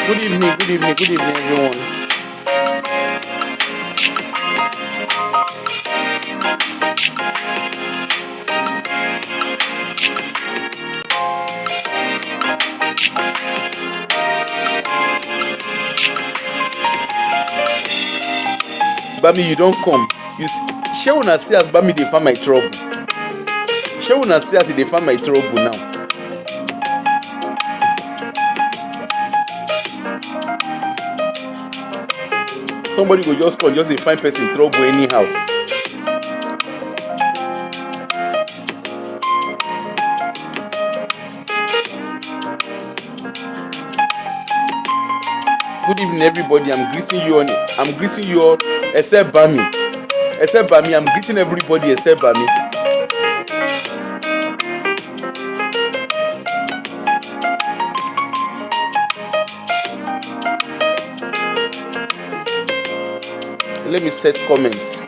Good evening, everyone. Bami, you don't come. Shey una see as Bami dey find my trouble. Shey una see as he dey find my trouble now. Somebody go just come, just dey find person trouble anyhow. Good evening, everybody. I'm greeting you all, except Bami. I'm greeting everybody except Bami. Let me set comments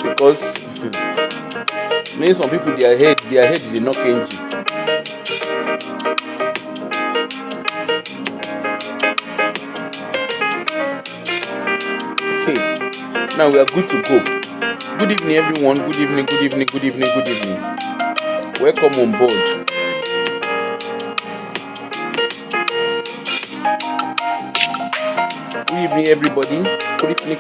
because maybe some people their head is not changing. Okay, now we are good to go. Good evening, everyone. Good evening. Welcome on board. Good evening, everybody. Good evening.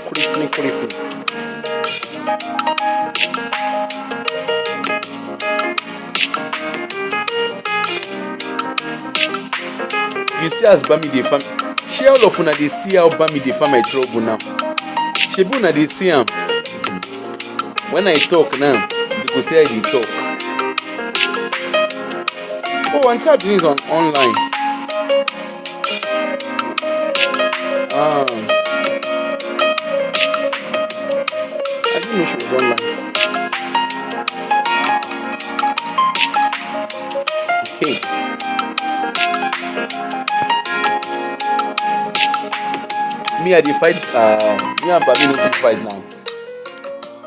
You see as Bami dey farm. Share all of una dey see how Bami dey farm my trouble now. Shebu una dey see am. When I talk now, you go say I dey talk. Oh, Auntie Abdul is online. I didn't know she was online. Okay. Me and the fight. Me and Bami no fit fight now.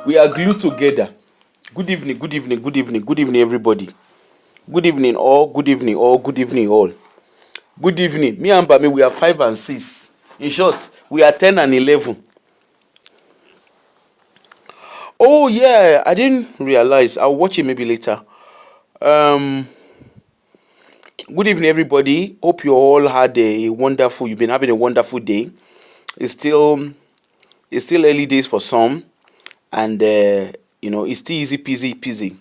We are glued together. Good evening, everybody. Good evening all. Good evening, all. Good evening. Me and Bami, we are 5 and 6. In short, we are 10 and 11. Oh yeah, I didn't realize. I'll watch it maybe later. Good evening, everybody. Hope you all had you've been having a wonderful day. It's still early days for some, and it's still easy peasy.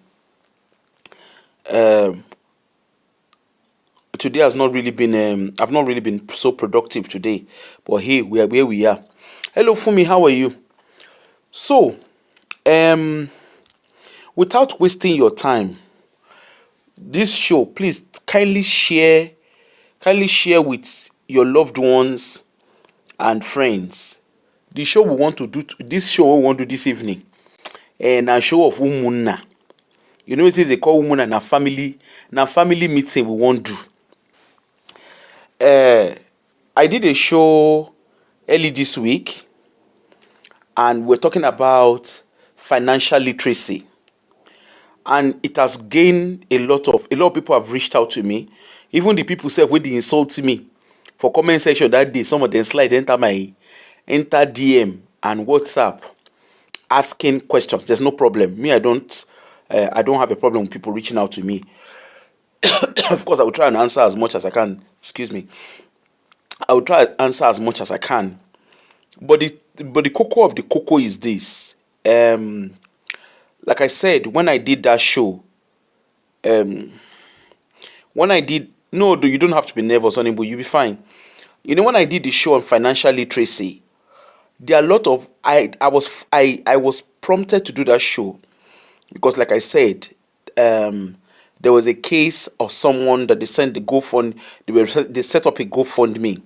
Today has not really been. I've not really been so productive today, but hey, we are where we are. Hello, Fumi. How are you? So, without wasting your time, this show, please kindly share with your loved ones and friends. The show we want to do this evening, and a show of Umuna. You know what they call Umuna na family meeting we want do. I did a show early this week, and we're talking about financial literacy, and it has gained a lot of people have reached out to me. Even the people say when they insult me for comment section that day, some of them slide enter DM and WhatsApp asking questions. There's no problem. Me, I don't have a problem with people reaching out to me. Of course, I will try and answer as much as I can. Excuse me. I will try and answer as much as I can. But the cocoa of the cocoa is this. Like I said, when I did that show, you don't have to be nervous on it, but you'll be fine. When I did the show on financial literacy, there are a lot of I was prompted to do that show because, like I said, there was a case of someone that they sent the GoFund. They set up a GoFundMe,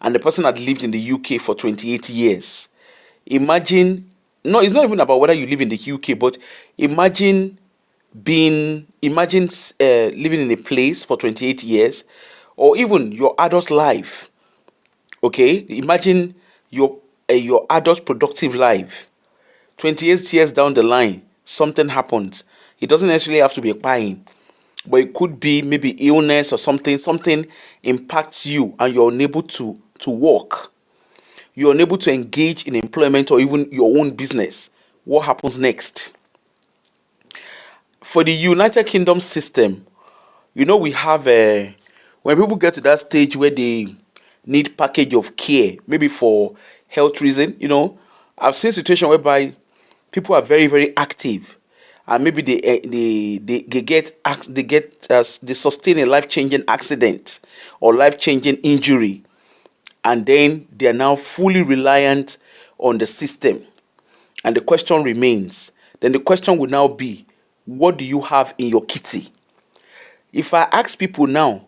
and the person had lived in the UK for 28 years. Imagine, no, it's not even about whether you live in the UK, but imagine living in a place for 28 years, or even your adult life. Okay, imagine your adult productive life. 28 years down the line, something happens. It doesn't necessarily have to be a buying, but it could be maybe illness or something impacts you and you're unable to work. You're unable to engage in employment or even your own business. What happens next? For the United Kingdom system, we have when people get to that stage where they need package of care, maybe for health reason, I've seen situation whereby people are very very active, and maybe they sustain a life changing accident or life changing injury, and then they are now fully reliant on the system. And the question remains. Then the question will now be, what do you have in your kitty? If I ask people now,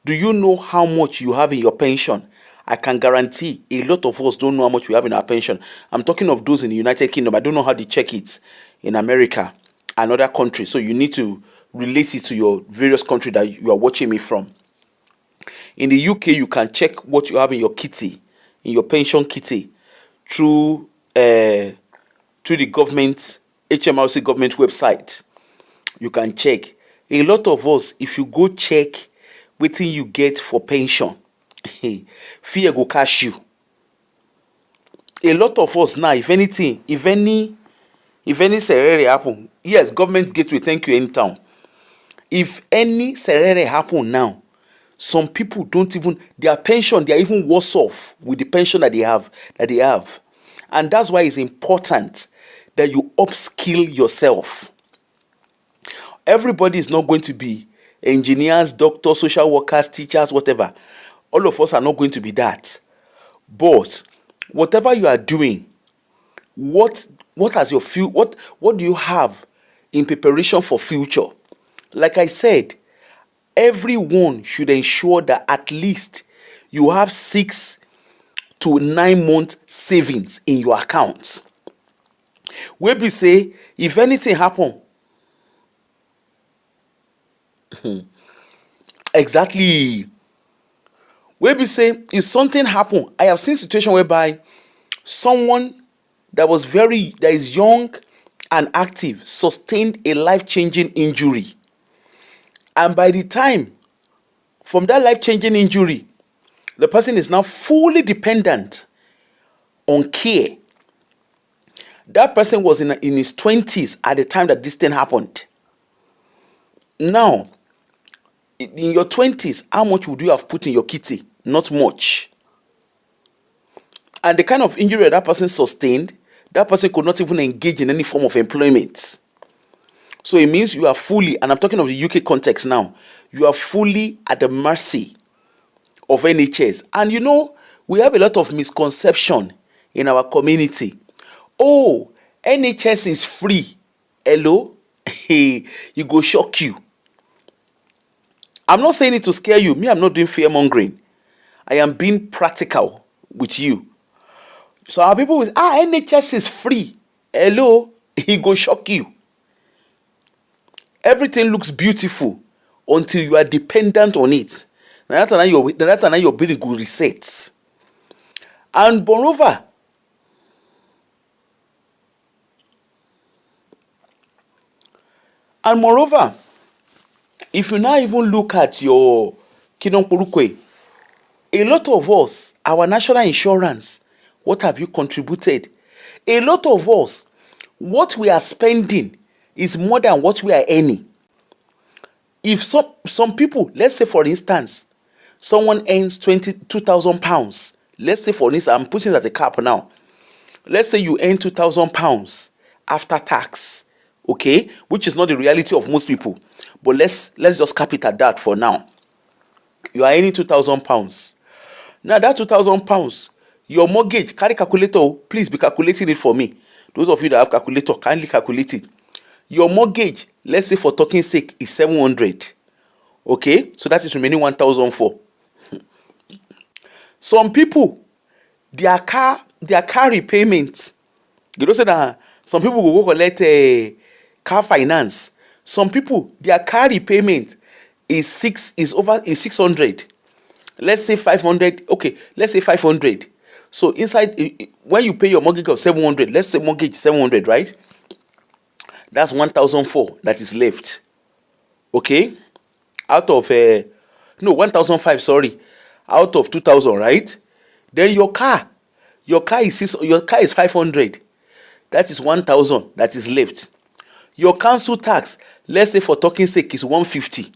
do you know how much you have in your pension? I can guarantee a lot of us don't know how much we have in our pension. I'm talking of those in the United Kingdom. I don't know how they check it in America and other countries. So you need to relate it to your various country that you are watching me from. In the UK, you can check what you have in your kitty, in your pension kitty, through the government, HMRC government website. You can check. A lot of us, if you go check wetin you get for pension, fear go catch you. A lot of us now, if any serere happen, yes, government gateway, thank you anytime. If any serere happen now, some people don't even, their pension, they are even worse off with the pension that they have. And that's why it's important that you upskill yourself. Everybody is not going to be engineers, doctors, social workers, teachers, whatever. All of us are not going to be that. But whatever you are doing, what do you have in preparation for future? Like I said, everyone should ensure that at least you have 6 to 9 months savings in your accounts. Wey be say if anything happen, exactly. Wey be say if something happen, I have seen situation whereby someone that is young and active sustained a life-changing injury, and by the time from that life-changing injury, the person is now fully dependent on care. That person was in his 20s at the time that this thing happened. Now, in your 20s, how much would you have put in your kitty? Not much. And the kind of injury that person sustained, that person could not even engage in any form of employment. So it means you are fully, and I'm talking of the UK context now, you are fully at the mercy of NHS. And we have a lot of misconception in our community. Oh, NHS is free. Hello? Hey, it go shock you. I'm not saying it to scare you. Me, I'm not doing fear mongering. I am being practical with you. So our people will say, NHS is free. Hello? It go shock you. Everything looks beautiful until you are dependent on it. Now that time your brain go reset. And moreover, if you now even look at your Kinonkurukwe, a lot of us, our national insurance, what have you contributed? A lot of us, what we are spending is more than what we are earning. If some people, let's say for instance, someone earns £22,000. Let's say for instance, I'm putting it as a cap now. Let's say you earn £2,000 after tax, okay, which is not the reality of most people. But let's just cap it at that for now. You are earning £2,000. Now that £2,000, your mortgage, carry calculator, please be calculating it for me. Those of you that have calculator, kindly calculate it. Your mortgage, let's say for talking sake, is 700. Okay, so that is remaining 1,004. Some people, their car repayment, you don't say that some people will go collect car finance. Some people, their car repayment is 600. Let's say 500. Okay, let's say 500. So inside, when you pay your mortgage of 700, let's say mortgage 700, right? That's 1,004 that is left. Okay, out of no 1,500, sorry, out of 2,000, right? Then your car is 500. That is 1,000 that is left. Your council tax, let's say for talking sake, is 150.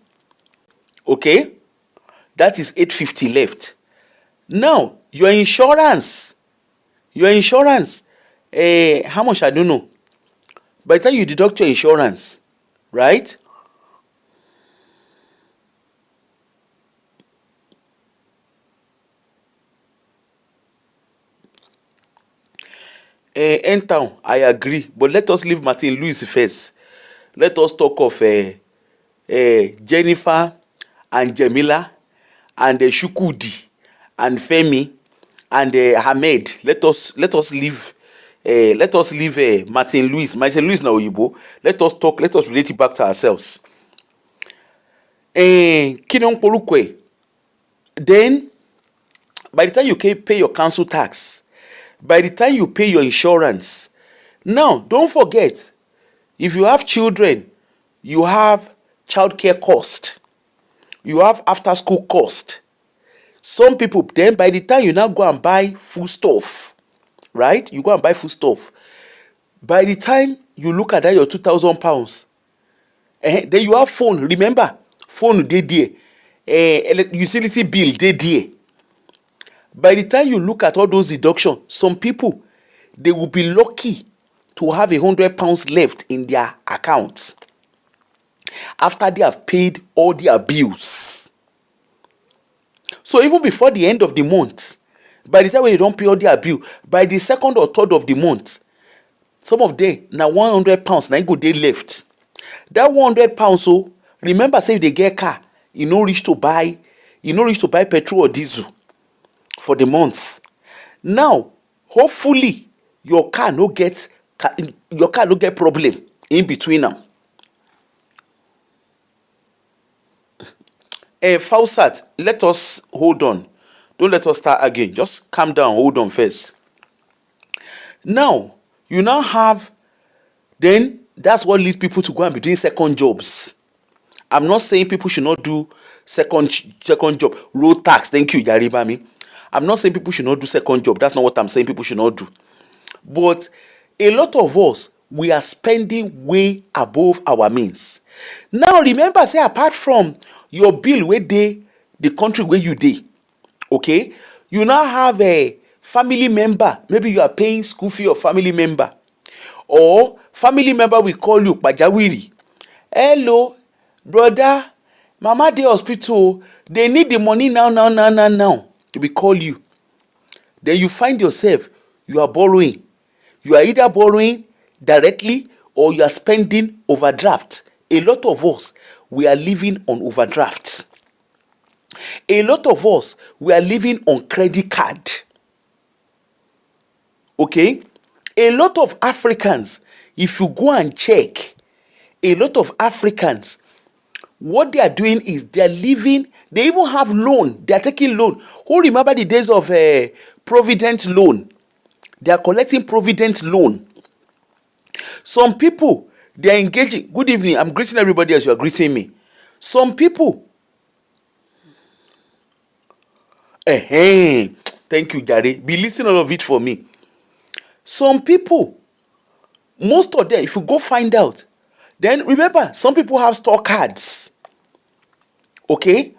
Okay, that is 850 left. Now your insurance, how much I don't know. By the time you deduct your insurance, right? Town, I agree, but let us leave Martin Lewis first. Let us talk of Jennifer and Jamila and Shukudi and Femi and Ahmed. Let us leave Martin Lewis. Martin Lewis na Oyibo. Let us relate it back to ourselves. Kí ni ó ń porúkọ ẹ̀? Then by the time you pay your council tax, by the time you pay your insurance, now don't forget, if you have children, you have childcare cost, you have after school cost. Some people, then by the time you now go and buy food stuff, right? You go and buy food stuff. By the time you look at that, your £2,000, then you have phone. Remember, phone dey there, utility bill dey there. By the time you look at all those deductions, some people, they will be lucky to have £100 left in their accounts after they have paid all their bills. So even before the end of the month, by the time when you don't pay all their bill, by the second or third of the month, some of them now £100 now go dey left. That £100, so remember, say if they get car, you no reach to buy petrol or diesel for the month. Now, hopefully, your car no get problem in between them. Fausat, let us hold on. Don't let us start again. Just calm down, hold on first. Now, you now have, then that's what leads people to go and be doing second jobs. I'm not saying people should not do second job. Road tax, thank you, Yaribami. I'm not saying people should not do second job. That's not what I'm saying people should not do. But a lot of us, we are spending way above our means. Now remember, say apart from your bill where dey the country where you dey, okay, you now have a family member. Maybe you are paying school fee of family member, or family member will call you pajawiri. Hello, brother, mama dey hospital, they need the money now. We call you. Then you find yourself, you are borrowing. You are either borrowing directly or you are spending overdraft. A lot of us, we are living on overdrafts. A lot of us, we are living on credit card. Okay? A lot of Africans, if you go and check, a lot of Africans, what they are doing is they are living, they even have loan, they are taking loan. Who remember the days of Provident loan? They are collecting Provident loan. Some people, they are engaging. Good evening, I'm greeting everybody as you are greeting me. Some people, thank you, Gary. Be listening all of it for me. Some people, most of them, if you go find out, then remember, some people have store cards. Okay?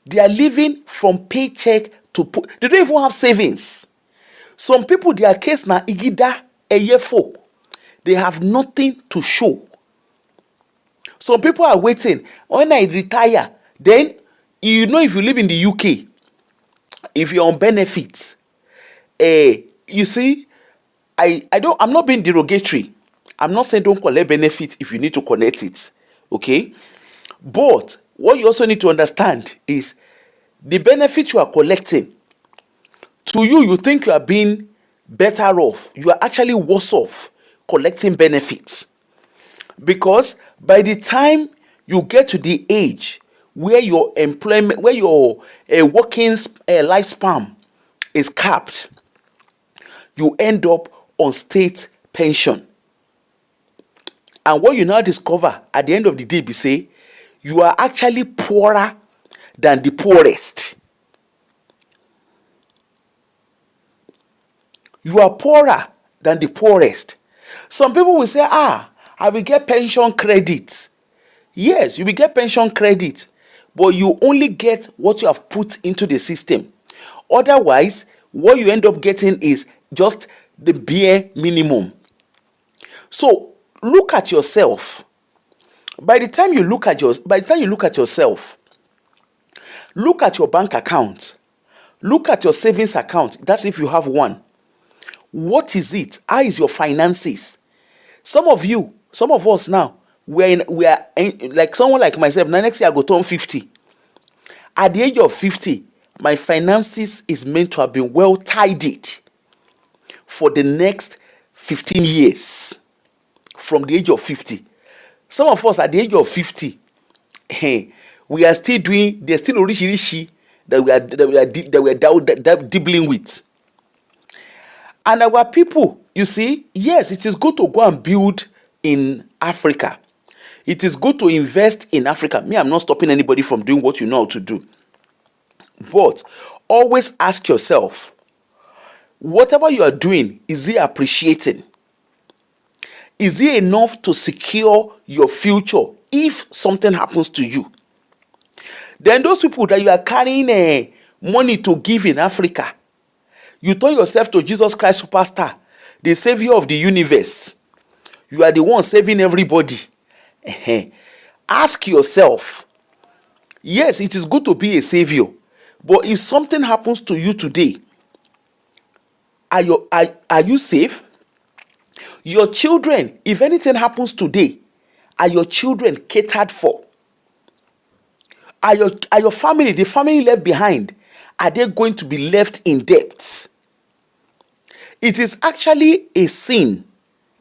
They are living from paycheck to they don't even have savings. Some people, their case na igida eyefo. They have nothing to show. Some people are waiting. When I retire, then you know, if you live in the UK, if you're on benefits, you see, I'm not being derogatory. I'm not saying don't collect benefits if you need to connect it. Okay? But what you also need to understand is the benefits you are collecting, to you, you think you are being better off. You are actually worse off collecting benefits. Because by the time you get to the age where your employment, where your working lifespan is capped, you end up on state pension. And what you now discover at the end of the day be say, you are actually poorer than the poorest. You are poorer than the poorest. Some people will say, I will get pension credit. Yes, you will get pension credit, but you only get what you have put into the system. Otherwise, what you end up getting is just the bare minimum. So look at yourself. By the time you look at yourself, look at your bank account. Look at your savings account. That's if you have one. What is it? How is your finances? Some of us now, we are in, like someone like myself. Now next year I go turn 50. At the age of 50, my finances is meant to have been well tidied for the next 15 years. From the age of 50. Some of us at the age of 50, we are still doing, there's still orishirishi that we are dealing with. And our people, you see, yes, it is good to go and build in Africa. It is good to invest in Africa. Me, I'm not stopping anybody from doing what you know how to do. But always ask yourself, whatever you are doing, is it appreciating? Is it enough to secure your future if something happens to you? Then those people that you are carrying money to give in Africa, you turn yourself to Jesus Christ Superstar, the savior of the universe. You are the one saving everybody. Ask yourself, yes, it is good to be a savior, but if something happens to you today, are you safe? Your children, if anything happens today, are your children catered for? Are your family, the family left behind, are they going to be left in debt? It is actually a sin,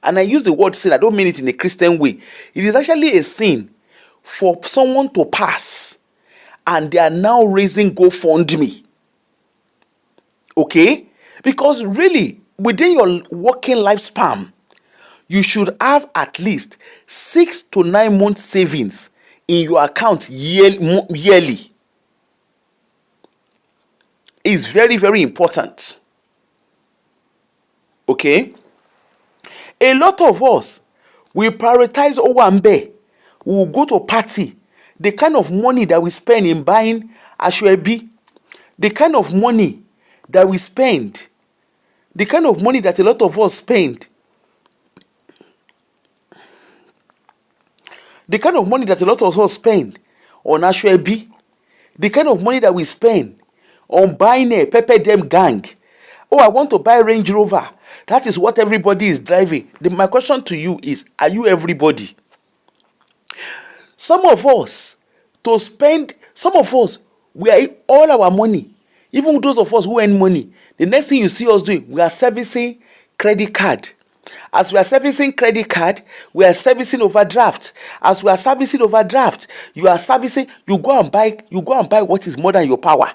and I use the word sin, I don't mean it in a Christian way. It is actually a sin for someone to pass and they are now raising GoFundMe. Okay? Because really, within your working lifespan, you should have at least 6 to 9 months savings in your account yearly. It's very, very important. Okay? A lot of us, we prioritize Owambe. We will go to party. The kind of money that we spend in buying Ashwebi, the kind of money that we spend, the kind of money that a lot of us spend, the kind of money that a lot of us spend on Ashwebi, the kind of money that we spend on buying a Pepper Dem gang. Oh, I want to buy a Range Rover. That is what everybody is driving. My question to you is, are you everybody? Some of us, we are all our money. Even those of us who earn money, the next thing you see us doing, we are servicing credit card. As we are servicing credit card, we are servicing overdraft. As we are servicing overdraft, you go and buy what is more than your power.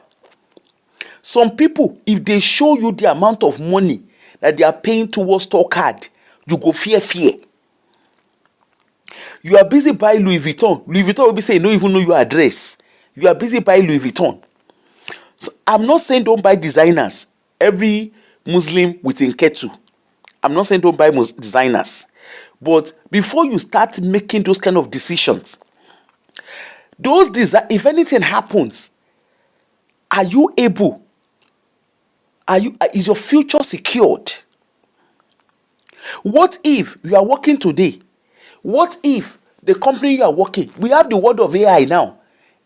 Some people, if they show you the amount of money that they are paying towards store card, you go fear. You are busy buying Louis Vuitton. Louis Vuitton will be saying, no even know your address. You are busy buying Louis Vuitton. So I'm not saying don't buy designers. Every Muslim within Ketu. I'm not saying don't buy designers. But before you start making those kind of decisions, if anything happens, are you able? Is your future secured? What if you are working today? What if the company you are working, we have the word of AI now.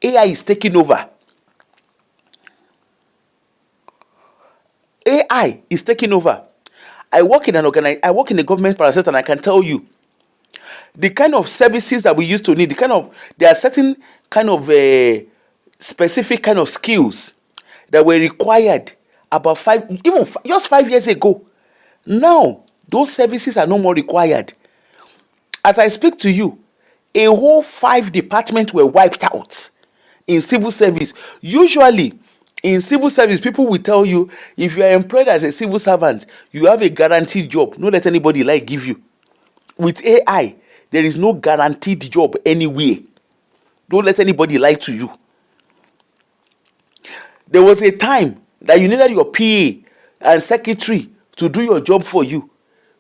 AI is taking over. AI is taking over. I work in a government paraset, and I can tell you the kind of services that we used to need, there are certain kind of specific kind of skills that were required about just 5 years ago. Now, those services are no more required. As I speak to you, a whole 5 departments were wiped out in civil service. Usually, in civil service, people will tell you, if you are employed as a civil servant, you have a guaranteed job. Don't let anybody give you. With AI, there is no guaranteed job anywhere. Don't let anybody lie to you. There was a time that you needed your PA and secretary to do your job for you.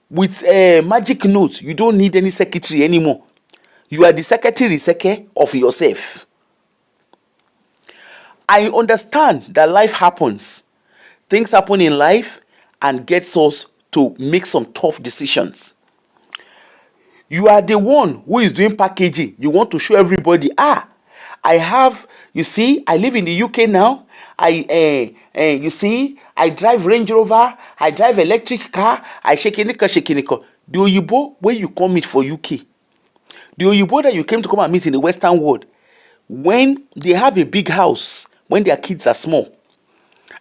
With a magic note, you don't need any secretary anymore. You are the secretary of yourself. I understand that life happens. Things happen in life and gets us to make some tough decisions. You are the one who is doing packaging. You want to show everybody, I have, you see, I live in the UK now. You see, I drive Range Rover, I drive electric car, I shekinika. The Oyibo where you come meet for UK, the Oyibo that you came to come and meet in the Western world, when they have a big house, when their kids are small,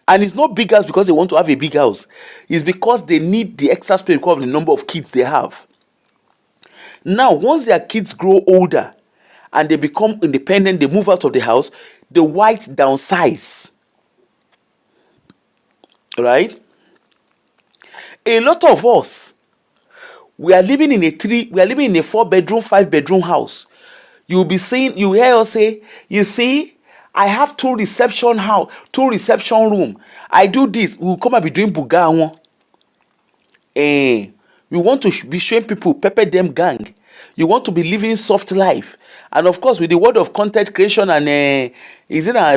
and it's not big house because they want to have a big house, it's because they need the extra space because of the number of kids they have. Now, once their kids grow older and they become independent, they move out of the house, the white downsize. Right? A lot of us, we are living in a 4-bedroom, 5-bedroom house. You'll be saying, you hear us say, you see, I have 2 reception room. I do this. We'll come and be doing buga. We want to be showing people, pepper them gang. You want to be living soft life. And of course, with the word of content creation and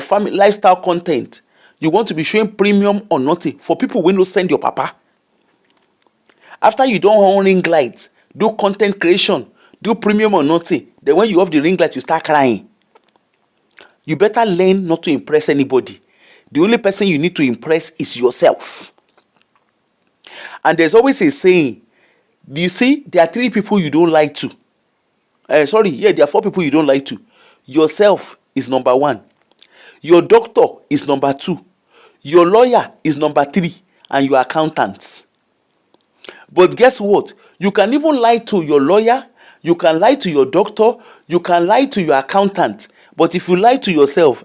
family lifestyle content, you want to be showing premium or nothing for people when you send your papa. After you don't own ring lights, do content creation, do premium or nothing. Then when you have the ring light, you start crying. You better learn not to impress anybody. The only person you need to impress is yourself. And there's always a saying, do you see, there are 3 people you don't lie to. There are 4 people you don't lie to. Yourself is number 1. Your doctor is number 2. Your lawyer is number 3. And your accountant. But guess what? You can even lie to your lawyer. You can lie to your doctor. You can lie to your accountant. But if you lie to yourself,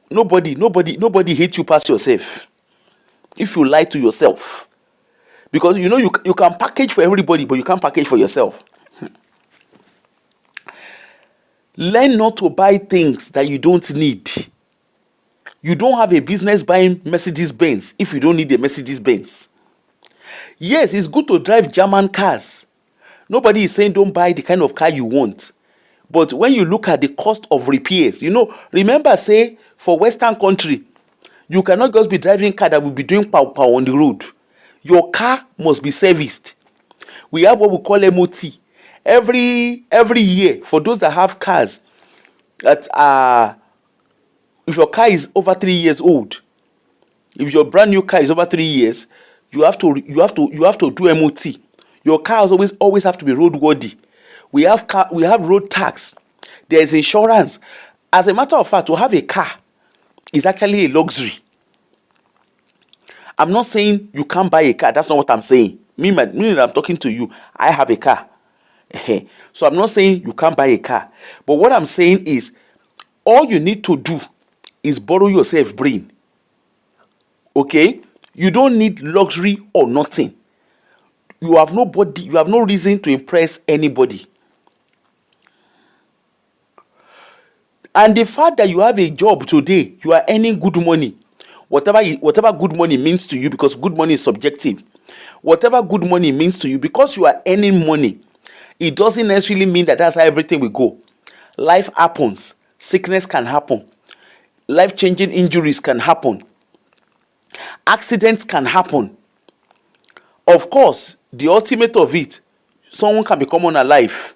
nobody hates you past yourself. If you lie to yourself. Because you can package for everybody, but you can't package for yourself. Learn not to buy things that you don't need. You don't have a business buying Mercedes Benz if you don't need a Mercedes Benz. Yes, it's good to drive German cars. Nobody is saying don't buy the kind of car you want. But when you look at the cost of repairs, remember say for Western country, you cannot just be driving car that will be doing pow on the road. Your car must be serviced. We have what we call MOT. Every year, for those that have cars that are, if your car is over 3 years old, if your brand new car is over 3 years, you have to do MOT. Your cars always have to be roadworthy. We have road tax. There is insurance. As a matter of fact, to have a car is actually a luxury. I'm not saying you can't buy a car. That's not what I'm saying. Me that I'm talking to you, I have a car. So I'm not saying you can't buy a car. But what I'm saying is, all you need to do is borrow yourself brain. Okay? You don't need luxury or nothing. You have no reason to impress anybody. And the fact that you have a job today, you are earning good money. Whatever good money means to you, because good money is subjective. Whatever good money means to you, because you are earning money, it doesn't necessarily mean that that's how everything will go. Life happens. Sickness can happen. Life-changing injuries can happen. Accidents can happen. Of course, the ultimate of it, someone can become unalive.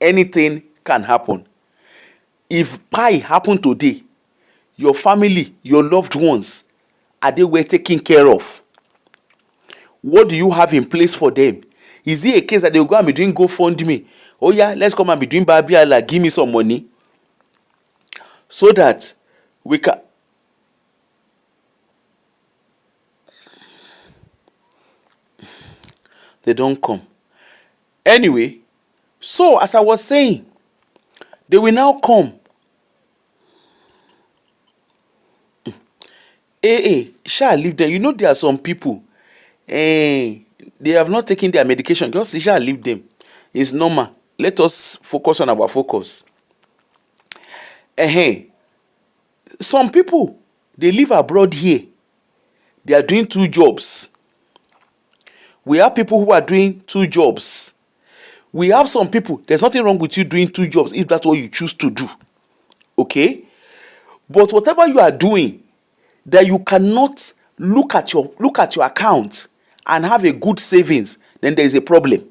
Anything can happen. If pie happened today, your family, your loved ones, are they well taken care of? What do you have in place for them? Is it a case that they will go and be doing GoFundMe? Oh yeah, let's come and be doing Babiala, give me some money. So that we can... They don't come. Anyway, so as I was saying, they will now come. Shall leave them. There are some people, they have not taken their medication. Just shall leave them. It's normal. Let us focus on our focus. Some people, they live abroad here. They are doing 2 jobs. We have people who are doing 2 jobs. We have some people, there's nothing wrong with you doing 2 jobs if that's what you choose to do. Okay? But whatever you are doing, that you cannot look at your account and have a good savings, then there is a problem.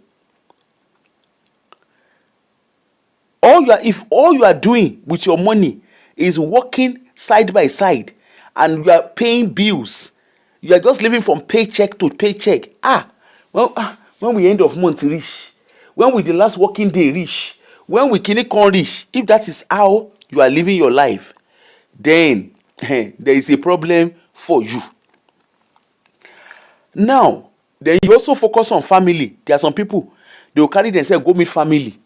If all you are doing with your money is working side by side and you are paying bills, you are just living from paycheck to paycheck. When we end of month reach, when we the last working day reach, when we can reach, if that is how you are living your life, then there is a problem for you. Now, then you also focus on family. There are some people, they will carry themselves go meet family.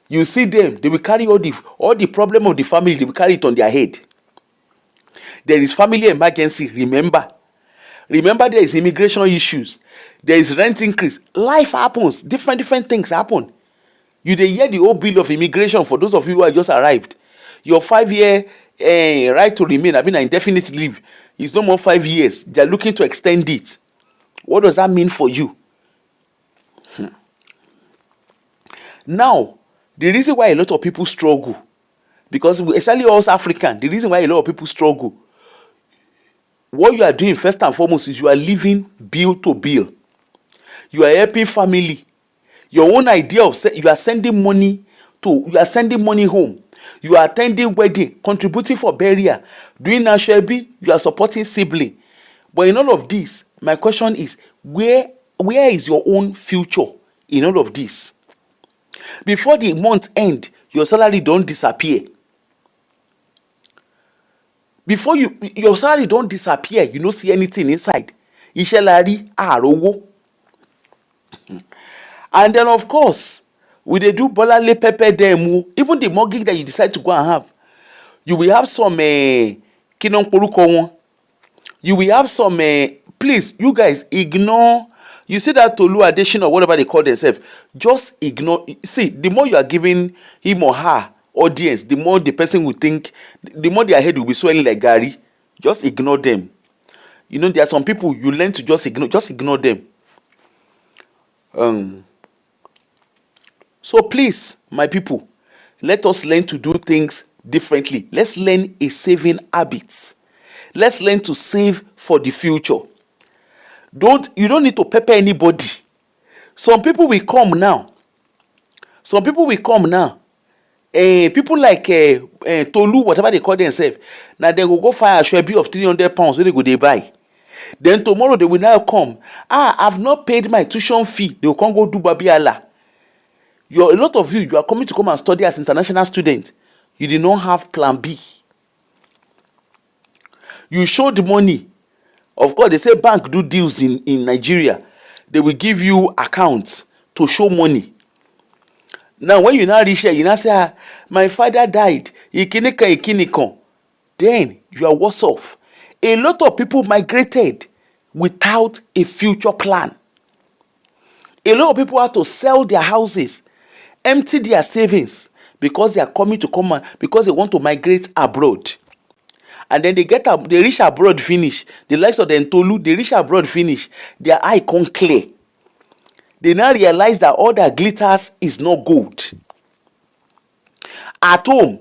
You see them, they will carry all the problem of the family, they will carry it on their head. There is family emergency, remember there is immigration issues, there is rent increase, life happens, different things happen. You dey hear the whole bill of immigration for those of you who are just arrived. Your 5-year right to remain, indefinite leave, is no more 5 years. They are looking to extend it. What does that mean for you? Now, the reason why a lot of people struggle, because especially us African, the reason why a lot of people struggle, what you are doing first and foremost is you are living bill to bill. You are helping family. Your own idea of you are sending money home. You are attending wedding, contributing for burial, doing nashebi, you are supporting sibling. But in all of this, my question is, where is your own future in all of this? Before the month end, your salary don't disappear. Before your salary don't disappear, you don't see anything inside. Ishelari arowo. And then of course, we dey do bolale pepper dem. Even the mortgage that you decide to go and have, you will have some kinon poruko won. You will have some please, you guys ignore. You see that Tolu Adesina or whatever they call themselves, just ignore. See, the more you are giving him or her audience, the more the person will think, the more their head will be swelling like Gary. Just ignore them. You know, there are some people you learn to just ignore them. So please, my people, let us learn to do things differently. Let's learn a saving habit. Let's learn to save for the future. You don't need to pepper anybody. Some people will come now. People like Tolu, whatever they call themselves. Now they will go find a shrebi of 300 pounds where they go they buy. Then tomorrow they will now come. I've not paid my tuition fee. They will come go do Babi Allah. A lot of you are coming to come and study as international student. You did not have plan B. You showed money. Of course, they say bank do deals in Nigeria. They will give you accounts to show money. Now, when you now reach here, you now say, my father died. Ikinikon. Then you are worse off. A lot of people migrated without a future plan. A lot of people had to sell their houses, empty their savings because they are because they want to migrate abroad. And then they reach abroad finish. The likes of the Ntolu, they reach abroad finish. Their eye can't clear. They now realize that all that glitters is not gold. At home,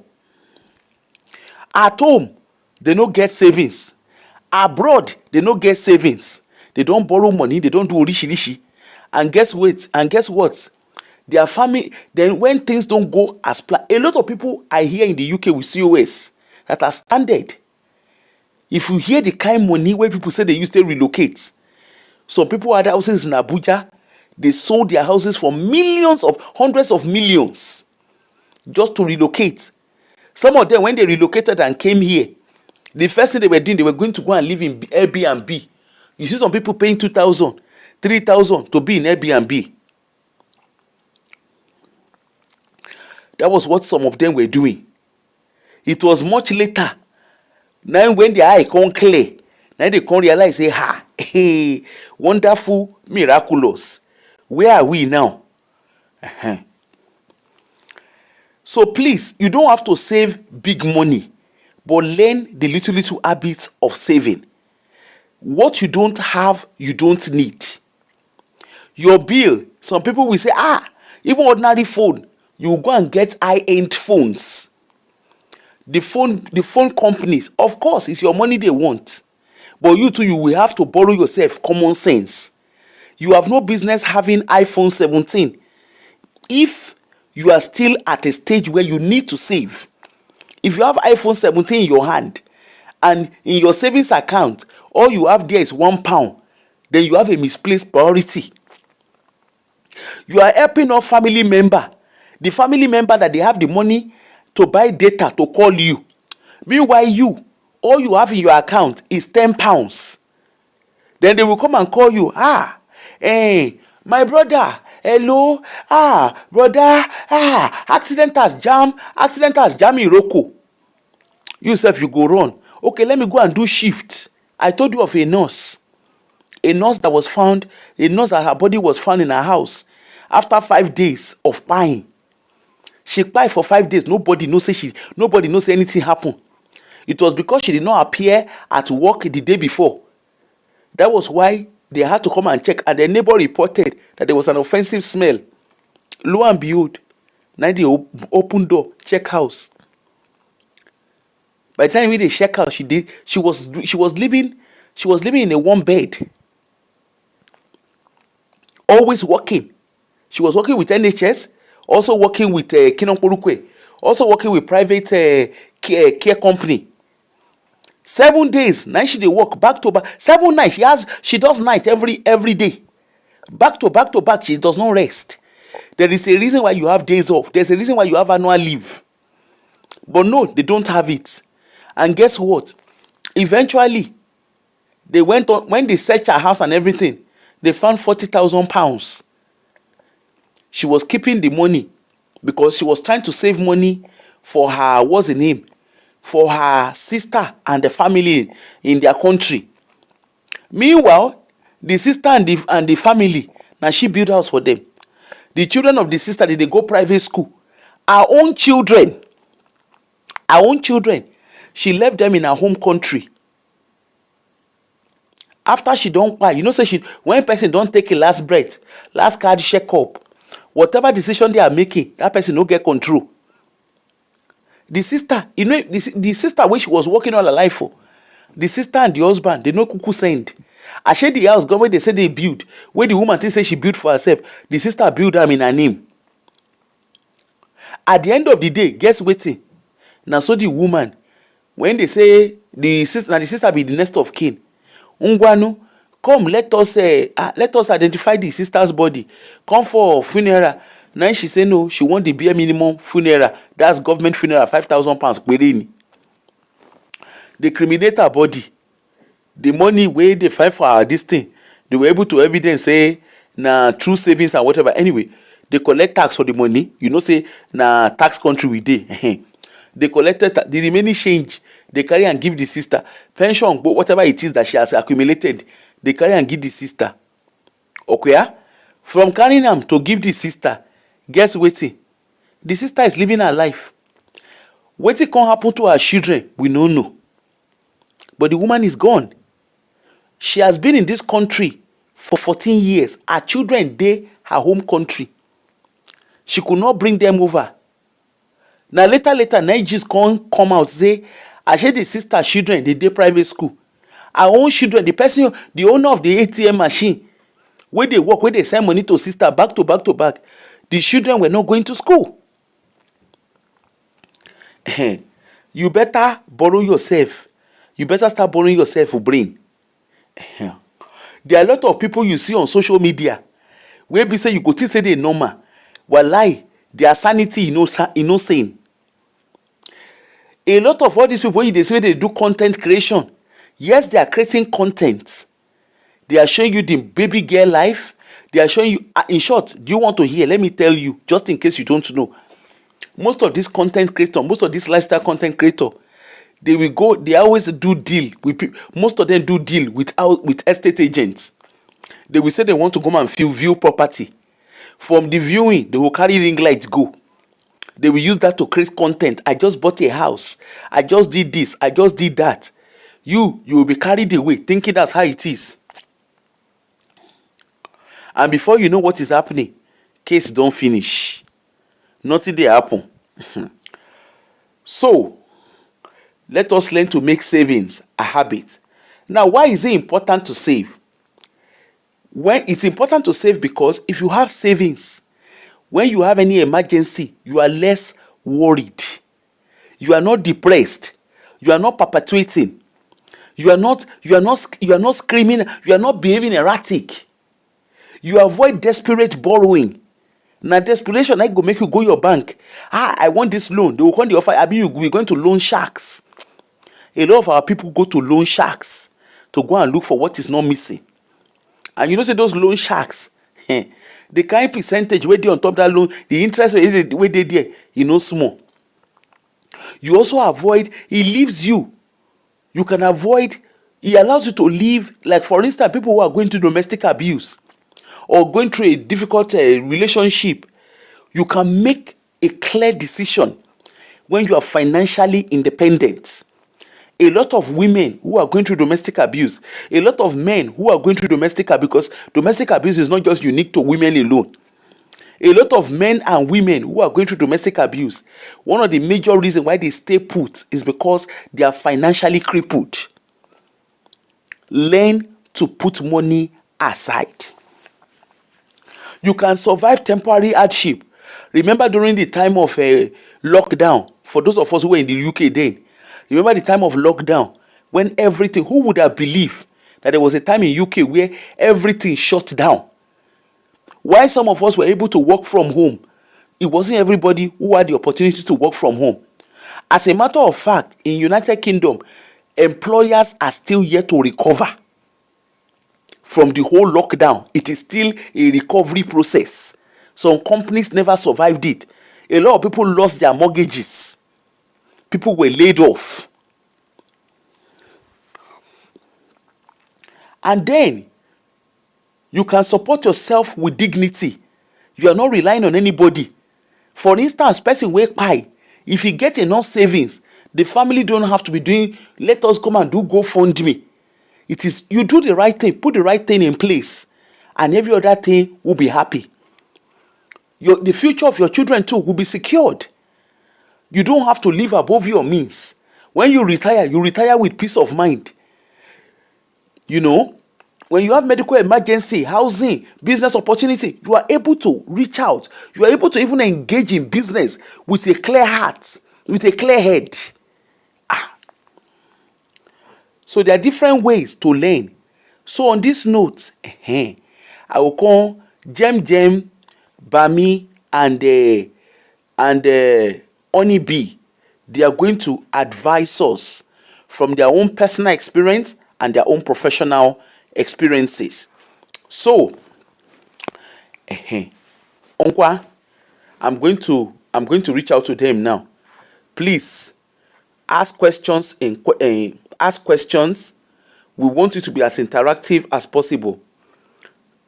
they don't get savings. Abroad, they don't get savings. They don't borrow money. They don't do rishi. And guess what? Their family, then when things don't go as planned, a lot of people are here in the UK with COS that are stranded. If you hear the kind money where people say they used to relocate, some people had houses in Abuja, they sold their houses for hundreds of millions just to relocate. Some of them, when they relocated and came here, the first thing they were doing, they were going to go and live in Airbnb. You see some people paying 2,000, 3,000 to be in Airbnb. That was what some of them were doing. It was much later. Now when their eye can't clear, now they can't realize, hey, wonderful, miraculous. Where are we now? So please, you don't have to save big money, but learn the little habits of saving. What you don't have, you don't need. Your bill, some people will say, even ordinary phone, you go and get high-end phones. The phone companies, of course, it's your money they want, but you too, you will have to borrow yourself common sense. You have no business having iPhone 17 if you are still at a stage where you need to save. If you have iPhone 17 in your hand and in your savings account all you have there is £1, then you have a misplaced priority. You are helping a family member, the family member that they have the money to buy data to call you. Meanwhile, all you have in your account is £10. Then they will come and call you. Hey, my brother, hello, brother, accident has jam Iroko. You self, you go run. Okay, let me go and do shift. I told you of a nurse that was found, a nurse that her body was found in her house after 5 days of pine. She cried for 5 days. Nobody knows anything happened. It was because she did not appear at work the day before. That was why they had to come and check, and the neighbor reported that there was an offensive smell. Lo and behold, now they open door, check house. By the time we they check out, she was living in a one bed, always working. She was working with NHS, also working with Kinonporukwe, also working with private care company. 7 days, now she dey work back to back. 7 nights, she does night every day. Back to back, she does not rest. There is a reason why you have days off. There's a reason why you have annual leave. But no, they don't have it. And guess what? Eventually, they went on, when they searched her house and everything, they found £40,000. She was keeping the money because she was trying to save money for her, what's the name? For her sister and the family in their country. Meanwhile, the sister and the family, now she built house for them. The children of the sister, they go private school. Our own children, she left them in her home country. After she don't buy, say when person don't take a last breath, last card check up, whatever decision they are making, that person no get control. The sister, the sister which she was working all her life for, the sister and the husband, they no kuku send. I share the house, where they say they build, where the woman say she built for herself, the sister build them in her name. At the end of the day, guess waiting. Now so the woman, when they say the sister be the next of kin, Ungwanu, come let us identify the sister's body. Come for funeral. Now she say no, she want the bare minimum funeral. That's government funeral, £5,000. They criminate her body. The money where they find for her this thing, they were able to evidence say na true savings and whatever. Anyway, they collect tax for the money. Say na tax country we dey. They collected the remaining change. They carry and give the sister pension, but whatever it is that she has accumulated, they carry and give the sister. Okay, from carrying them to give the sister, guess wetin? The sister is living her life. Wetin can happen to her children, we no know. But the woman is gone. She has been in this country for 14 years. Her children dey her home country. She could not bring them over. Now later, Nigerians come out say, I share the sister children, they dey private school. Our own children, the owner of the ATM machine, where they work, where they send money to sister back to back, the children were not going to school. You better borrow yourself. You better start borrowing yourself for brain. There are a lot of people you see on social media where be say you go think say they normal. Wallahi, their sanity insane. A lot of all these people, they say they do content creation. Yes, they are creating content. They are showing you the baby girl life. They are showing you, in short, do you want to hear? Let me tell you, just in case you don't know. Most of these content creators, most of these lifestyle content creators, they always do deal with people. Most of them do deal with estate agents. They will say they want to come and view property. From the viewing, they will carry ring lights go. They will use that to create content. I just bought a house. I just did this. I just did that. You will be carried away thinking that's how it is. And before you know what is happening, case don't finish. Nothing dey happen. So, let us learn to make savings a habit. Now, why is it important to save? When it's important to save, because if you have savings, when you have any emergency, you are less worried. You are not depressed. You are not perpetuating. You are not screaming. You are not behaving erratic. You avoid desperate borrowing. Now, desperation I go make you go your bank. I want this loan. They will come the offer. We're going to loan sharks. A lot of our people go to loan sharks to go and look for what is not missing. And you know, say those loan sharks, the kind percentage where they on top that loan, the interest rate where they there, small. You also avoid, it leaves you. You can avoid, it allows you to live, like for instance, people who are going through domestic abuse or going through a difficult relationship. You can make a clear decision when you are financially independent. A lot of women who are going through domestic abuse, a lot of men who are going through domestic abuse, because domestic abuse is not just unique to women alone. A lot of men and women who are going through domestic abuse, one of the major reasons why they stay put is because they are financially crippled. Learn to put money aside. You can survive temporary hardship. Remember during the time of lockdown, for those of us who were in the UK then, remember the time of lockdown when everything, who would have believed that there was a time in UK where everything shut down? Why some of us were able to work from home, it wasn't everybody who had the opportunity to work from home. As a matter of fact, in United Kingdom, employers are still yet to recover from the whole lockdown. It is still a recovery process. Some companies never survived it. A lot of people lost their mortgages. People were laid off. And then you can support yourself with dignity. You are not relying on anybody. For instance, person wey kpai, if you get enough savings, the family don't have to be doing, let us come and do GoFundMe. It is, you do the right thing, put the right thing in place, and every other thing will be happy. The future of your children too will be secured. You don't have to live above your means. When you retire with peace of mind. When you have medical emergency, housing, business opportunity, you are able to reach out. You are able to even engage in business with a clear heart, with a clear head. So there are different ways to learn. So on this note, I will call Jem, Bami, and Oni B. They are going to advise us from their own personal experience and their own professional experiences. So, Onkwa, I'm going to reach out to them now. Please ask questions. Ask questions. We want you to be as interactive as possible.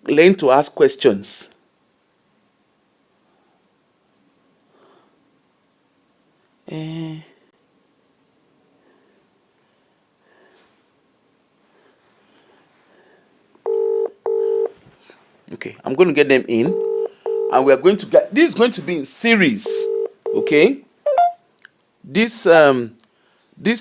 Learn to ask questions. Okay, I'm going to get them in, and we are going to get, this is going to be in series. Okay, this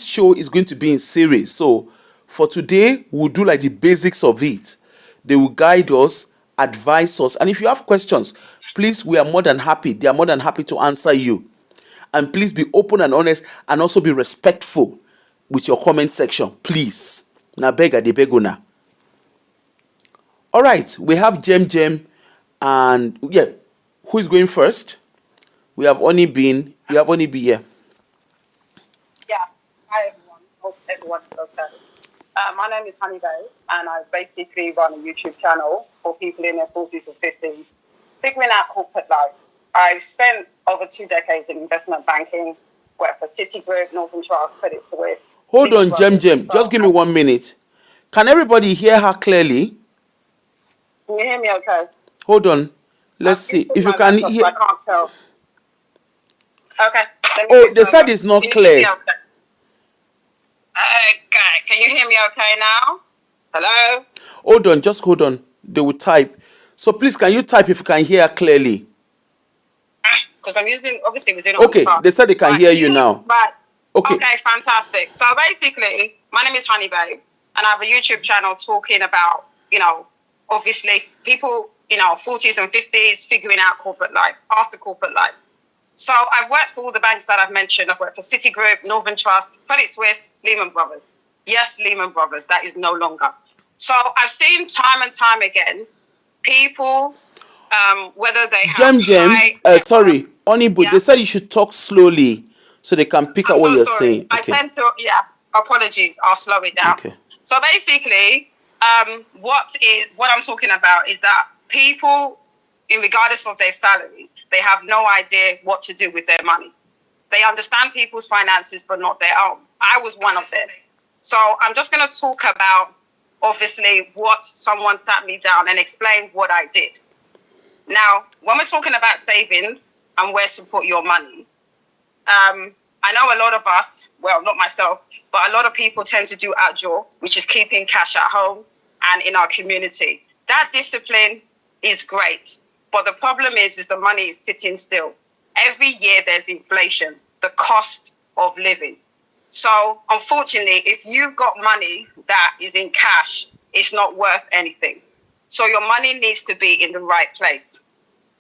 show is going to be in series. So for today, we'll do like the basics of it. They will guide us, advise us, and if you have questions, please, we are more than happy. They are more than happy to answer you. And please be open and honest, and also be respectful with your comment section, please. Na beg ade beg una. All right, we have Jem, and yeah, who is going first? We have Oni Bean. We have Oni B here. Yeah, hi everyone. Hope everyone's okay. My name is Honey Bay, and I basically run a YouTube channel for people in their 40s and 50s, figuring out corporate life. I've spent over 2 decades in investment banking, worked for Citigroup, Northern Trust, Credit Suisse. Hold on, Jem. Just give me 1 minute. Can everybody hear her clearly? Can you hear me okay? Hold on. Let's see. If you can hear. I can't tell. Okay. Let me Oh, move the over. side is not Can you hear me clear. okay? Okay. Can you hear me okay now? Hello? Hold on, just hold on. They will type. So please, can you type if you can hear clearly? Because I'm using, obviously, we're doing it on the Okay, phone. they said they can Right. hear you now. Right. Okay. Okay, fantastic. So basically, my name is Honey Babe, and I have a YouTube channel talking about, obviously people, 40s and 50s figuring out corporate life, after corporate life. So I've worked for all the banks that I've mentioned. I've worked for Citigroup, Northern Trust, Credit Suisse, Lehman Brothers. Yes, Lehman Brothers, that is no longer. So I've seen time and time again, people, whether they have Jem, high net worth. sorry, Onibu, they Yeah. said you should talk slowly so they can pick I'm up what so you're sorry. saying. I Okay. tend to, apologies. I'll slow it down. Okay. So basically, what I'm talking about is that people, regardless of their salary, they have no idea what to do with their money. They understand people's finances, but not their own. I was one of them. So I'm just going to talk about, obviously, what someone sat me down and explained what I did. Now, when we're talking about savings and where to put your money, I know a lot of us, well, not myself, but a lot of people tend to do outdoor, which is keeping cash at home and in our community. That discipline is great, but the problem is the money is sitting still. Every year there's inflation, the cost of living. So unfortunately, if you've got money that is in cash, it's not worth anything. So your money needs to be in the right place.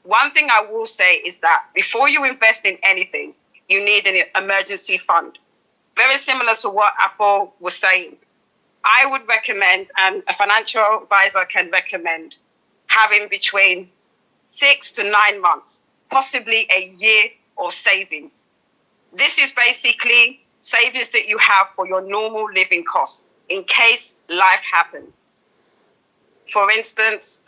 One thing I will say is that before you invest in anything, you need an emergency fund. Very similar to what Apple was saying. I would recommend, and a financial advisor can recommend, having between 6 to 9 months, possibly a year of savings. This is basically savings that you have for your normal living costs in case life happens. For instance,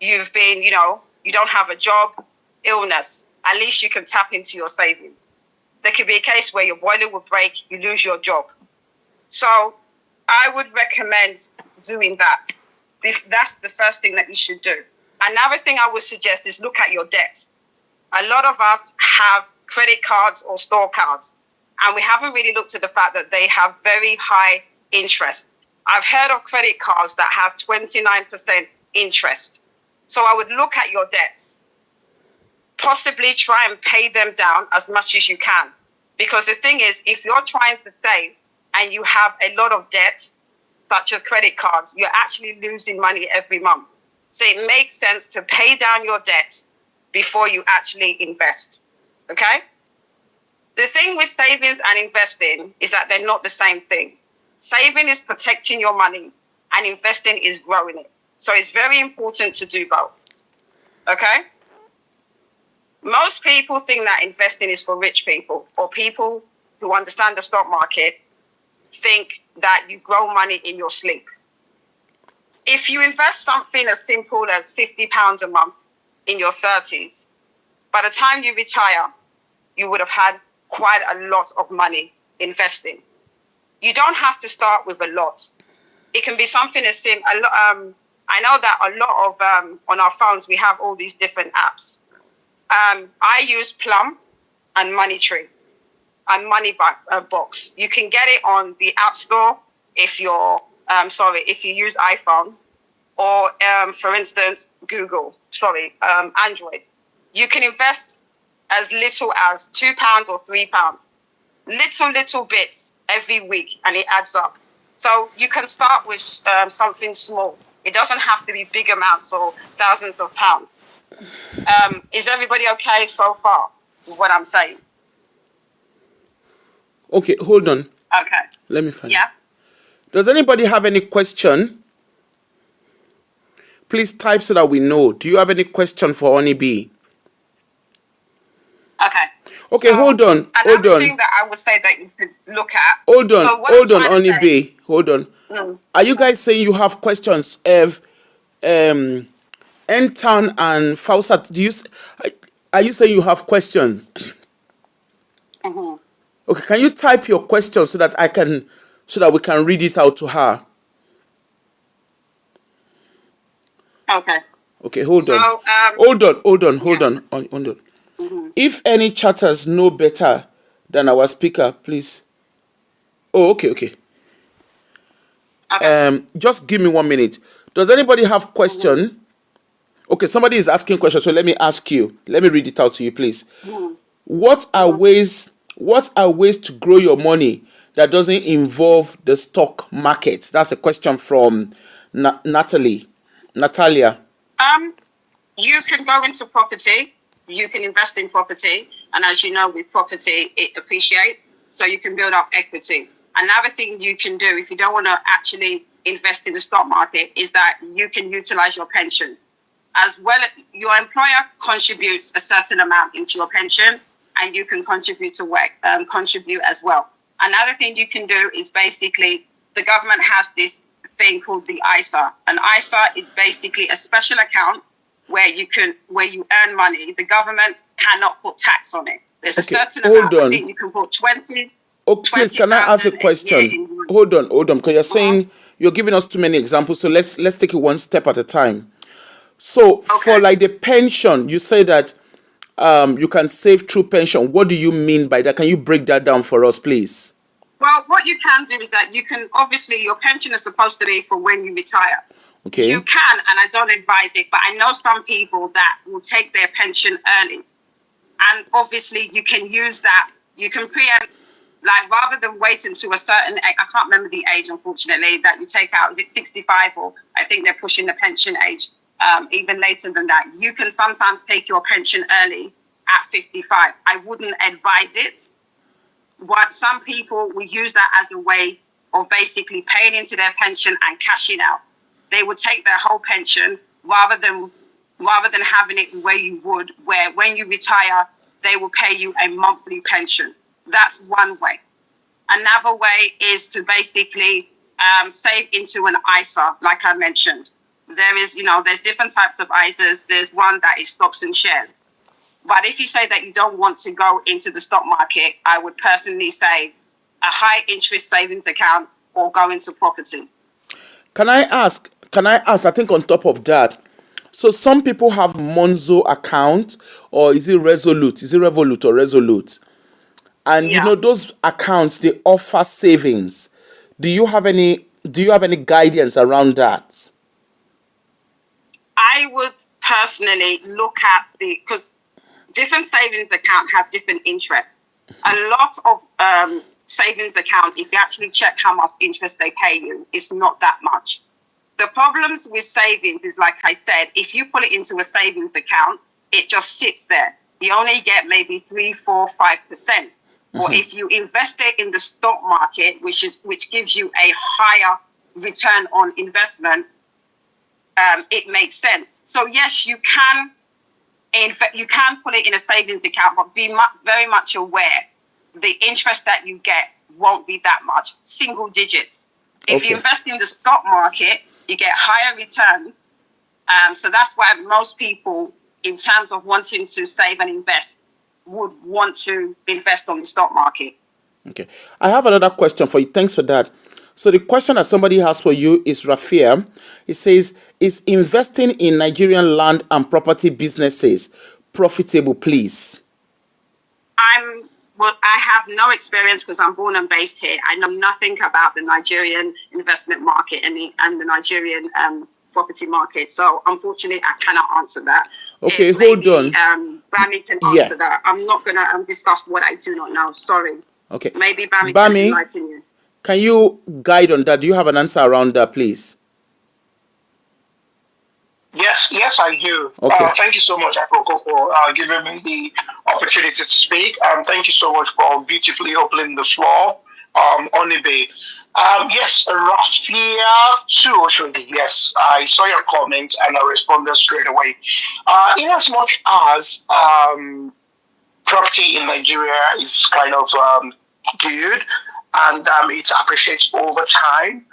you've been, you don't have a job, illness, at least you can tap into your savings. There could be a case where your boiler will break, you lose your job. So I would recommend doing that. That's the first thing that you should do. Another thing I would suggest is look at your debt. A lot of us have credit cards or store cards, and we haven't really looked at the fact that they have very high interest. I've heard of credit cards that have 29% interest. So I would look at your debts, possibly try and pay them down as much as you can. Because the thing is, if you're trying to save and you have a lot of debt, such as credit cards, you're actually losing money every month. So it makes sense to pay down your debt before you actually invest. Okay? The thing with savings and investing is that they're not the same thing. Saving is protecting your money and investing is growing it. So it's very important to do both. Okay? Most people think that investing is for rich people, or people who understand the stock market think that you grow money in your sleep. If you invest something as simple as £50 a month in your 30s, by the time you retire, you would have had quite a lot of money investing. You don't have to start with a lot. It can be something as simple. I know that a lot of on our phones we have all these different apps. I use Plum and Moneytree and Moneybox. You can get it on the App Store if if you use iPhone, or for instance Android. You can invest as little as £2 or £3, little bits every week, and it adds up. So you can start with something small. It doesn't have to be big amounts or thousands of pounds. Is everybody okay so far with what I'm saying? Okay, hold on. Okay. Let me find. Yeah. Does anybody have any question? Please type so that we know. Do you have any question for Honey B? Okay. Okay, So, hold on. Another thing that I would say that you could look at. Hold on, So what I'm trying to Honey say, B. Hold on. Are you guys saying you have questions? N-Town and Fausat, are you saying you have questions? Okay, can you type your question so that we can read it out to her? Okay. Okay, hold on. So, Hold on. If any chatters know better than our speaker, please. Oh, okay. Okay. Just give me 1 minute. Does anybody have question? Okay, somebody is asking question, so let me ask you. Let me read it out to you, please. What are ways to grow your money that doesn't involve the stock market? That's a question from Natalia. You can go into property. You can invest in property, and as you know, with property, it appreciates, so you can build up equity. Another thing you can do if you don't want to actually invest in the stock market is that you can utilize your pension. As well, your employer contributes a certain amount into your pension, and you can contribute to work, contribute as well. Another thing you can do is basically the government has this thing called the ISA. An ISA is basically a special account where you earn money. The government cannot put tax on it. There's a certain amount. I think you can put 20. Oh, please, can I ask a question? Hold on, because you're saying you're giving us too many examples. So let's take it one step at a time. So for like the pension, you say that you can save through pension. What do you mean by that? Can you break that down for us, please? Well, what you can do is that you can, obviously, your pension is supposed to be for when you retire. Okay. You can, and I don't advise it, but I know some people that will take their pension early. And obviously, you can use that. You can preempt, like, rather than waiting to a certain age, I can't remember the age, unfortunately, that you take out. Is it 65, or I think they're pushing the pension age even later than that. You can sometimes take your pension early at 55. I wouldn't advise it. But some people will use that as a way of basically paying into their pension and cashing out. They would take their whole pension rather than having it the way you would, where when you retire, they will pay you a monthly pension. That's one way. Another way is to basically save into an ISA, like I mentioned. There's different types of ISAs. There's one that is stocks and shares. But if you say that you don't want to go into the stock market, I would personally say a high interest savings account or go into property. Can I ask, I think on top of that, so some people have Monzo account, or is it Resolute? Is it Revolut or Resolute? And those accounts, they offer savings. Do you have any guidance around that? I would personally look at because different savings accounts have different interests. A lot of savings account, if you actually check how much interest they pay you, it's not that much. The problems with savings is, like I said, if you put it into a savings account, it just sits there. You only get maybe 3, 4, 5%. Or if you invest it in the stock market, which gives you a higher return on investment, it makes sense. So yes, you can put it in a savings account, but be very much aware the interest that you get won't be that much, single digits. If you invest in the stock market, you get higher returns. So that's why most people, in terms of wanting to save and invest, would want to invest on the stock market. Okay. I have another question for you. Thanks for that. So the question that somebody has for you is Rafia. It says, is investing in Nigerian land and property businesses profitable, please? I have no experience because I'm born and based here. I know nothing about the Nigerian investment market and the Nigerian property market. So unfortunately, I cannot answer that. Okay, hold on. Bami can answer that. I'm not going to discuss what I do not know. Sorry. Okay. Maybe Bami can enlighten you. Can you guide on that? Do you have an answer around that, please? Yes, I do. Okay. Thank you so much, Akoko, for giving me the opportunity to speak. Thank you so much for beautifully opening the floor on debate. Yes, Rafia Suoshodi. Yes, I saw your comment and I responded straight away. In as much as property in Nigeria is kind of good and it appreciates over time,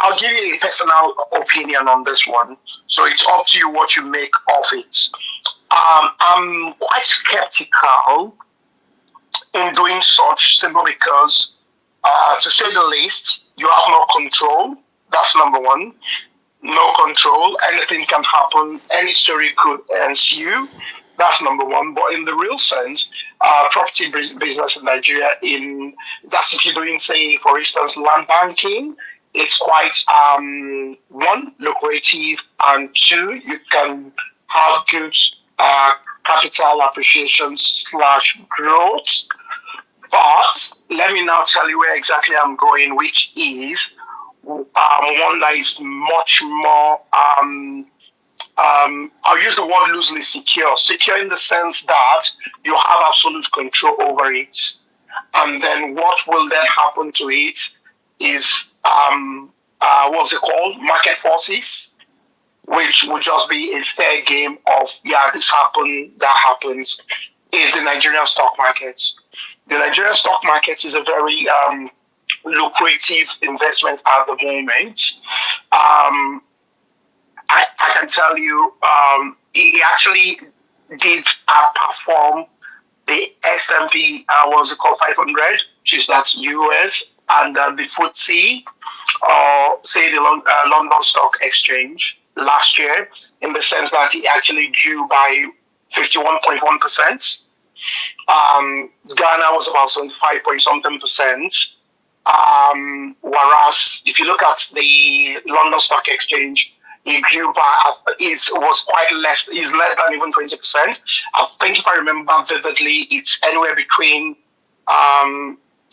I'll give you a personal opinion on this one. So it's up to you what you make of it. I'm quite skeptical in doing such, simply because, to say the least, you have no control. That's number one. No control. Anything can happen. Any story could ensue. That's number one. But in the real sense, property business in Nigeria, that's if you're doing, say, for instance, land banking, it's quite one, lucrative, and two, you can have good capital appreciation slash growth. But let me now tell you where exactly I'm going, which is one that is much more I'll use the word loosely secure. Secure in the sense that you have absolute control over it. And then what will then happen to it is, what's it called? Market forces, which will just be a fair game of, yeah, this happened, that happens, is the Nigerian stock market. The Nigerian stock market is a very lucrative investment at the moment. I can tell you, he actually did perform the S&P, what's it called, 500, which is that's US, and the FTSE, or say the London Stock Exchange last year, in the sense that it actually grew by 51.1%. Ghana was about 75 point something percent. Whereas if you look at the London Stock Exchange, it grew by, it was quite less, is less than even 20%. I think if I remember vividly, it's anywhere between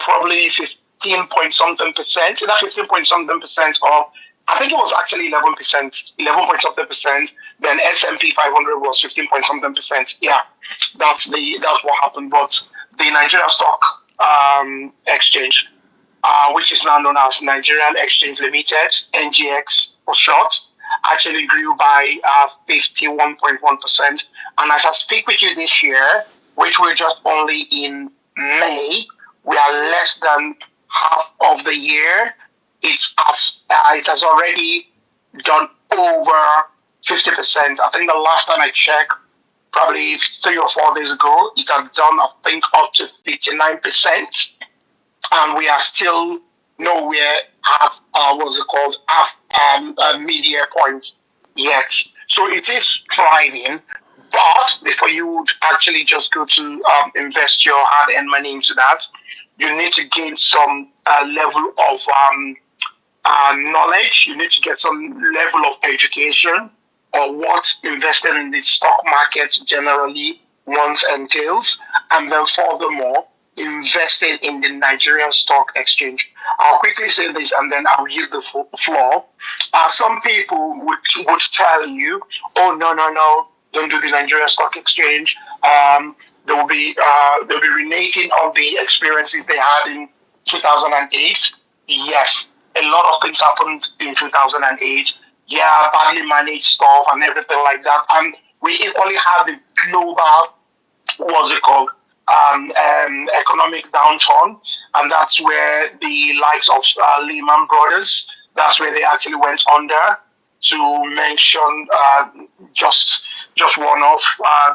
probably 15 point something percent, that 15 point something percent, or I think it was actually 11%, 11 point something percent. Then S&P 500 was 15 point something percent. Yeah, that's what happened. But the Nigerian Stock Exchange, which is now known as Nigerian Exchange Limited, NGX for short, actually grew by 51.1%. And as I speak with you this year, which we're just only in May, we are less than half of the year. It has already done over 50%. I think the last time I checked, probably 3 or 4 days ago, it had done, I think, up to 59%. And we are still nowhere half, what's it called, half media point yet. So it is thriving. But before you would actually just go to invest your hard-earned money into that, you need to gain some level of knowledge. You need to get some level of education on what investing in the stock market generally once entails. And then furthermore, investing in the Nigerian Stock Exchange. I'll quickly say this and then I'll yield the floor. Some people would tell you, oh, no, don't do the Nigerian Stock Exchange. They'll be renating on the experiences they had in 2008. Yes, a lot of things happened in 2008. Yeah, badly managed stuff and everything like that. And we equally have the global, what's it called, economic downturn, and that's where the likes of Lehman Brothers, that's where they actually went under. To mention just one of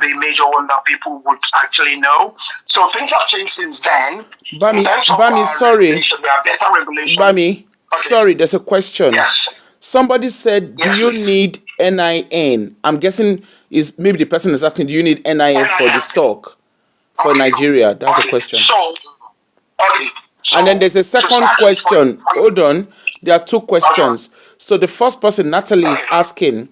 the major one that people would actually know. So things have changed since then. Bami, sorry. There are better regulations. Bami, okay. Sorry, there's a question. Yes. Somebody said, do you need NIN? I'm guessing maybe the person is asking, do you need NIN for the stock for Nigeria? That's the question. And then there's a second question. Hold on. There are 2 questions. So the first person, Natalie, is asking,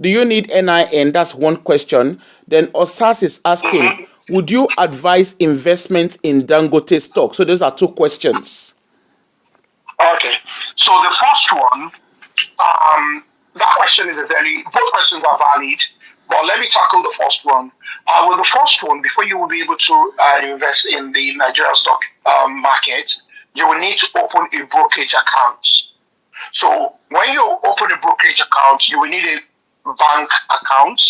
do you need NIN? That's one question. Then Osas is asking, would you advise investment in Dangote stock? So those are 2 questions. Okay. So the first one, that question is both questions are valid, but let me tackle the first one. With the first one, before you will be able to invest in the Nigerian stock market, you will need to open a brokerage account. So when you open a brokerage account, you will need a bank account,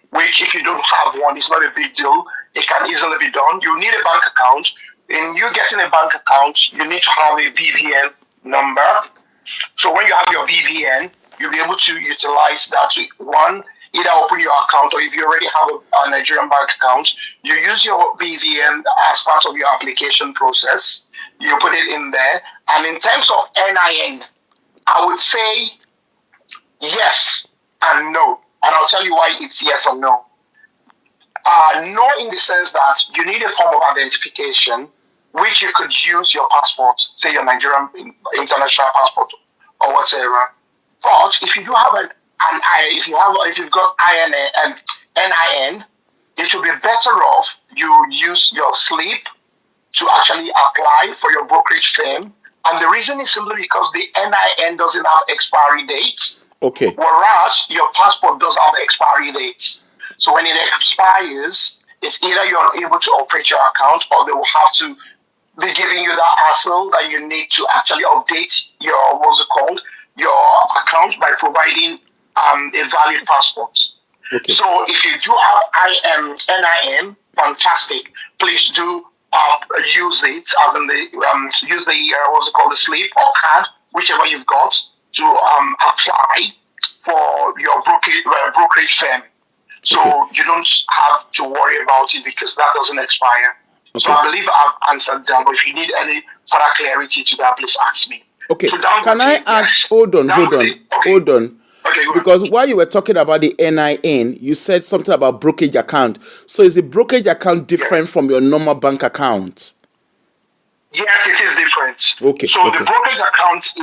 which if you don't have one, it's not a big deal. It can easily be done. You need a bank account. In you getting a bank account, you need to have a BVN number. So when you have your BVN, you'll be able to utilize that to, one, either open your account, or if you already have a Nigerian bank account, you use your BVN as part of your application process. You put it in there. And in terms of NIN, I would say yes and no. And I'll tell you why it's yes and no. No, in the sense that you need a form of identification, which you could use your passport, say your Nigerian international passport or whatever. But if you do have if you've got INA and NIN, it will be better off you use your slip to actually apply for your brokerage firm. And the reason is simply because the NIN doesn't have expiry dates, Okay. whereas your passport does have expiry dates. So when it expires, it's either you're unable to operate your account or they will have to be giving you that hassle that you need to actually update your, your account by providing a valid passport. Okay. So if you do have NIM, fantastic. Please do use it as in the use the the slip or card, whichever you've got, to apply for your brokerage firm. So you don't have to worry about it because that doesn't expire. Okay. So I believe I've answered that. But if you need any further clarity to that, please ask me. Okay. So Can I ask? Hold on. Okay, because while you were talking about the NIN, you said something about brokerage account. So is the brokerage account different from your normal bank account? Yes, it is different. Okay. So the brokerage account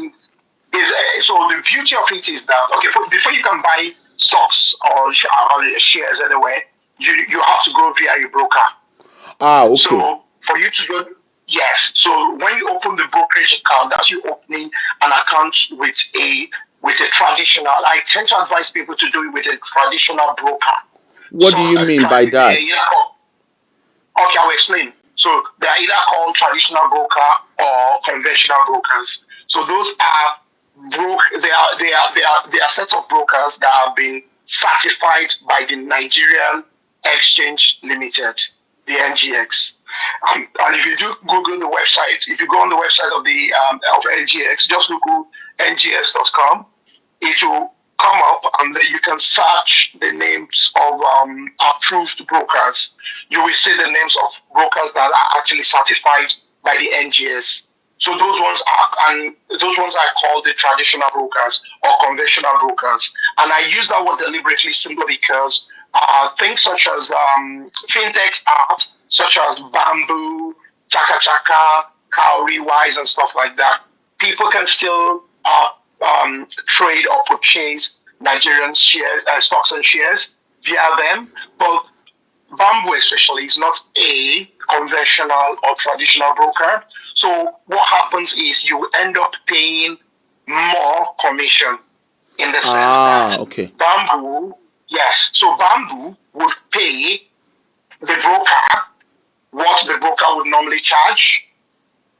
is so the beauty of it is that before you can buy stocks or shares anywhere, you have to go via a broker. Okay. So for you to go, yes. So when you open the brokerage account, that's you opening an account with a traditional. I tend to advise people to do it with a traditional broker. What do you mean by that? Okay, I'll explain. So they are either called traditional broker or conventional brokers. So those are they are sets of brokers that have been certified by the Nigerian Exchange Limited, the NGX. And if you do Google the website, if you go on the website of the of NGX, just Google ngx.com, it will come up and then you can search the names of approved brokers. You will see the names of brokers that are actually certified by the NGS. So those ones are called the traditional brokers or conventional brokers. And I use that word deliberately simply because things such as fintech apps, such as Bamboo, Chaka Chaka, Cowrie Wise, and stuff like that, people can still trade or purchase Nigerian shares, stocks and shares via them. But Bamboo especially is not a conventional or traditional broker. So what happens is you end up paying more commission in the sense that Bamboo, yes, so Bamboo would pay the broker what the broker would normally charge.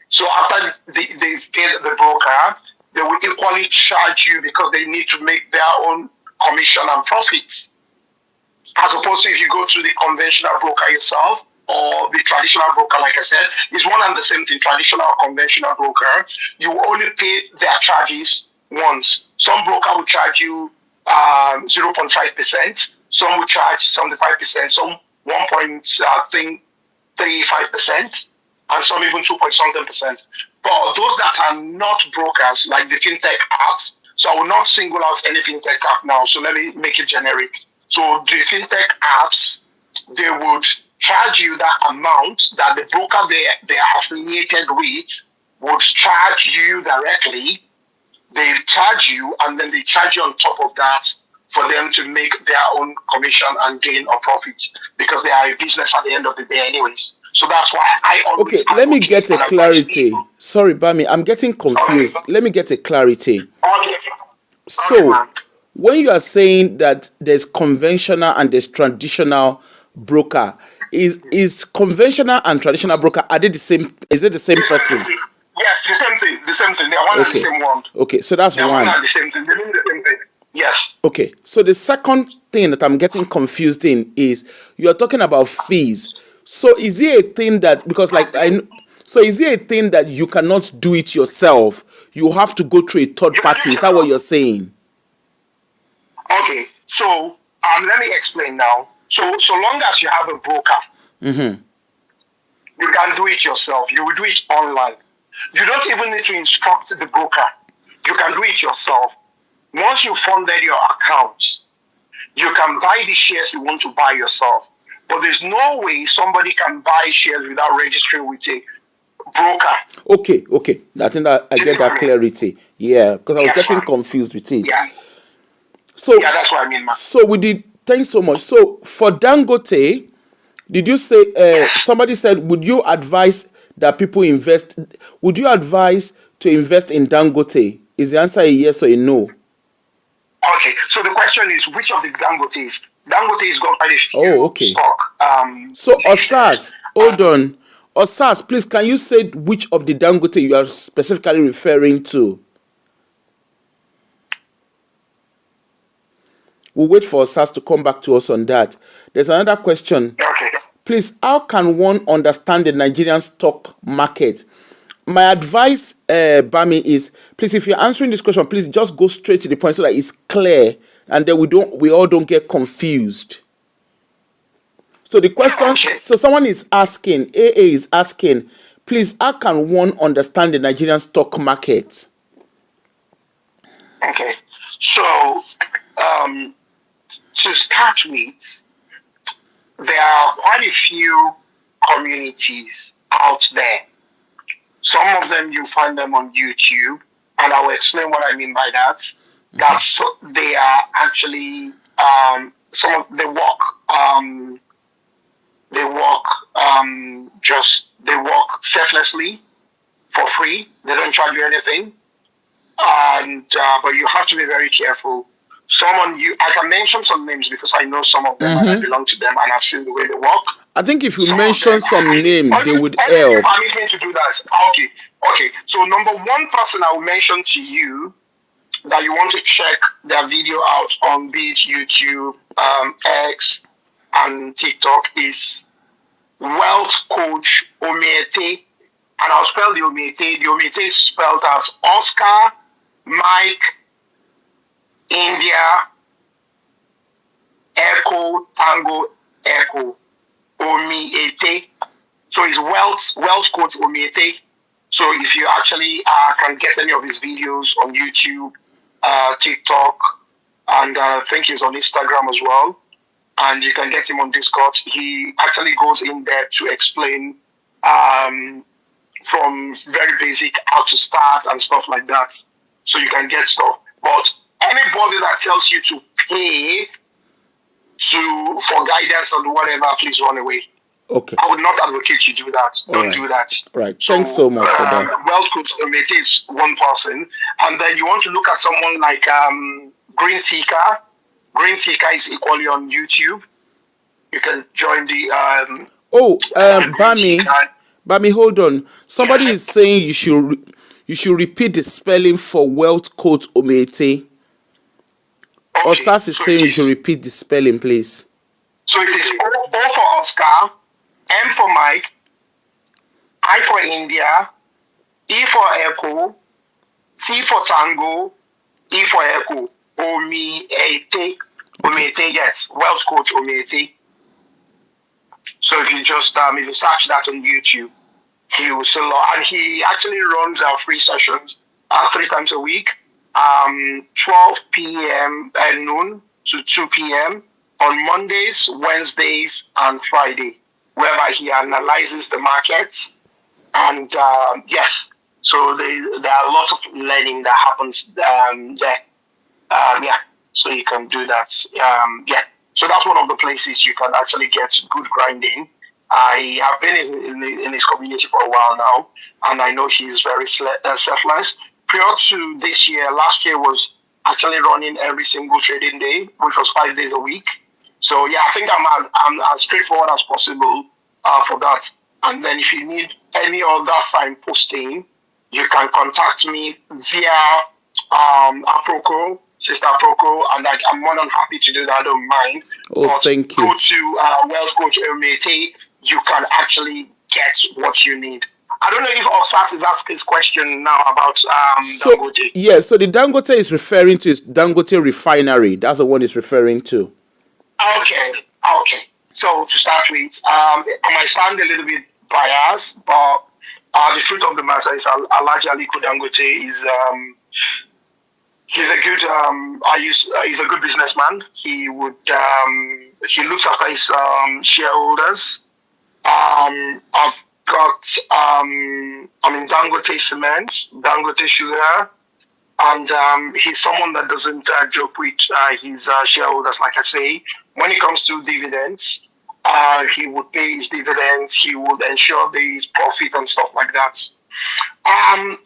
So after they pay the broker, they will equally charge you because they need to make their own commission and profits. As opposed to if you go to the conventional broker yourself or the traditional broker, like I said, it's one and the same thing, traditional or conventional broker. You will only pay their charges once. Some broker will charge you 0.5%, some will charge 75%, some 1.35%, and some even 2.something%. For those that are not brokers, like the fintech apps, so I will not single out any fintech app now, so let me make it generic. So the fintech apps, they would charge you that amount that the broker they are affiliated with would charge you directly. They charge you, and then they charge you on top of that for them to make their own commission and gain or profit, because they are a business at the end of the day anyways. So that's why I always... Okay, let me get a clarity. Sorry, Bami, I'm getting confused. Let me get a clarity. So, when you are saying that there's conventional and there's traditional broker, is conventional and traditional broker, are they the same? Is it the same person? Yes, the same thing. The same thing. They're one and the same one. Okay, so that's one. They're the same thing. They mean the same thing. Yes. Okay, so the second thing that I'm getting confused in is you're talking about fees. So is it a thing that, because like so is it a thing that you cannot do it yourself? You have to go through a third party. Is that what you're saying? Okay, so let me explain now. So long as you have a broker, you can do it yourself. You will do it online. You don't even need to instruct the broker. You can do it yourself. Once you funded your accounts, you can buy the shares you want to buy yourself. but there's no way somebody can buy shares without registering with a broker. Okay. I think that I get that clarity. Yeah, because I was Yes, getting ma'am. confused with it. Yeah. So Yeah, that's what I mean, ma'am. so we did. Thanks so much. So for Dangote, did you say Yes. somebody said, would you advise that people invest? Would you advise to invest in Dangote? Is the answer a yes or a no? Okay, so the question is, which of the Dangotes? Dangote's got quite a Oh, few okay. stock. So Shares. Osas, hold on. Osas, please, can you say which of the Dangote you are specifically referring to? We'll wait for Osas to come back to us on that. There's another question. Okay. Please, how can one understand the Nigerian stock market? My advice, Bami, is please, if you're answering this question, please just go straight to the point so that it's clear and then we all don't get confused. So the question, Okay. so someone is asking, AA is asking, please, how can one understand the Nigerian stock market? Okay. So, to start with, there are quite a few communities out there. Some of them you find them on YouTube, and I will explain what I mean by that. That's they are actually they walk selflessly for free. They don't charge you anything, and but you have to be very careful. I can mention some names because I know some of them and I belong to them and I've seen the way they work. I think if you Some of mention them, some name, they would only if you help. permit me to do that. Okay. So number one person I will mention to you that you want to check their video out on be it YouTube, X, and TikTok is Wealth Coach Omiete. And I'll spell the Omiete. The Omiete is spelled as Oscar, Mike, India, Echo, Tango, Echo, Omiete. So it's Wealth Coach Omiete. So if you actually can get any of his videos on YouTube, TikTok, and I think he's on Instagram as well, and you can get him on Discord. He actually goes in there to explain from very basic how to start and stuff like that. So you can get stuff. But anybody that tells you to pay for guidance and whatever, please run away. Okay. I would not advocate you do that. Don't do that. Right. So, thanks so much for that. Wealth Coach Omiete is one person. And then you want to look at someone like Green Tika. Green Tika is equally on YouTube. You can join the Bami, hold on. Somebody is saying you should repeat the spelling for Wealth Coach Omiete. Okay. Osas is saying you should repeat the spelling, please. So it is O for Oscar, M for Mike, I for India, E for Echo, T for Tango, E for Echo, Omiete. Omiete, yes, Wealth Coach Omiete. So if you just if you search that on YouTube, he will see a lot, and he actually runs our free sessions 3 times a week, 12 p.m. at noon to 2 p.m. on Mondays, Wednesdays, and Friday, whereby he analyzes the markets. And yes, so there are a lot of learning that happens there. So you can do that. So that's one of the places you can actually get good grinding. I have been in his community for a while now, and I know he's very selfless. Prior to this year, last year was actually running every single trading day, which was 5 days a week. So yeah, I think I'm as straightforward as possible for that. And then if you need any other signposting, you can contact me via Aproko, Sister Aproko, and I'm more than happy to do that. I don't mind. Oh, thank you. Go to Wealth Coach Omiete. You can actually get what you need. I don't know if Osas is asking his question now about Dangote. Yeah, so the Dangote is referring to is Dangote Refinery. That's the one it's referring to. Okay. So to start with, I might sound a little bit biased, but the truth of the matter is Alhaji Aliko Dangote is he's a good businessman. He would He looks after his shareholders. I've got Dangote Cement, Dangote Sugar, and he's someone that doesn't joke with his shareholders. Like I say, when it comes to dividends, he would pay his dividends. He would ensure there is profit and stuff like that.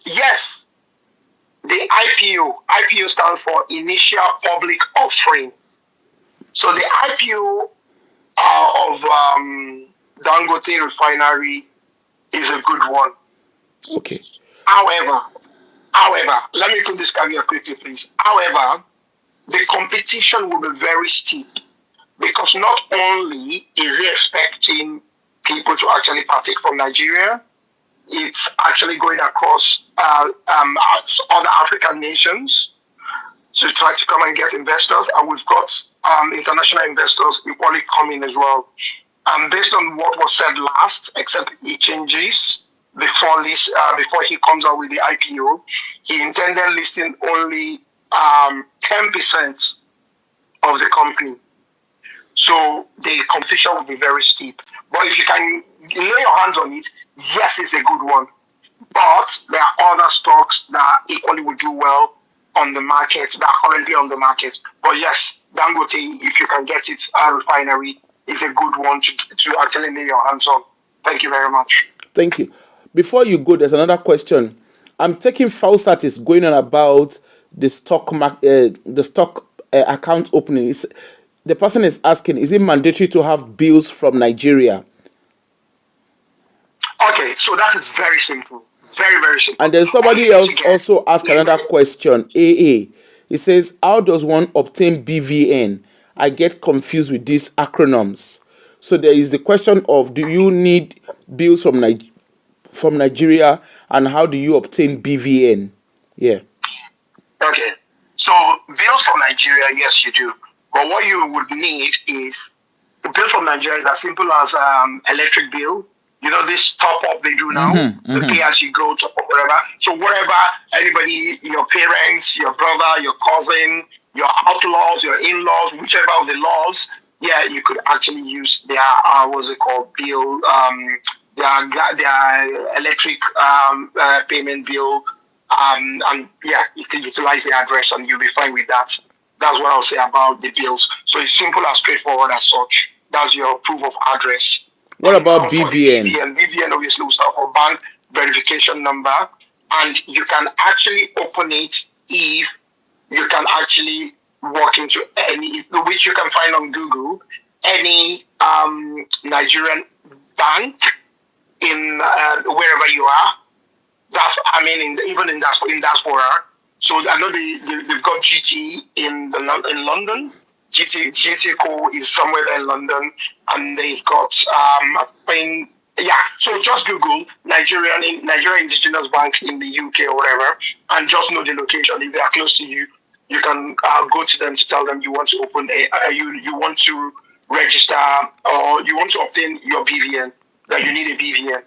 Yes, the IPO. IPO stands for Initial Public Offering. So the IPO of Dangote Refinery is a good one. Okay. However, let me put this caveat quickly, please. However, the competition will be very steep because not only is he expecting people to actually partake from Nigeria, it's actually going across other African nations to try to come and get investors, and we've got international investors equally coming as well. Based on what was said last, except it changes before he comes out with the IPO, he intended listing only 10% of the company. So the competition will be very steep. But if you can lay your hands on it, yes, it's a good one. But there are other stocks that equally will do well on the market, that are currently on the market. But yes, Dangote, if you can get it, refinery, is a good one to actually lay your hands on. Thank you very much. Thank you. Before you go, there's another question. I'm taking Faustat is going on about the stock account opening. The person is asking, is it mandatory to have bills from Nigeria? Okay, so that is very simple. Very, very simple. And then somebody else also asked another question. AA. He says, how does one obtain BVN? I get confused with these acronyms. So there is the question of, do you need bills from Nigeria, and how do you obtain BVN? Yeah. Okay. So bills from Nigeria, yes, you do. But what you would need is the bill from Nigeria is as simple as electric bill. You know, this top up they do now, the pay as you go top up, whatever. So whatever anybody, your parents, your brother, your cousin, your outlaws, your in-laws, whichever of the laws, yeah, you could actually use their what's it called, bill, their electric payment bill, and yeah, you can utilize the address and you'll be fine with that. That's what I'll say about the bills. So it's simple and straightforward as such. That's your proof of address. What about BVN? BVN obviously will stand for bank verification number, and you can actually open it if you can actually walk into any, which you can find on Google, any Nigerian bank in wherever you are. That's, I mean, even in diaspora. So I know they've got GT in London. GT Co is somewhere there in London, and they've got so just Google Nigerian Indigenous Bank in the UK or whatever, and just know the location. If they are close to you, you can go to them to tell them you want to open you want to register or you want to obtain your BVN, that you need a BVN.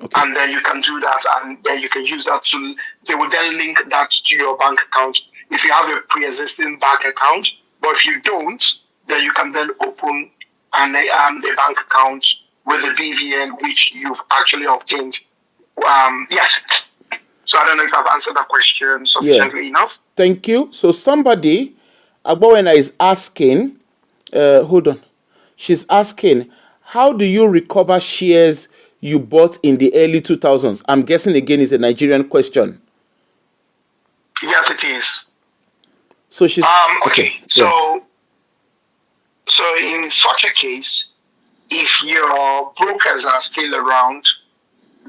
Okay. And then you can do that, and then you can use that to. They will then link that to your bank account if you have a pre-existing bank account. But if you don't, then you can then open a bank account with the BVN which you've actually obtained. Yes. So I don't know if I've answered that question sufficiently enough. Thank you. So somebody, Agbowena is asking. Hold on. She's asking, how do you recover shares you bought in the early 2000s? I'm guessing again it's a Nigerian question. Yes, it is. So she's okay. So in such a case, if your brokers are still around,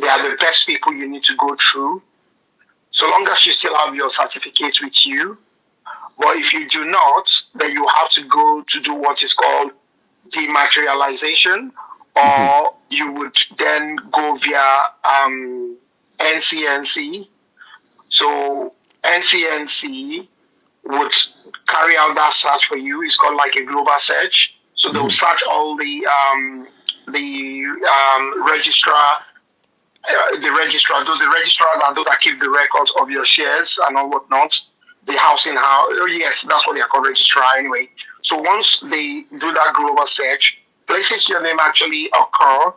they are the best people you need to go through. So long as you still have your certificate with you. But if you do not, then you have to go to do what is called dematerialization, or you would then go via NCNC. So NCNC would carry out that search for you. It's called like a global search. So they'll search all the registrars are those that keep the records of your shares and all whatnot. the housing house. Oh, yes, that's what they are called, registrar anyway. So once they do that global search, places your name actually occur,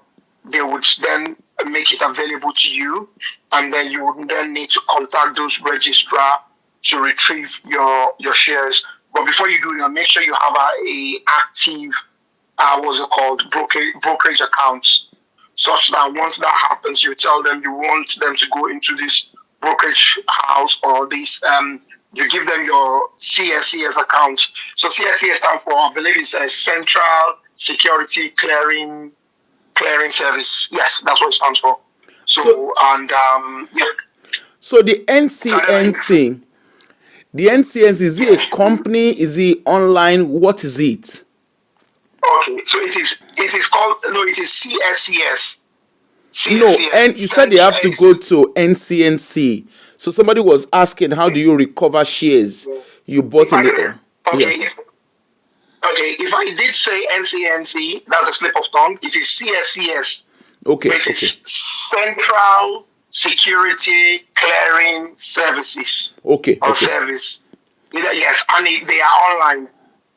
they would then make it available to you, and then you would then need to contact those registrar to retrieve your shares. But before you do that, make sure you have a active, what's it called, brokerage accounts, such that once that happens, you tell them you want them to go into this brokerage house or this. You give them your CSCS account. So CSCS stands for, I believe it's a Central Security Clearing Service. Yes, that's what it stands for. So yeah. So the NCNC, is it a company? Is it online? What is it? Okay, so it is called, no, it is CSCS. No, and you said they have to go to NCNC. So somebody was asking, how do you recover shares you bought in the okay. Yeah. Okay, if I did say NCNC, that's a slip of tongue. It is CSCS. Okay. So it is Central Security Clearing Services. Okay. Service. Yes, and they are online.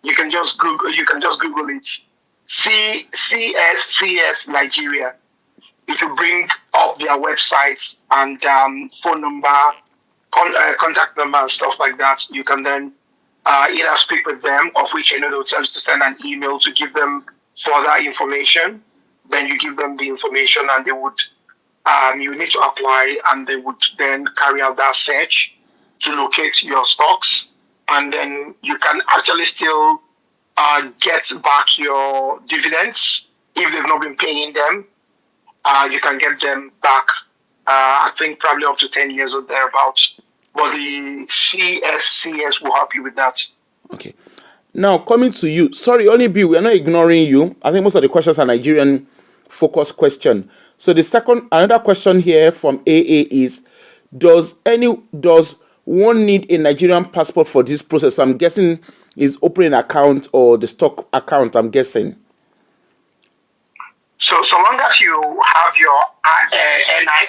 You can just Google it. CSCS Nigeria. It will bring up their websites and phone number, contact number, and stuff like that. You can then either speak with them, of which I know they'll tell you to send an email to give them further information. Then you give them the information, and they would you need to apply, and they would then carry out that search to locate your stocks, and then you can actually still get back your dividends if they've not been paying them. You can get them back, I think probably up to 10 years or thereabouts. But the CSCS will help you with that. Okay. Now, coming to you. Sorry, only B, we are not ignoring you. I think most of the questions are Nigerian focused question. So another question here from AA is, does one need a Nigerian passport for this process? So I'm guessing is opening an account or the stock account, I'm guessing. So long as you have your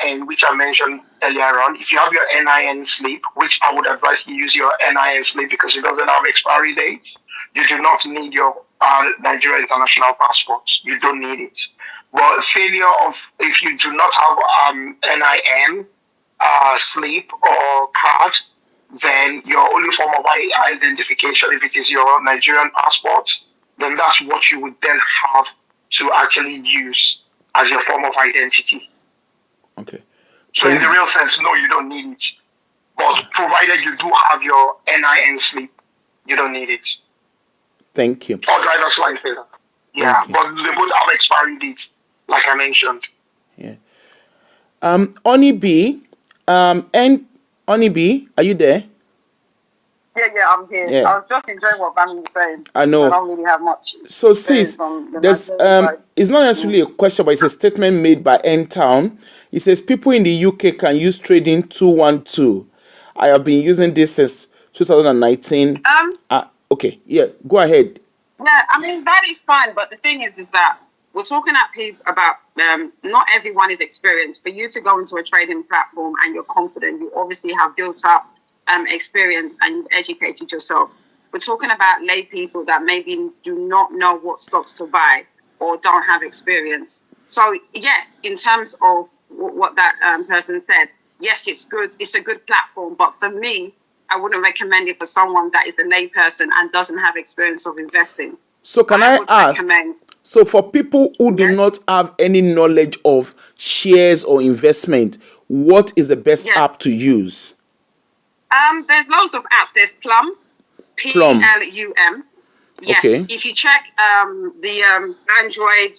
NIN, which I mentioned earlier on, if you have your NIN slip, which I would advise you use your NIN slip because it doesn't have expiry dates, you do not need your Nigeria international passport. You don't need it. Well, if you do not have NIN slip or card, then your only form of identification, if it is your Nigerian passport, then that's what you would then have to actually use as your form of identity. Okay. So in the real sense, no, you don't need it. But provided you do have your NIN slip, you don't need it. Thank you. Or driver's license. Yeah, but they both have expiry dates, like I mentioned. Yeah. Oni B, are you there? Yeah, I'm here. Yeah. I was just enjoying what Bami was saying. I know. I don't really have much. So, sis, there's it's not necessarily a question, but it's a statement made by N-Town. It says people in the UK can use trading 212. I have been using this since 2019. Okay, yeah, go ahead. Yeah, I mean that is fine, but the thing is that we're talking about not everyone is experienced. For you to go into a trading platform and you're confident, you obviously have built up experience and you've educated yourself. We're talking about lay people that maybe do not know what stocks to buy or don't have experience. So yes, in terms of what that person said, yes, it's good. It's a good platform, but for me, I wouldn't recommend it for someone that is a lay person and doesn't have experience of investing. So can I ask? So for people who do not have any knowledge of shares or investment, what is the best app to use? There's loads of apps. There's Plum, Plum. Yes. Okay. If you check the Android,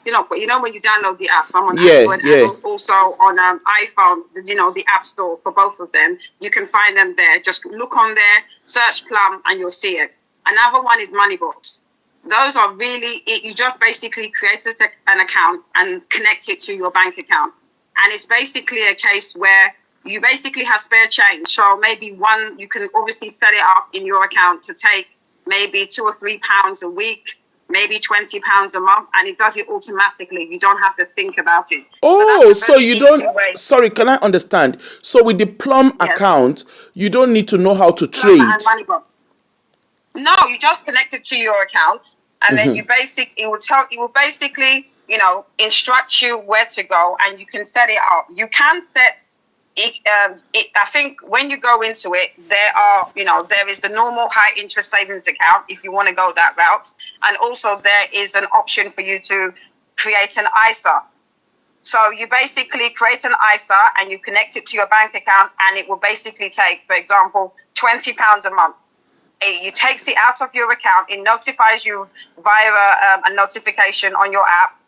you know when you download the apps, I'm on Android and also on iPhone, the App Store for both of them. You can find them there. Just look on there, search Plum, and you'll see it. Another one is Moneybox. Those are really, you just basically create an account and connect it to your bank account. And it's basically a case where you basically have spare change. So maybe you can obviously set it up in your account to take maybe £2 or £3 a week, maybe £20 a month, and it does it automatically. You don't have to think about it. Oh, So that's a so very you easy don't. way. Sorry, can I understand? So with the Plum Yes. account, you don't need to know how to Plum trade. and money box. No, you just connect it to your account, and then it will basically, instruct you where to go, and you can set it up. You can set it. I think when you go into it, there is the normal high interest savings account if you want to go that route, and also there is an option for you to create an ISA. So you basically create an ISA and you connect it to your bank account, and it will basically take, for example, £20 a month. It takes it out of your account. It notifies you via a notification on your app.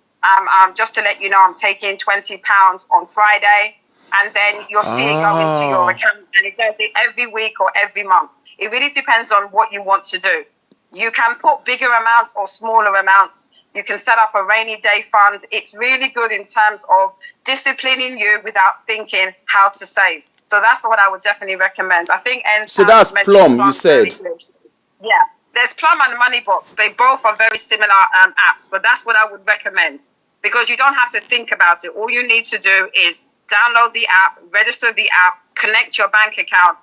Just to let you know, I'm taking £20 on Friday, and then you'll see it go into your account, and it does it every week or every month. It really depends on what you want to do. You can put bigger amounts or smaller amounts. You can set up a rainy day fund. It's really good in terms of disciplining you without thinking how to save. So that's what I would definitely recommend. I think So that's Plum, you said. Yeah, there's Plum and Moneybox. They both are very similar apps, but that's what I would recommend, because you don't have to think about it. All you need to do is download the app, register the app, connect your bank account,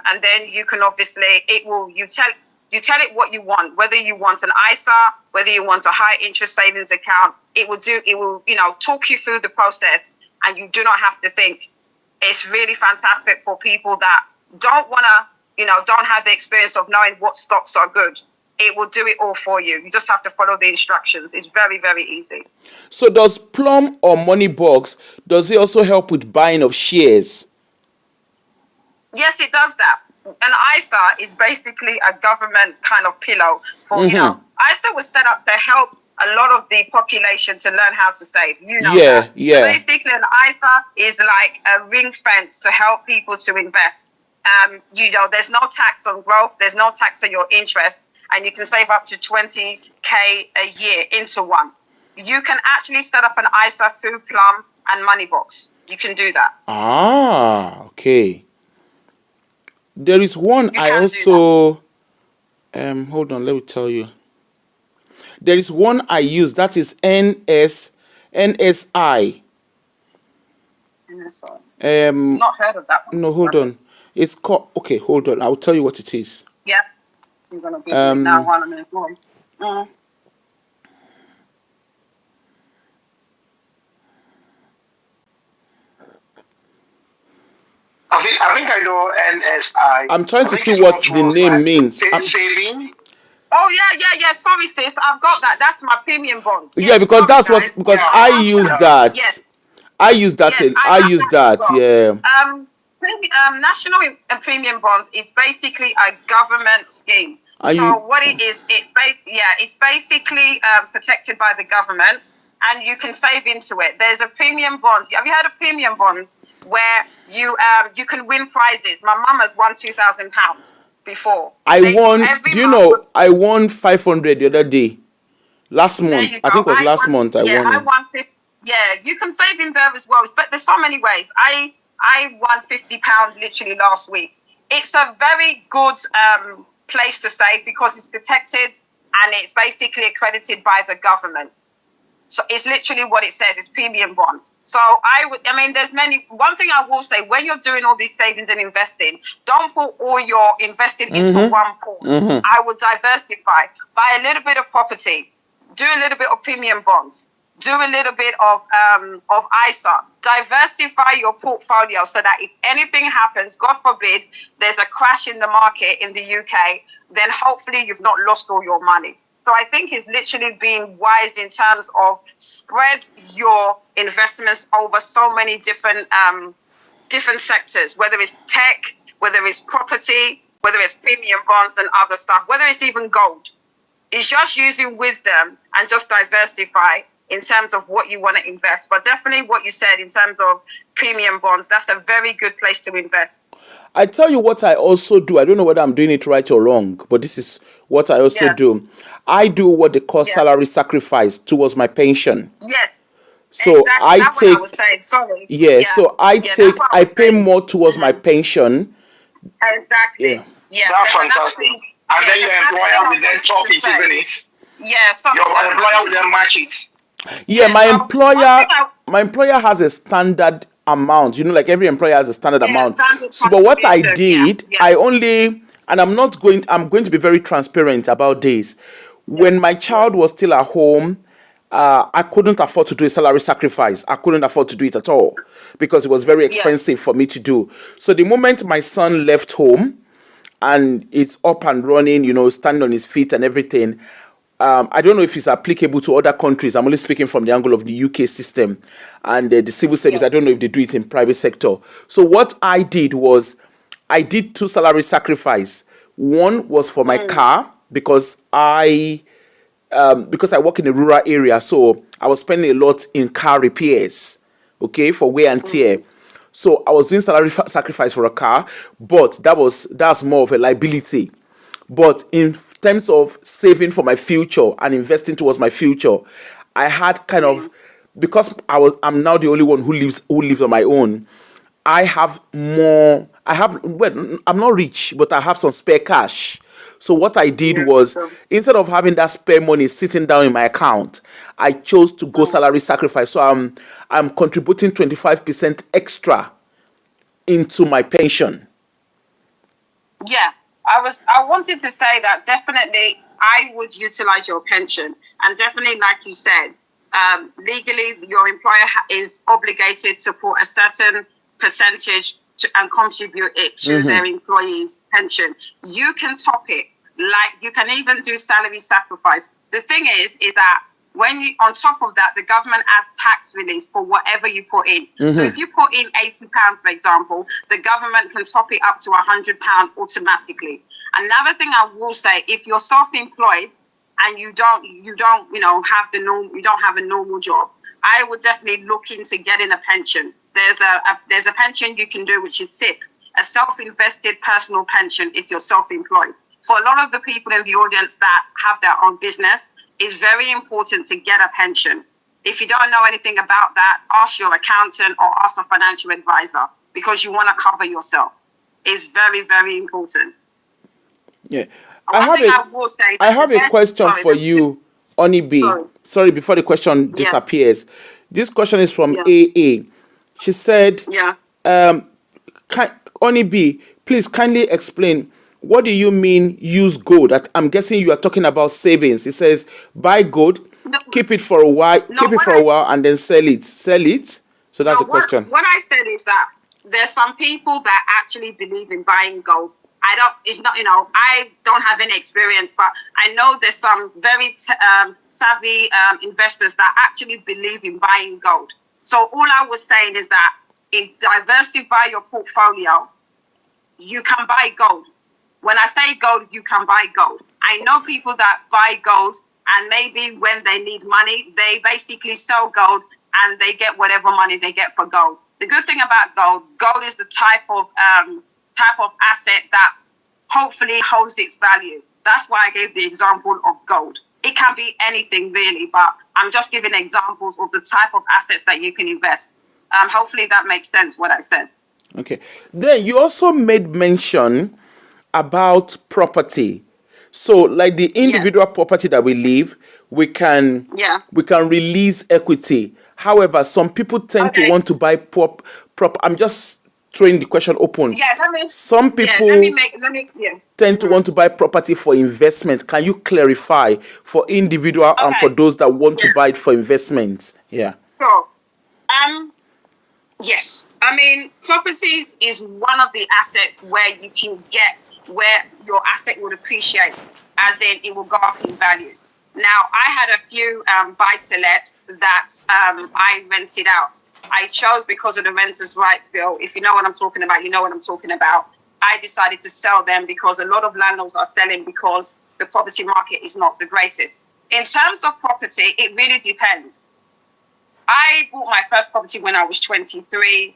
and then you can obviously, you tell it what you want, whether you want an ISA, whether you want a high interest savings account. It will talk you through the process, and you do not have to think. It's really fantastic for people that don't have the experience of knowing what stocks are good. It will do it all for you. You just have to follow the instructions. It's very, very easy. So does Plum or Moneybox, does it also help with buying of shares? Yes, it does that. An ISA is basically a government kind of pillow for, ISA was set up to help a lot of the population to learn how to save. Yeah. So basically, an ISA is like a ring fence to help people to invest. There's no tax on growth. There's no tax on your interest. And you can save up to 20K a year into one. You can actually set up an ISA through Plum and Moneybox. You can do that. Okay. There is one I also... hold on, let me tell you. There is one I use, that is NSI. NSI. Not heard of that one. No, hold on. It's called... Okay, hold on. I'll tell you what it is. Yeah. I'm going to be it now while I'm in phone. I think I know NSI. I'm trying to see what the name means. Saving. Oh yeah. Sorry, sis. I've got that. That's my premium bonds. Yes, Yeah, because that's guys. because I use that. Yes. I use that. Yes, I use that. well. Yeah. National and premium bonds is basically a government scheme. What it is, it's basically protected by the government, and you can save into it. There's a premium bonds. Have you heard of premium bonds where you can win prizes? My mum has won £2,000 before. I won 500 the other day. Last month. I think it was last month I won. Yeah, you can save in there as well. But there's so many ways. I won £50 literally last week. It's a very good place to save because it's protected and it's basically accredited by the government. So it's literally what it says. It's premium bonds. So there's many. One thing I will say, when you're doing all these savings and investing, don't put all your investing into one pool. I would diversify. Buy a little bit of property. Do a little bit of premium bonds. Do a little bit of ISA. Diversify your portfolio so that if anything happens, God forbid, there's a crash in the market in the UK, then hopefully you've not lost all your money. So I think it's literally being wise in terms of spread your investments over so many different sectors, whether it's tech, whether it's property, whether it's premium bonds and other stuff, whether it's even gold. It's just using wisdom and just diversify in terms of what you want to invest. But definitely what you said in terms of premium bonds, that's a very good place to invest. I tell you what I also do. I don't know whether I'm doing it right or wrong, but this is what I also do. I do what they call salary sacrifice towards my pension. Yes. So exactly. That's what I was saying. Sorry. So I pay more towards my pension. Exactly. Yeah. That's fantastic. And then your employer will then top it, isn't it? Yeah. So Your employer will then match it. Yeah, yeah. So one thing my employer has a standard amount. You know, like every employer has a standard yeah, amount. standard So, but what I contribution. Yeah. did, Yeah. I only, and I'm going to be very transparent about this. Yeah. When my Yeah. child was still at home, I couldn't afford to do a salary sacrifice. I couldn't afford to do it at all because it was very Yeah. expensive for me to do. So the moment my son left home, and it's up and running, you know, standing on his feet and everything. I don't know if it's applicable to other countries. I'm only speaking from the angle of the UK system and the civil service. Yeah. I don't know if they do it in private sector. So what I did was I did two salary sacrifice. One was for my Mm. car because I work in a rural area, so I was spending a lot in car repairs, okay, for wear and tear. Mm. So I was doing salary sacrifice for a car, but that's more of a liability. But in terms of saving for my future and investing towards my future, I had kind Yeah. of, because I'm now the only one who lives on my own. I have more. I have, well, I'm not rich, but I have some spare cash. So what I did Yeah. was, So. instead of having that spare money sitting down in my account, I chose to go Mm. salary sacrifice. So I'm contributing 25% extra into my pension. Yeah, I wanted to say that definitely I would utilize your pension, and definitely, like you said, legally your employer is obligated to put a certain percentage and contribute it to their employees' pension. You can top it, like you can even do salary sacrifice. The thing is that when you, on top of that, the government adds tax release for whatever you put in. So if you put in £80, for example, the government can top it up to £100 automatically. Another thing I will say, if you're self-employed and you don't, you know, you don't have a normal job, I would definitely look into getting a pension. There's a pension you can do, which is SIP, a self-invested personal pension if you're self-employed. For a lot of the people in the audience that have their own business, it's very important to get a pension. If you don't know anything about that, ask your accountant or ask a financial advisor because you want to cover yourself. It's very, very important. Yeah. I One have thing a I will say is I that the have a best, question sorry, for you, Oni B. sorry, Sorry, before the question yeah, disappears. This question is from yeah, AA. She said, yeah. Oni B, please kindly explain, what do you mean use gold? I'm guessing you are talking about savings. It says buy gold, No, keep no, it for a while and then sell it. Sell it. So that's no, the question. what I said is that there's some people that actually believe in buying gold. I don't. It's not. You know, I don't have any experience, but I know there's some very savvy investors that actually believe in buying gold. So all I was saying is that diversify your portfolio. You can buy gold. When I say gold, you can buy gold. I know people that buy gold, and maybe when they need money, they basically sell gold and they get whatever money they get for gold. The good thing about gold is the type of asset that hopefully holds its value. That's why I gave the example of gold. It can be anything really, but I'm just giving examples of the type of assets that you can invest. Hopefully that makes sense what I said. Okay. Then you also made mention about property. So, like the Yeah, individual property that we live, we can yeah. we can release equity. However, some people tend to Okay. want to buy prop. I'm just throwing the question open. Yeah, Some people let me, yeah. tend to Mhm. want to buy property for investment. Can you clarify for individual and for Okay. those that want to Yeah. buy it for investments? Yeah. Sure. Um, yes. I mean, properties is one of the assets where you can get where your asset will appreciate, as in it will go up in value. Now, I had a few buy-to-lets that I rented out. I chose because of the Renters' Rights Bill. If you know what I'm talking about, you know what I'm talking about. I decided to sell them because a lot of landlords are selling because the property market is not the greatest. In terms of property, it really depends. I bought my first property when I was 23.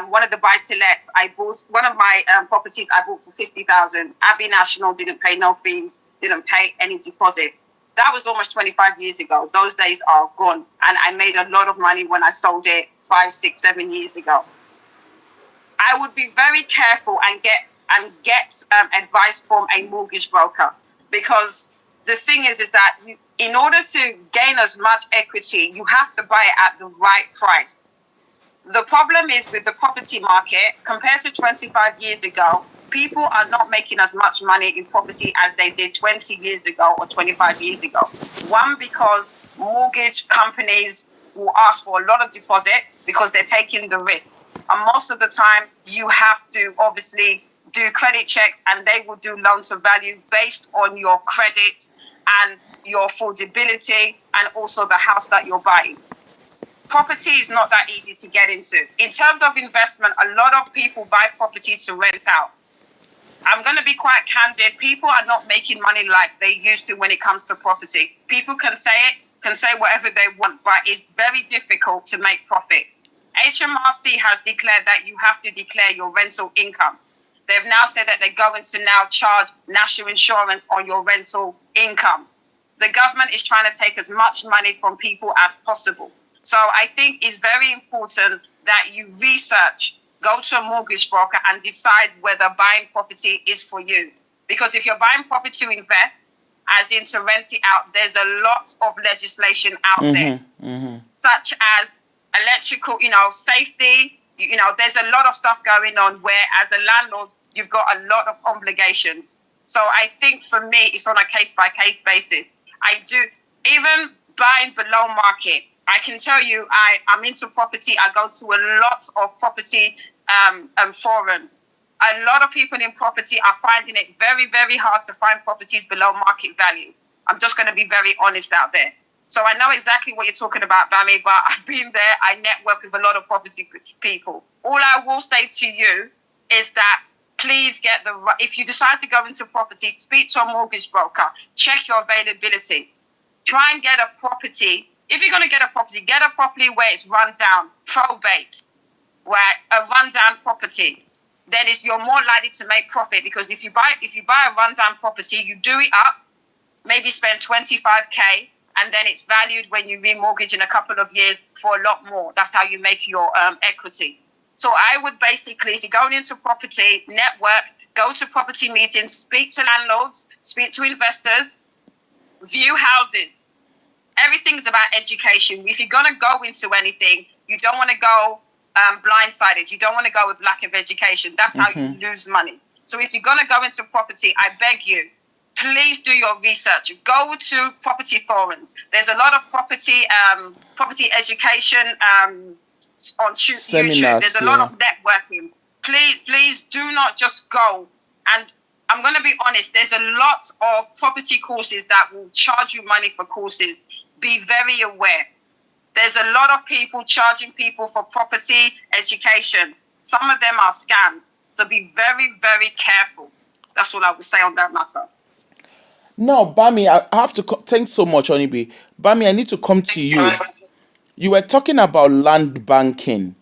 One of the buy-to-lets, I bought one of my properties I bought for 50,000. Abbey National didn't pay no fees, didn't pay any deposit. That was almost 25 years ago. Those days are gone. And I made a lot of money when I sold it 5, 6, 7 years ago. I would be very careful and get advice from a mortgage broker, because the thing is that in order to gain as much equity, you have to buy it at the right price. The problem is with the property market, compared to 25 years ago, people are not making as much money in property as they did 20 years ago or 25 years ago. One, because mortgage companies will ask for a lot of deposit because they're taking the risk. And most of the time, you have to obviously do credit checks, and they will do loan to value based on your credit and your affordability and also the house that you're buying. Property is not that easy to get into. In terms of investment, a lot of people buy property to rent out. I'm going to be quite candid. People are not making money like they used to when it comes to property. People can say whatever they want, but it's very difficult to make profit. HMRC has declared that you have to declare your rental income. They've now said that they're going to now charge national insurance on your rental income. The government is trying to take as much money from people as possible. So I think it's very important that you research, go to a mortgage broker and decide whether buying property is for you. Because if you're buying property to invest, as in to rent it out, there's a lot of legislation out there, such as electrical, safety. There's a lot of stuff going on where as a landlord, you've got a lot of obligations. So I think for me, it's on a case-by-case basis. I do, even buying below market, I can tell you I'm into property. I go to a lot of property forums. A lot of people in property are finding it very, very hard to find properties below market value. I'm just going to be very honest out there. So I know exactly what you're talking about, Bami, but I've been there. I network with a lot of property people. All I will say to you is that please if you decide to go into property, speak to a mortgage broker, check your availability. Try and get a property. If you're going to get a property where it's run down, probate, where a rundown property, then you're more likely to make profit, because if you buy a rundown property, you do it up, maybe spend 25K, and then it's valued when you remortgage in a couple of years for a lot more. That's how you make your equity. So I would basically, if you're going into property, network, go to property meetings, speak to landlords, speak to investors, view houses. Everything's about education. If you're going to go into anything, you don't want to go blindsided. You don't want to go with lack of education. That's how you lose money. So if you're going to go into property, I beg you, please do your research. Go to property forums. There's a lot of property education on Seminars, YouTube. There's a lot of networking. Please do not just go. And I'm going to be honest, there's a lot of property courses that will charge you money for courses. Be very aware. There's a lot of people charging people for property education. Some of them are scams. So be very, very careful. That's all I would say on that matter. Now, Bami, I have to thanks so much, Onibi. Bami, I need to come to you. You were talking about land banking.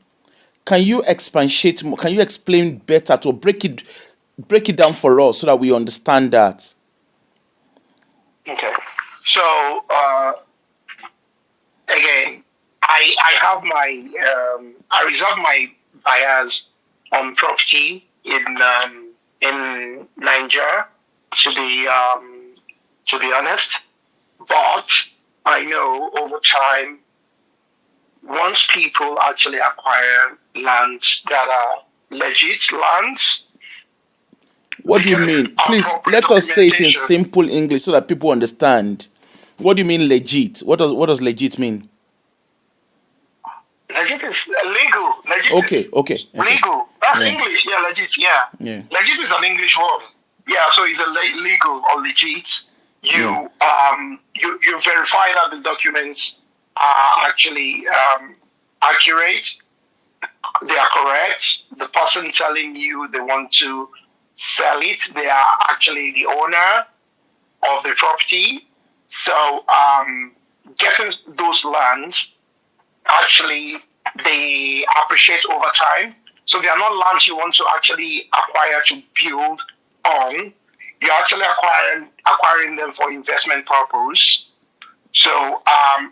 Can you expatiate more? Can you explain better to break it down for us so that we understand that? Okay. So again, I have I reserve my bias on property in Nigeria, to be honest. But I know over time, once people actually acquire lands that are legit lands. What do you mean? Please let us say it in simple English so that people understand. What do you mean legit? What does legit mean? Legit is legal. Legit is legal. That's English. Yeah, legit. Yeah. Legit is an English word. Yeah, so it's a legal or legit. You verify that the documents are actually accurate. They are correct. The person telling you they want to sell it, they are actually the owner of the property. So getting those lands, actually, they appreciate over time. So they are not lands you want to actually acquire to build on. You're actually acquiring them for investment purpose. So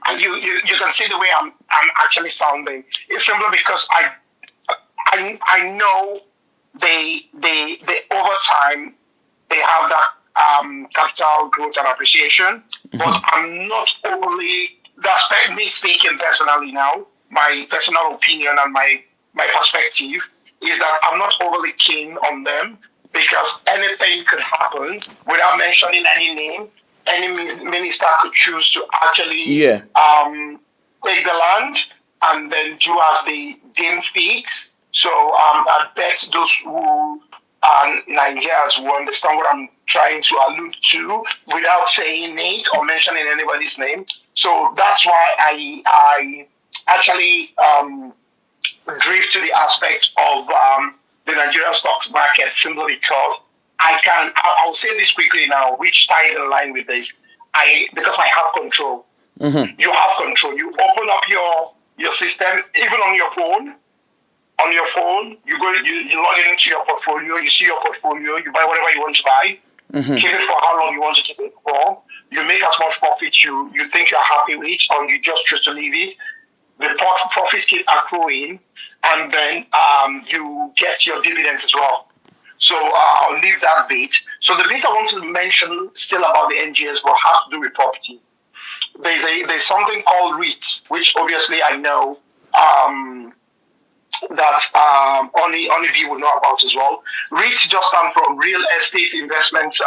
and you can see the way I'm actually sounding. It's simply because I know they over time they have that capital growth and appreciation, but I'm not overly, that's me speaking personally now, my personal opinion and my perspective is that I'm not overly keen on them because anything could happen without mentioning any name. Any minister could choose to actually take the land and then do as they deem fit. So I bet those who are Nigerians will understand what I'm trying to allude to without saying it or mentioning anybody's name. So that's why I actually drift to the aspect of the Nigerian stock market simply because I'll say this quickly now, which ties in line with this. Because I have control. You have control. You open up your system, even on your phone. On your phone, you log into your portfolio. You see your portfolio. You buy whatever you want to buy. Keep it for how long you want to keep it for. You make as much profit you think you're happy with, or you just choose to leave it. The profits keep accruing, and then you get your dividends as well. So I'll leave that bit. So the bit I want to mention still about the NGS will have to do with property. There's something called REITs, which obviously I know that only B would know about as well. REITs just stand from real estate investment,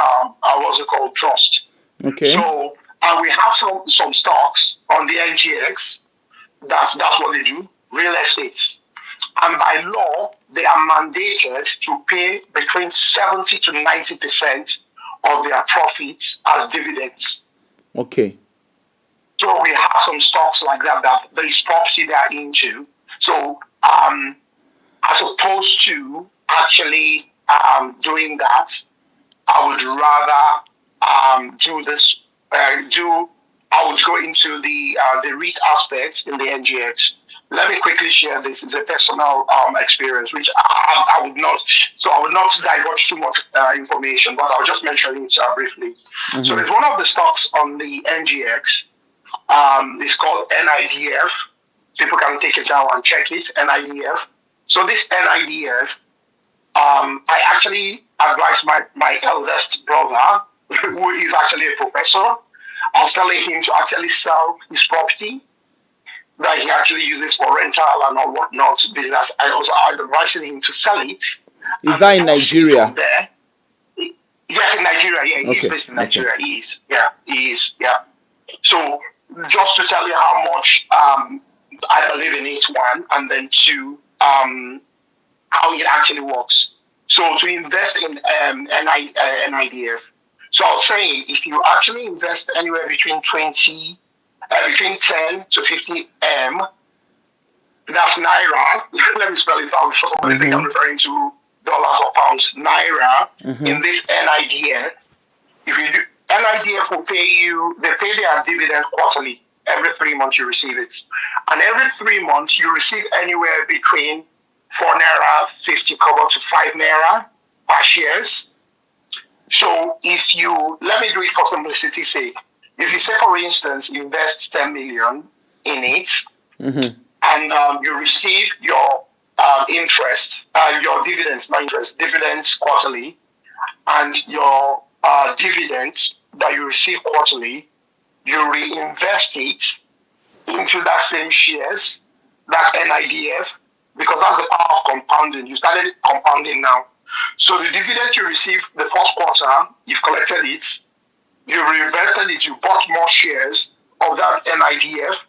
what's it called, trust. Okay. So we have some stocks on the NGX. That's what they do, real estate. And by law, they are mandated to pay between 70 to 90% of their profits as dividends. Okay. So we have some stocks like that there is property they are into. So as opposed to actually doing that, I would rather do this. I would go into the REIT aspect in the NGX. Let me quickly share this. It's a personal experience, which I would not. So I would not divulge too much information, but I'll just mention it briefly. So there's one of the stocks on the NGX. It's called NIDF. People can take it down and check it. NIDF. So this NIDF, I actually advised my eldest brother, who is actually a professor. I was telling him to actually sell his property that he actually uses for rental and all whatnot business. I also advised him to sell it. Is that in Nigeria? Yes, in Nigeria. Yeah, he's based in Nigeria. He is. Yeah, he is. Yeah. So just to tell you how much I believe in it, one, and then two, how it actually works. So to invest in NIDF. So I was saying, if you actually invest anywhere between 10 to 50 M, that's Naira. Let me spell it out for somebody think I'm referring to dollars or pounds. Naira in this NIDF. If you do, NIDF will they pay their dividends quarterly. Every 3 months you receive it. And every 3 months you receive anywhere between 4 Naira 50 kobo to 5 Naira per shares. So if let me do it for simplicity's sake. If you say, for instance, invest 10 million in it, and you receive your interest, your dividends, not interest, dividends quarterly, and your dividends that you receive quarterly, you reinvest it into that same shares, that NIDF, because that's the power of compounding. You started compounding now. So the dividend you received the first quarter, you've collected it, you reinvested it, you bought more shares of that NIDF.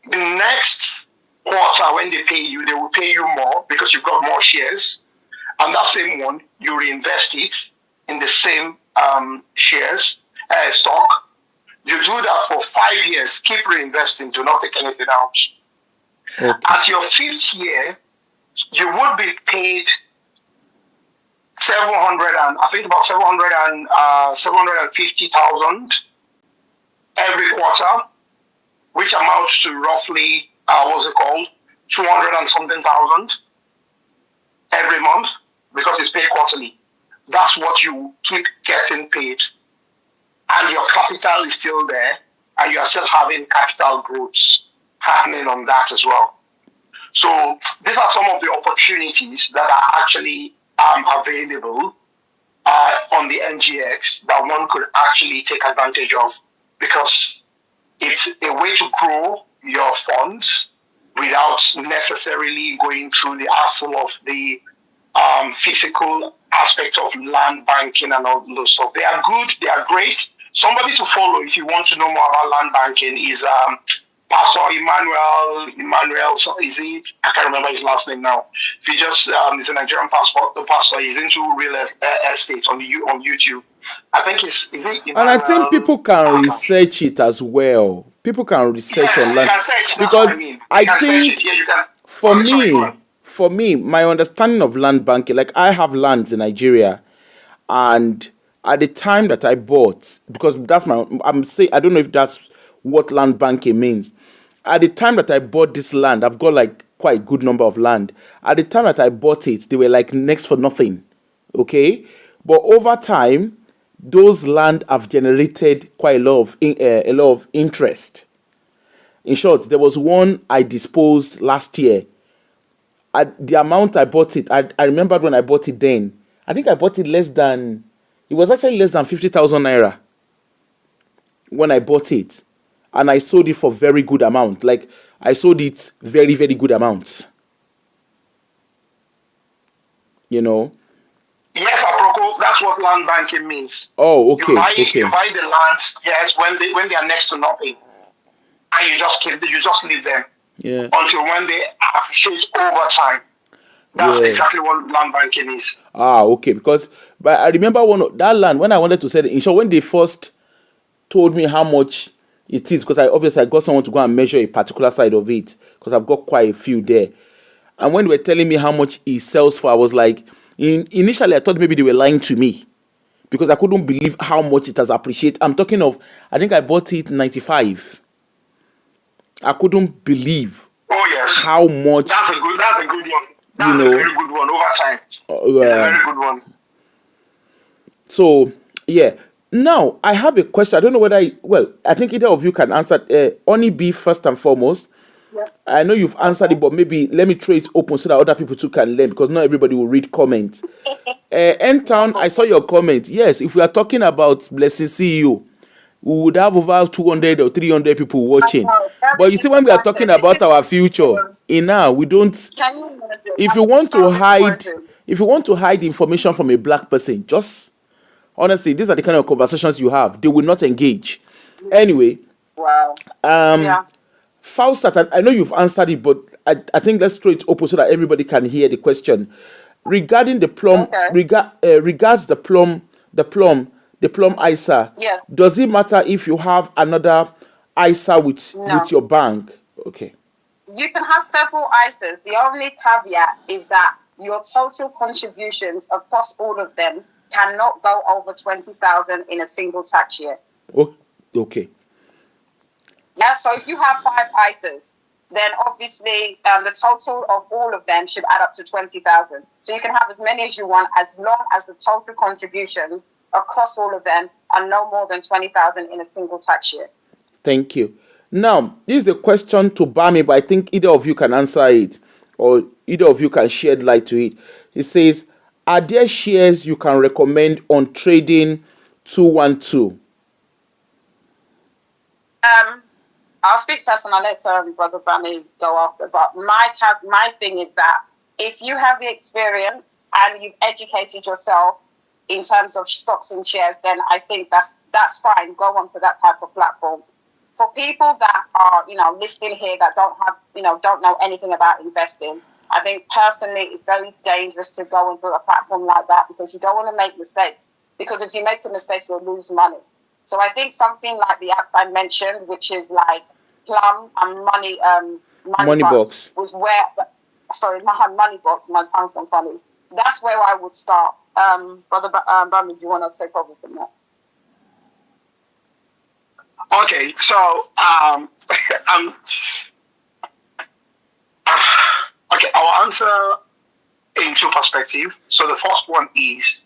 The next quarter, when they pay you, they will pay you more because you've got more shares. And that same one, you reinvest it in the same shares, stock. You do that for 5 years, keep reinvesting, do not take anything out. Okay. At your 5th year, you would be paid 750,000 every quarter, which amounts to roughly 200 and something thousand every month, because it's paid quarterly. That's what you keep getting paid, and your capital is still there, and you are still having capital growth happening on that as well. So these are some of the opportunities that are actually available on the NGX that one could actually take advantage of, because it's a way to grow your funds without necessarily going through the hassle of the physical aspect of land banking and all those stuff. They are good, they are great. Somebody to follow if you want to know more about land banking is Pastor Emmanuel, so is it? I can't remember his last name now. If you just, he's a Nigerian the pastor. He's into real estate on YouTube. I think is it Emmanuel? And I think people can research it as well. People can research on land, you can search. That's because what I mean. I think Yeah, you can. for me, my understanding of land banking, like I have lands in Nigeria, and at the time that I bought, because that's I'm saying, I don't know if that's what land banking means. At the time that I bought this land, I've got like quite a good number of land. At the time that I bought it, they were like next for nothing. Okay, but over time, those land have generated quite a lot of interest. In short, there was one I disposed last year. The amount I bought it, I remembered when I bought it then. I think I bought it it was actually less than 50,000 naira when I bought it. And I sold it for very good amount. Like, I sold it very, very good amounts. You know? Yes, Aproko, that's what land banking means. Oh, okay, You buy the land, yes, when they are next to nothing, and you just leave them. Yeah. Until when they appreciate over time. That's exactly what land banking is. Okay, because but I remember that land when I wanted to sell it. In short, when they first told me how much it is, because I got someone to go and measure a particular side of it, because I've got quite a few there. And when they were telling me how much it sells for, I was like, initially I thought maybe they were lying to me, because I couldn't believe how much it has appreciated. I'm talking of, I think I bought it 95. I couldn't believe how much. That's a good one. That's a very good one over time. It's a very good one. So, yeah. Now, I have a question. I don't know whether, I think either of you can answer. Only be first and foremost. Yep. I know you've answered it, but maybe let me throw it open so that other people too can learn, because not everybody will read comments. N-Town, I saw your comment. Yes, if we are talking about Blessing CEO, we would have over 200 or 300 people watching. But you see, when we are talking about our future, we don't. If you want to hide information from a black person, just honestly, these are the kind of conversations you have. They will not engage. Anyway. Wow. Faustat, I know you've answered it, but I think let's throw it open so that everybody can hear the question. Regarding the plum, regards the plum ISA. Yeah. Does it matter if you have another ISA with your bank? Okay. You can have several ISAs. The only caveat is that your total contributions across all of them cannot go over 20,000 in a single tax year. Okay. Yeah, so if you have 5 ISAs, then obviously the total of all of them should add up to 20,000. So you can have as many as you want, as long as the total contributions across all of them are no more than 20,000 in a single tax year. Thank you. Now, this is a question to Bami, but I think either of you can answer it, or either of you can shed light to it. It says, are there shares you can recommend on trading 212? I'll speak first and I'll let Brother Bami go after. But my thing is that if you have the experience and you've educated yourself in terms of stocks and shares, then I think that's fine. Go on to that type of platform. For people that are, listening here that don't know anything about investing, I think personally it's very dangerous to go into a platform like that, because you don't want to make mistakes. Because if you make a mistake, you'll lose money. So I think something like the apps I mentioned, which is like Plum and Moneybox, was where. Sorry, not Moneybox. My tongue's gone funny. That's where I would start. Brother Bami, do you want to take over from that? Okay, so okay, I'll answer in two perspectives. So the first one is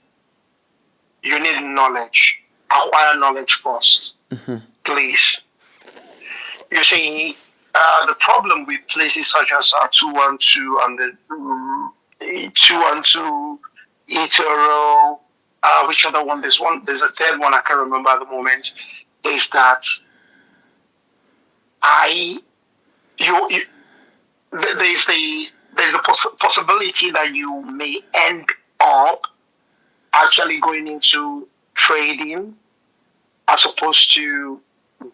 you need knowledge. Acquire knowledge first, please. You see, the problem with places such as 212 and the 212, eToro, Which other one? There's a third one I can't remember at the moment. Is that I you there's a possibility that you may end up actually going into trading as opposed to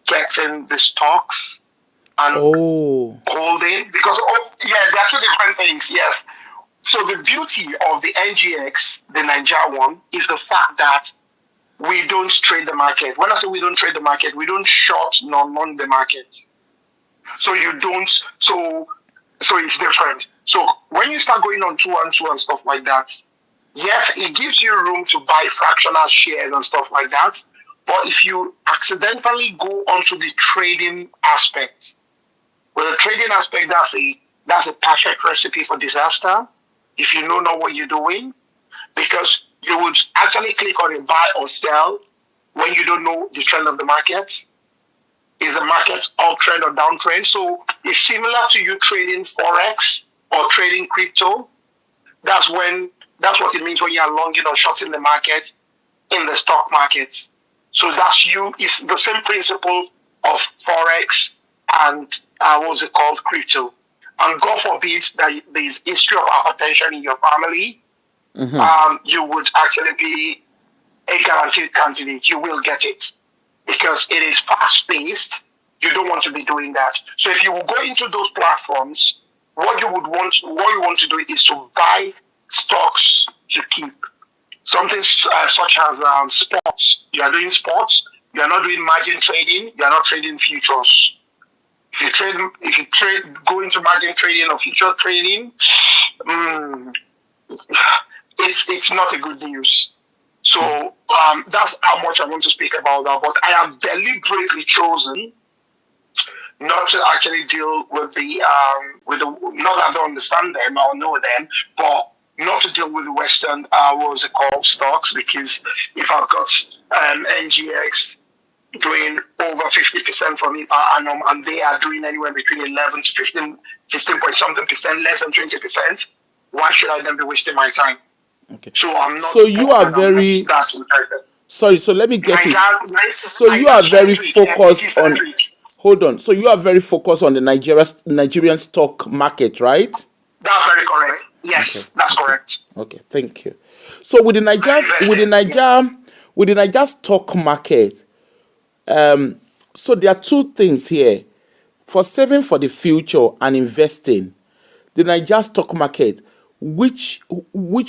getting the stocks and holding, because there are two different things. Yes. So the beauty of the NGX, the Nigeria one, is the fact that we don't trade the market. When I say we don't trade the market, we don't short nor long the market. So you don't. So it's different. So when you start going on 212 and stuff like that, yes, it gives you room to buy fractional shares and stuff like that. But if you accidentally go onto the trading aspect, well, the trading aspect, that's a perfect recipe for disaster if you know not what you're doing, because you would actually click on a buy or sell when you don't know the trend of the market. Is the market uptrend or downtrend? So it's similar to you trading Forex or trading crypto. That's what it means when you are longing or shorting the market in the stock market. So it's the same principle of Forex and what's it called, crypto. And God forbid that there's history of hypertension in your family, you would actually be a guaranteed candidate. You will get it because it is fast-paced. You don't want to be doing that. So if you will go into those platforms, what you want to do is to buy stocks to keep. Something such as sports. You are doing sports. You are not doing margin trading. You are not trading futures. If you go into margin trading or future trading, it's not a good news. So that's how much I want to speak about that. But I have deliberately chosen not to actually deal with the not that I don't understand them or know them, but not to deal with the Western stocks, because if I've got NGX doing over 50% for me per annum, and they are doing anywhere between 11 to 15 point something percent, less than 20%, why should I then be wasting my time? Okay. So I'm not. So you are very. Sorry. So let me get it. So you are very focused on. Hold on. So you are very focused on the Nigerian stock market, right? That's very correct. Yes, that's correct. Okay, thank you. So with the Niger stock market, so there are two things here. For saving for the future and investing, the Niger stock market, which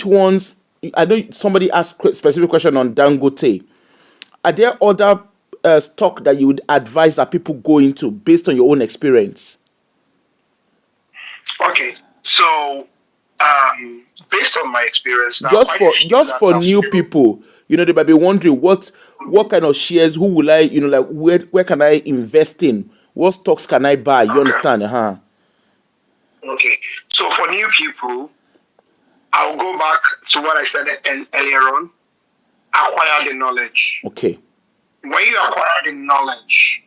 ones? I know somebody asked a specific question on Dangote. Are there other stock that you would advise that people go into based on your own experience? Okay, so based on my experience, just for new people, they might be wondering what kind of shares, who will I, like where can I invest in? What stocks can I buy? You understand? Okay, so for new people, I'll go back to what I said earlier on. Acquire the knowledge. Okay. When you acquire the knowledge,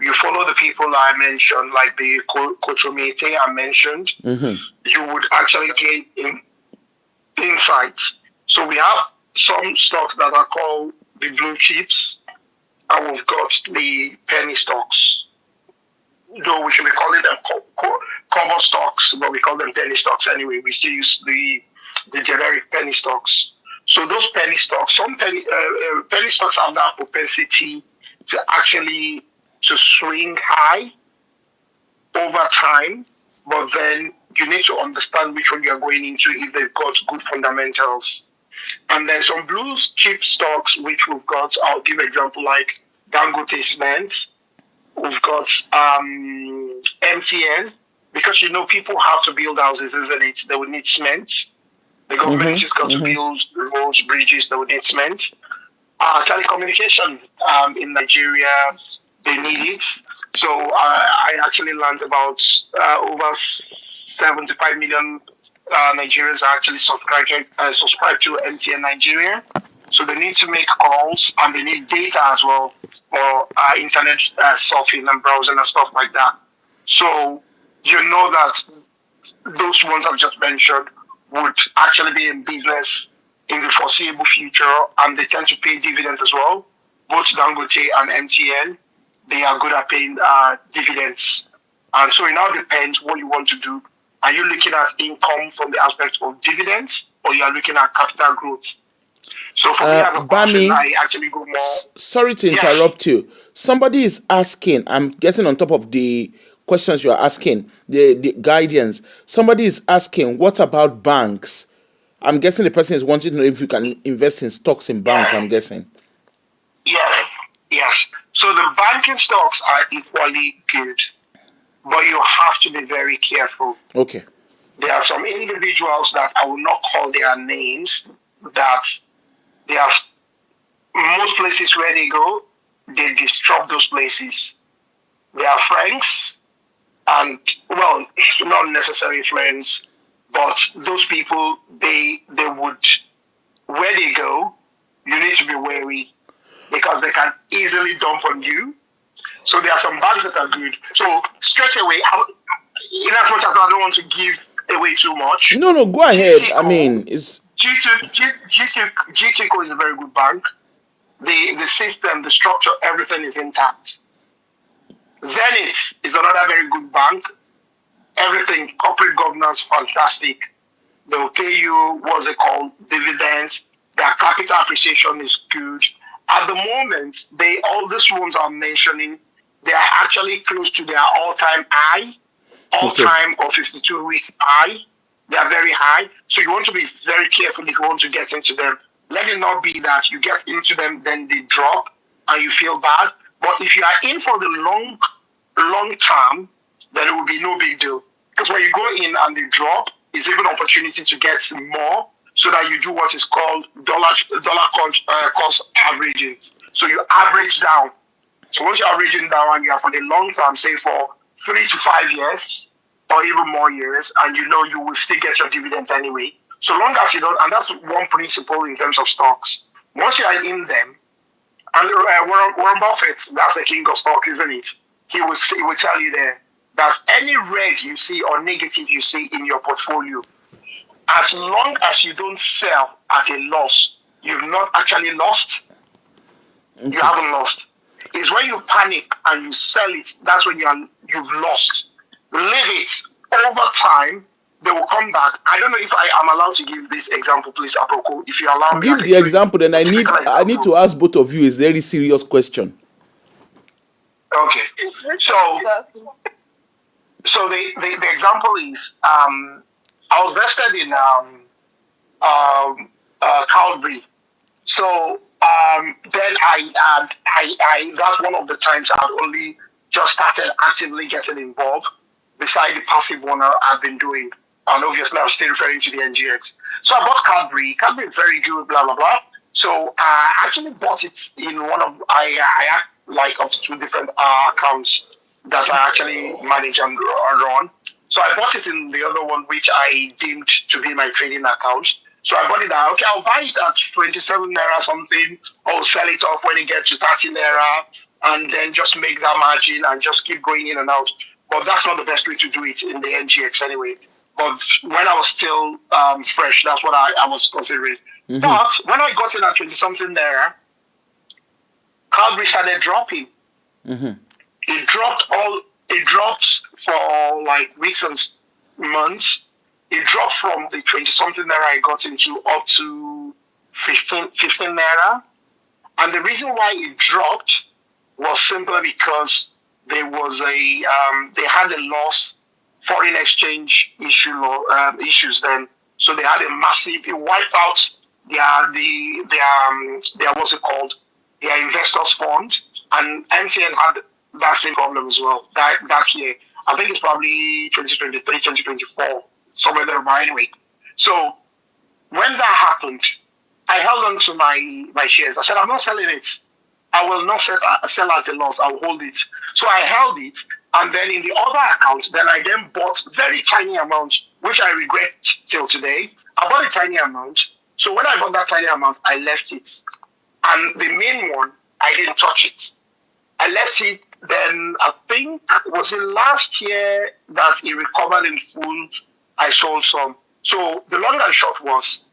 you follow the people I mentioned, like the Kochomete I mentioned. You would actually gain insights. So we have some stocks that are called the blue chips, and we've got the penny stocks. Though we should be calling them common stocks, but we call them penny stocks anyway. We still use the generic penny stocks. So those penny stocks, some penny stocks have that propensity to swing high over time, but then you need to understand which one you are going into if they've got good fundamentals. And then some blue chip stocks, which we've got, I'll give an example like Dangote Cement. We've got MTN, because people have to build houses, isn't it? They would need cement. The government is going to build roads, bridges. They would need cement. Telecommunication in Nigeria, they need it. So I actually learned about over 75 million Nigerians are actually subscribed to MTN Nigeria. So they need to make calls and they need data as well for internet surfing and browsing and stuff like that. So that those ones I've just mentioned would actually be in business in the foreseeable future, and they tend to pay dividends as well. Both Dangote and MTN, they are good at paying dividends. And so it now depends what you want to do. Are you looking at income from the aspect of dividends, or you are looking at capital growth? So for me as a person, Bami, I actually go more. sorry to Yes, interrupt you. Somebody is asking, I'm guessing on top of the questions you are asking, the guidance, somebody is asking, what about banks? I'm guessing the person is wanting to know if you can invest in stocks in banks, I'm guessing. yes, yes. So the banking stocks are equally good, but you have to be very careful. Okay. There are some individuals that I will not call their names that they are most places where they go, they disrupt those places. They are friends, and well, not necessarily friends, but those people they would where they go, you need to be wary because they can easily dump on you. So there are some banks that are good. So straight away, in as much as I don't want to give away too much, No, go ahead. I GTCO, mean, it's GTCO is a very good bank. The system, the structure, everything is intact. Zenith is another very good bank. Everything, corporate governance, fantastic. They will pay you, what's it called, dividends. Their capital appreciation is good. At the moment, all these ones I'm mentioning, they are actually close to their all-time high, all-time or 52 weeks high. They are very high. So you want to be very careful if you want to get into them. Let it not be that you get into them, then they drop and you feel bad. But if you are in for the long term, then it will be no big deal. Because when you go in and they drop, it's even an opportunity to get more so that you do what is called dollar cost averaging. So you average down. So once you're averaging down and you are for the long term, say for 3 to 5 years or even more years, and you know you will still get your dividend anyway. So long as you don't, and that's one principle in terms of stocks. Once you are in them, and Warren Buffett, that's the king of stock, isn't it? He will tell you there that any red you see or negative you see in your portfolio, as long as you don't sell at a loss, you've not actually lost. Okay. You haven't lost. It's when you panic and you sell it, that's when you've lost. Leave it. Over time, they will come back. I don't know if I am allowed to give this example, please, Apoko. If you allow me. Give the example, then I need to ask both of you a very serious question. Okay. So the example is I was vested in Calvary. So then I that's one of the times I had only just started actively getting involved beside the passive one I've been doing. And obviously I'm still referring to the NGX. So I bought Calvary. Calvary is very good, blah, blah, blah. So I actually bought it in one of, I had like up to 2 different accounts that I actually manage and run. So I bought it in the other one, which I deemed to be my trading account. So I bought it out. Okay, I'll buy it at 27 naira something. I'll sell it off when it gets to 30 naira, and then just make that margin and just keep going in and out. But that's not the best way to do it in the NGX anyway. But when I was still fresh, that's what I was considering. Mm-hmm. But when I got in at 20 something naira, Calvary started dropping. Mm-hmm. It dropped for like weeks and months. It dropped from the 20 something naira I got into up to 15 naira. And the reason why it dropped was simply because there was they had a loss foreign exchange issues then. So they had a massive, it wiped out their what's it called? Their investors fund, and MTN had that same problem as well that year. I think it's probably 2023, 2024, somewhere there anyway. So when that happened, I held on to my shares. I said, I'm not selling it. I will not sell at a loss. I'll hold it. So I held it. And then in the other account, then I then bought very tiny amounts, which I regret till today. I bought a tiny amount. So when I bought that tiny amount, I left it. And the main one, I didn't touch it. I left it. Then I think was it last year that it recovered in full. I sold some. So the long and short was,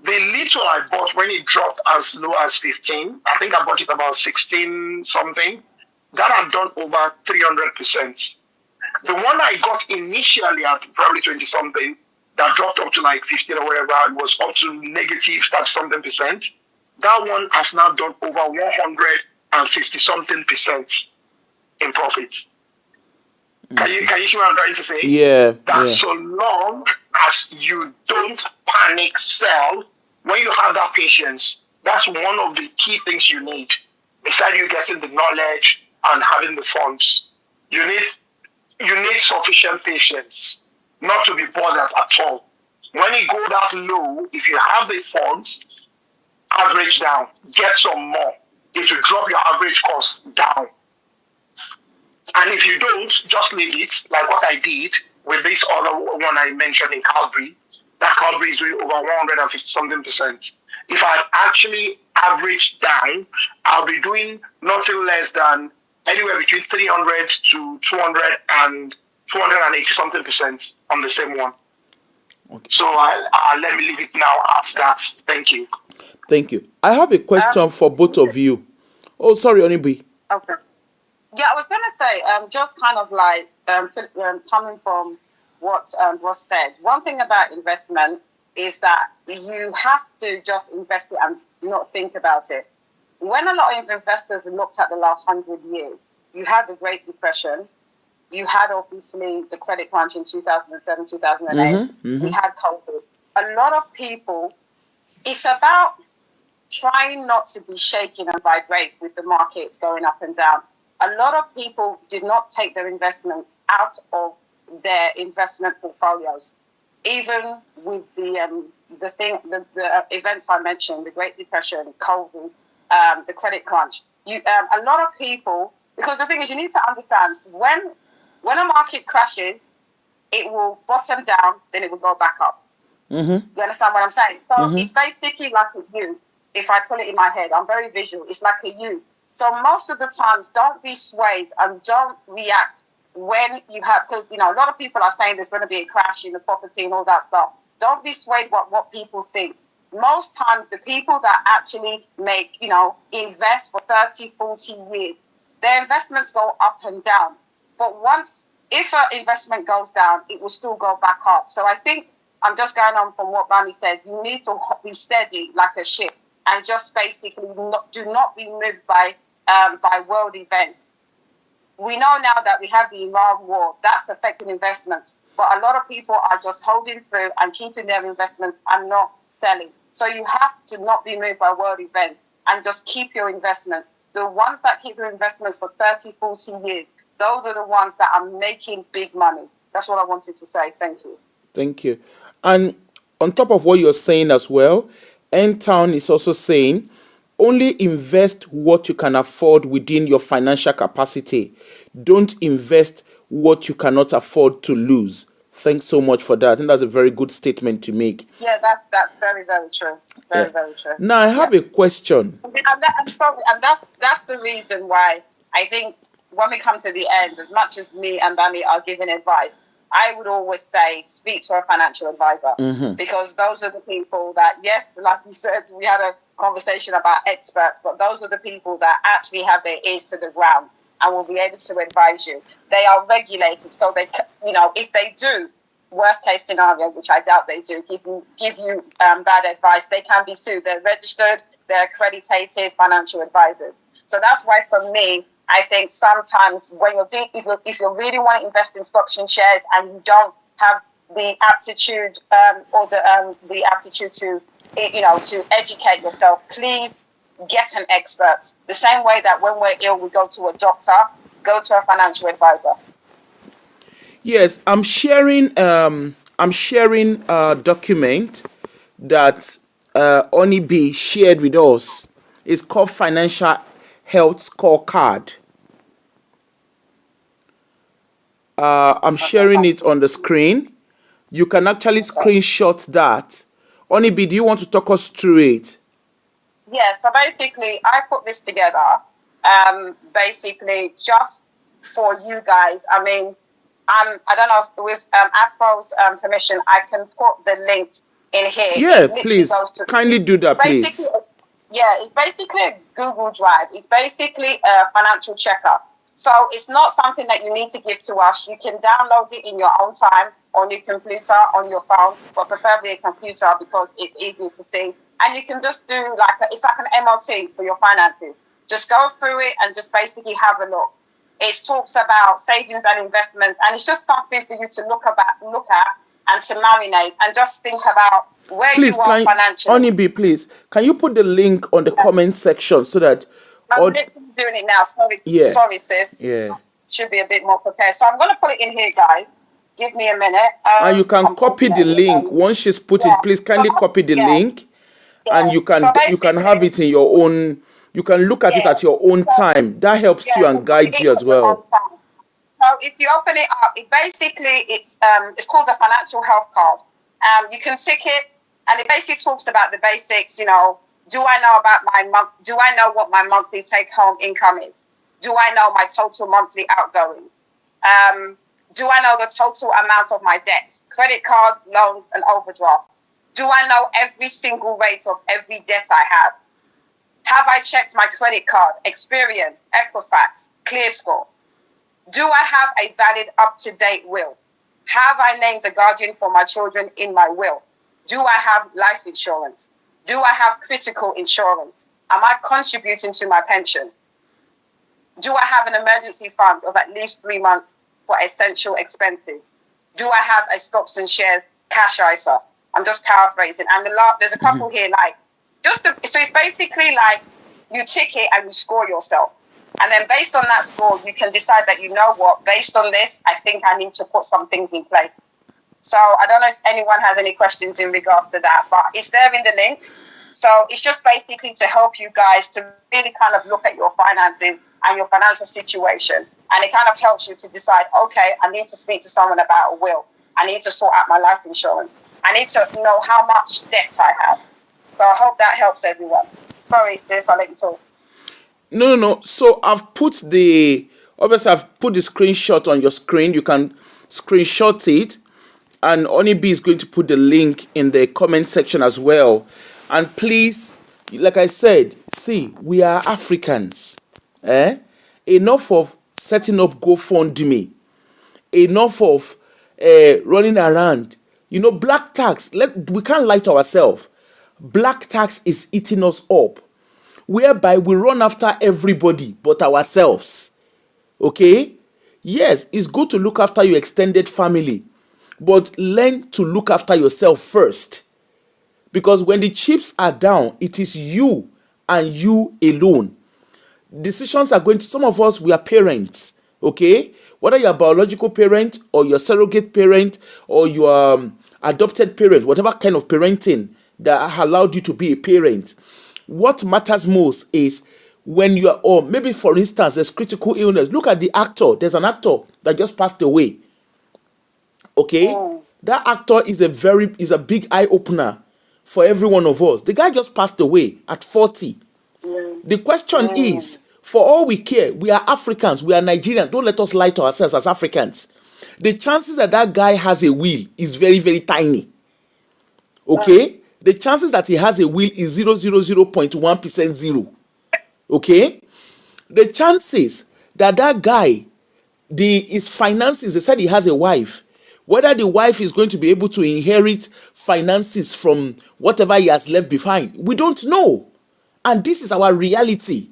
The little I bought when it dropped as low as 15, I think I bought it about 16 something, that had done over 300%. The one I got initially at probably 20 something, that dropped up to like 15 or whatever, it was up to negative that something percent. That one has now done over 150 something percent in profit. Can you see what I'm trying to say? Yeah. That Yeah. so long as you don't panic sell, when you have that patience, that's one of the key things you need. Besides you getting the knowledge and having the funds, you need sufficient patience, not to be bothered at all. When it goes that low, if you have the funds, average down, get some more. It will drop your average cost down. And if you don't, just leave it, like what I did with this other one I mentioned in Calgary. That Calgary is doing over 150 something percent. If I actually average down, I'll be doing nothing less than anywhere between 300 to 200 and 280 something percent on the same one. Okay. So let me leave it now at that. Thank you. Thank you. I have a question for both of you. Oh, sorry, Onibi. Okay. Yeah, I was going to say, just kind of like coming from what Ross said, one thing about investment is that you have to just invest it and not think about it. When a lot of investors looked at the last 100 years, you had the Great Depression, you had obviously the credit crunch in 2007, 2008, you had COVID. A lot of people, it's about trying not to be shaken and vibrate with the markets going up and down. A lot of people did not take their investments out of their investment portfolios. Even with the events I mentioned, the Great Depression, COVID, the credit crunch, a lot of people, because the thing is, you need to understand when a market crashes, it will bottom down, then it will go back up. You understand what I'm saying? So it's basically like a U. If I put it in my head, I'm very visual. It's like a U. So most of the times, don't be swayed and don't react when you have, because, a lot of people are saying there's going to be a crash in the property and all that stuff. Don't be swayed by what people think. Most times, the people that actually invest for 30, 40 years, their investments go up and down. But if an investment goes down, it will still go back up. So I think I'm just going on from what Bami said. You need to be steady like a ship and just basically do not be moved by world events. We know now that we have the Iran war. That's affecting investments. But a lot of people are just holding through and keeping their investments and not selling. So you have to not be moved by world events and just keep your investments. The ones that keep your investments for 30, 40 years, those are the ones that are making big money. That's what I wanted to say. Thank you. Thank you. And on top of what you're saying as well, N-Town is also saying, only invest what you can afford within your financial capacity. Don't invest what you cannot afford to lose. Thanks so much for that. I think that's a very good statement to make. Yeah, that's very, very true. Very true. Now, I have a question. And that's the reason why I think when we come to the end, as much as me and Bami are giving advice, I would always say speak to a financial advisor, because those are the people that, yes, like you said, we had a conversation about experts, but those are the people that actually have their ears to the ground and will be able to advise you. They are regulated, so they, if they do, worst case scenario, which I doubt they do, give you bad advice, they can be sued. They're registered, they're accredited financial advisors. So that's why, for me, I think sometimes when if you really want to invest in stocks and shares and you don't have the aptitude or the aptitude to educate yourself, please get an expert. The same way that when we're ill, we go to a doctor, go to a financial advisor. Yes, I'm sharing a document that Oni B shared with us. It's called Financial Health Scorecard. I'm sharing it on the screen. You can actually screenshot that. Oni B, do you want to talk us through it? Yeah, so basically, I put this together basically just for you guys. I mean, I don't know if with Afro's permission, I can put the link in here. Yeah, It literally please goes to kindly do that, basically, please. yeah, it's basically a Google Drive. It's basically a financial checker. So it's not something that you need to give to us. You can download it in your own time on your computer, on your phone, but preferably a computer because it's easier to see. And you can just do it's like an MOT for your finances. Just go through it and just basically have a look. It talks about savings and investments, and it's just something for you to look at, and to marinate and just think about where Please, you are can financially. Onibi, please, can you put the link on the comment section so that I'm all literally doing it now. yeah, Sorry, sis. yeah. Should be a bit more prepared. So I'm going to put it in here, guys. Give me a minute. And you can I'm copy talking the at you. link. Once she's put Yeah. it, please kindly copy the Yeah. link, and Yeah. So you can have basically, it in your own. You can look at it yeah. at your own So, time. That helps yeah. you So and put it guides in you at as your own well. time. So if you open it up, it's called the financial health card. You can tick it, and it basically talks about the basics. Do I know about my month? Do I know what my monthly take-home income is? Do I know my total monthly outgoings? Do I know the total amount of my debts, credit cards, loans, and overdraft? Do I know every single rate of every debt I have? Have I checked my credit card, Experian, Equifax, ClearScore? Do I have a valid, up-to-date will? Have I named a guardian for my children in my will? Do I have life insurance? Do I have critical insurance? Am I contributing to my pension? Do I have an emergency fund of at least 3 months for essential expenses? Do I have a stocks and shares cash ISA? I'm just paraphrasing. And there's a couple here, so it's basically like you tick it and you score yourself. And then based on that score, you can decide that, based on this, I think I need to put some things in place. So I don't know if anyone has any questions in regards to that, but it's there in the link. So it's just basically to help you guys to really kind of look at your finances and your financial situation. And it kind of helps you to decide, okay, I need to speak to someone about a will. I need to sort out my life insurance. I need to know how much debt I have. So I hope that helps everyone. Sorry, sis, I'll let you talk. No. So I've put the screenshot on your screen. You can screenshot it, and Onibi is going to put the link in the comment section as well. And please, like I said, see, we are Africans. Enough of setting up GoFundMe. Enough of running around. Black tax. We can't lie to ourselves. Black tax is eating us up, whereby we run after everybody but ourselves. Okay? Yes, it's good to look after your extended family, but learn to look after yourself first. Because when the chips are down, it is you and you alone. Decisions are going to, some of us, we are parents, okay? Whether you're a biological parent or your surrogate parent or your adopted parent, whatever kind of parenting that allowed you to be a parent, what matters most is when you are, or maybe for instance, there's critical illness. Look at the actor. There's an actor that just passed away. Okay? That actor is a big eye opener for every one of us. The guy just passed away at 40. The question is, for all we care, we are Africans, we are Nigerians. Don't let us lie to ourselves as Africans. The chances that guy has a will is very, very tiny. Okay? The chances that he has a will is 0.1% zero. Okay? The chances that guy, his finances, they said he has a wife. Whether the wife is going to be able to inherit finances from whatever he has left behind, we don't know. And this is our reality.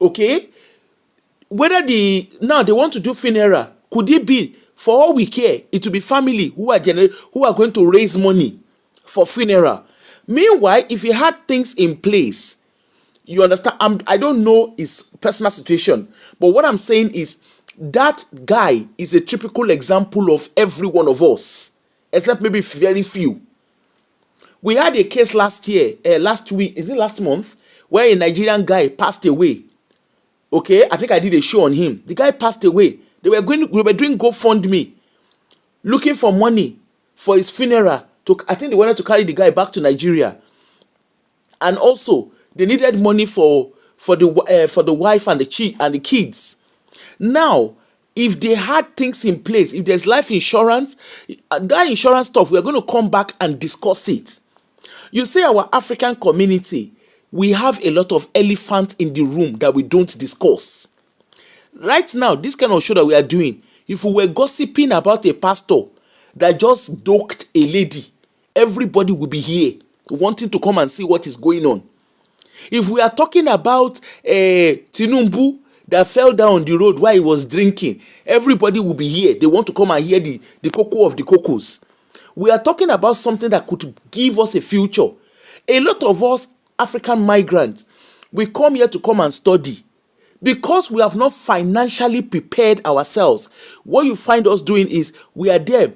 Okay? Whether now they want to do funeral, could it be, for all we care, it will be family who are going to raise money for funeral. Meanwhile, if you had things in place, you understand, I don't know his personal situation, but what I'm saying is that guy is a typical example of every one of us, except maybe very few. We had a case last month, where a Nigerian guy passed away. Okay, I think I did a show on him. The guy passed away. We were doing GoFundMe, looking for money for his funeral. I think they wanted to carry the guy back to Nigeria, and also they needed money for the wife and the kids. Now, if they had things in place, if there's life insurance, that insurance stuff, we're going to come back and discuss it. You see, our African community, we have a lot of elephants in the room that we don't discuss. Right now, this kind of show that we are doing, if we were gossiping about a pastor that just doked a lady, everybody will be here wanting to come and see what is going on. If we are talking about Tinumbu that fell down on the road while he was drinking, everybody will be here. They want to come and hear the cocoa of the cocos. We are talking about something that could give us a future. A lot of us African migrants, we come here to come and study. Because we have not financially prepared ourselves, what you find us doing is we are there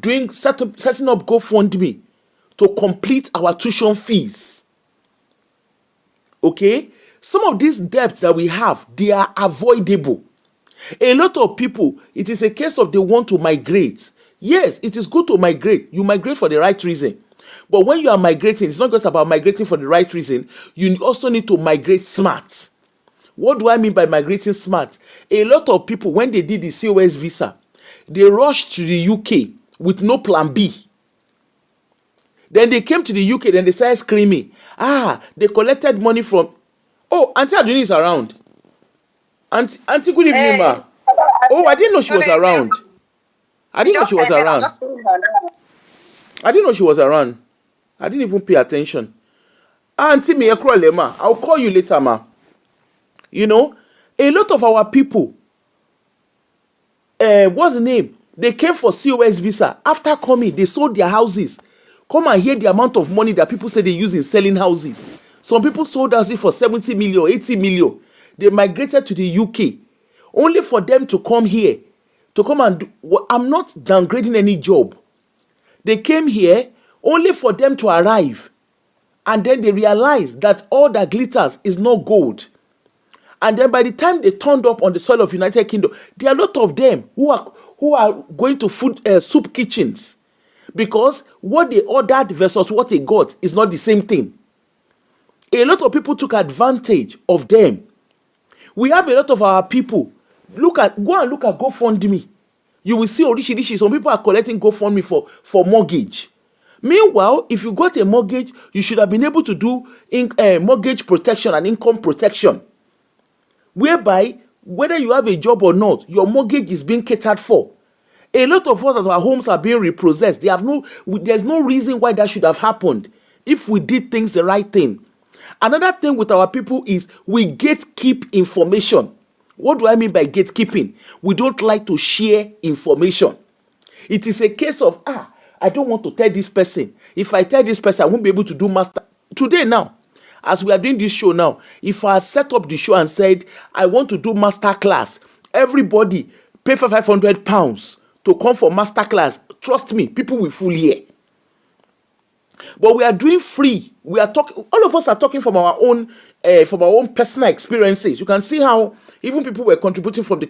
doing setting up GoFundMe to complete our tuition fees. Okay? Some of these debts that we have, they are avoidable. A lot of people, it is a case of they want to migrate. Yes, it is good to migrate. You migrate for the right reason. But when you are migrating, it's not just about migrating for the right reason. You also need to migrate smart. What do I mean by migrating smart? A lot of people, when they did the COS visa, they rushed to the UK with no plan B. Then they came to the UK, then they started screaming. They collected money from... Oh, Auntie Aduni is around. Auntie, good evening, ma. Oh, I didn't know she was around. I didn't know she was around. I didn't know she was around. I didn't even pay attention. Auntie me, ma. I'll call you later, ma. You know, a lot of our people, what's the name? They came for COS visa. After coming, they sold their houses. Come and hear the amount of money that people say they use in selling houses. Some people sold houses for 70 million, 80 million. They migrated to the UK only for them to come here, to come and do. Well, I'm not downgrading any job. They came here only for them to arrive. And then they realized that all that glitters is not gold. And then by the time they turned up on the soil of United Kingdom, there are a lot of them who are going to soup kitchens. Because what they ordered versus what they got is not the same thing. A lot of people took advantage of them. We have a lot of our people. Go and look at GoFundMe. You will see Orishi. Some people are collecting GoFundMe for mortgage. Meanwhile, if you got a mortgage, you should have been able to do mortgage protection and income protection. Whereby, whether you have a job or not, your mortgage is being catered for. A lot of us, as our homes are being repossessed, there's no reason why that should have happened if we did things the right thing. Another thing with our people is we gatekeep information. What do I mean by gatekeeping? We don't like to share information. It is a case of, I don't want to tell this person. If I tell this person, I won't be able to do master. Today now, as we are doing this show now, if I set up the show and said, I want to do master class, everybody pay for £500 to come for master class. Trust me, people will full here. But we are doing free. We are talking. All of us are talking from our own personal experiences. You can see how even people were contributing from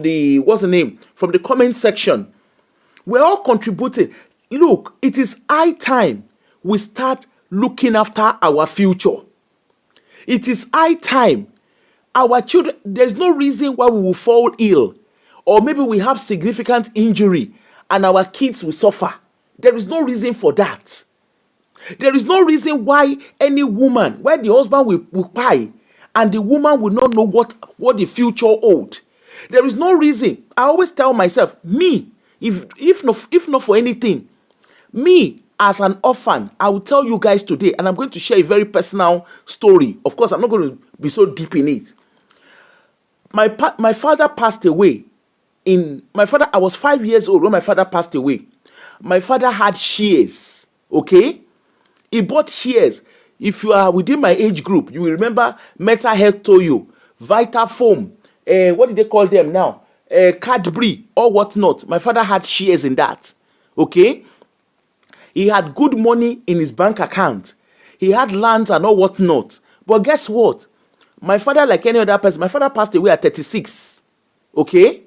the comment section. We're all contributing. Look, it is high time we start looking after our future. It is high time. Our children, there's no reason why we will fall ill, or maybe we have significant injury and our kids will suffer. There is no reason for that. There is no reason why any woman, why the husband will cry and the woman will not know what the future holds. There is no reason. I always tell myself, me, if not for anything, me as an orphan, I will tell you guys today, and I'm going to share a very personal story. Of course, I'm not going to be so deep in it. My father passed away. I was 5 years old when my father passed away. My father had shares, okay? He bought shares. If you are within my age group, you will remember Meta Health Toyo, Vita Foam, what did they call them now? Cadbury or whatnot. My father had shares in that, okay? He had good money in his bank account. He had lands and all whatnot. But guess what? My father, like any other person, my father passed away at 36, okay?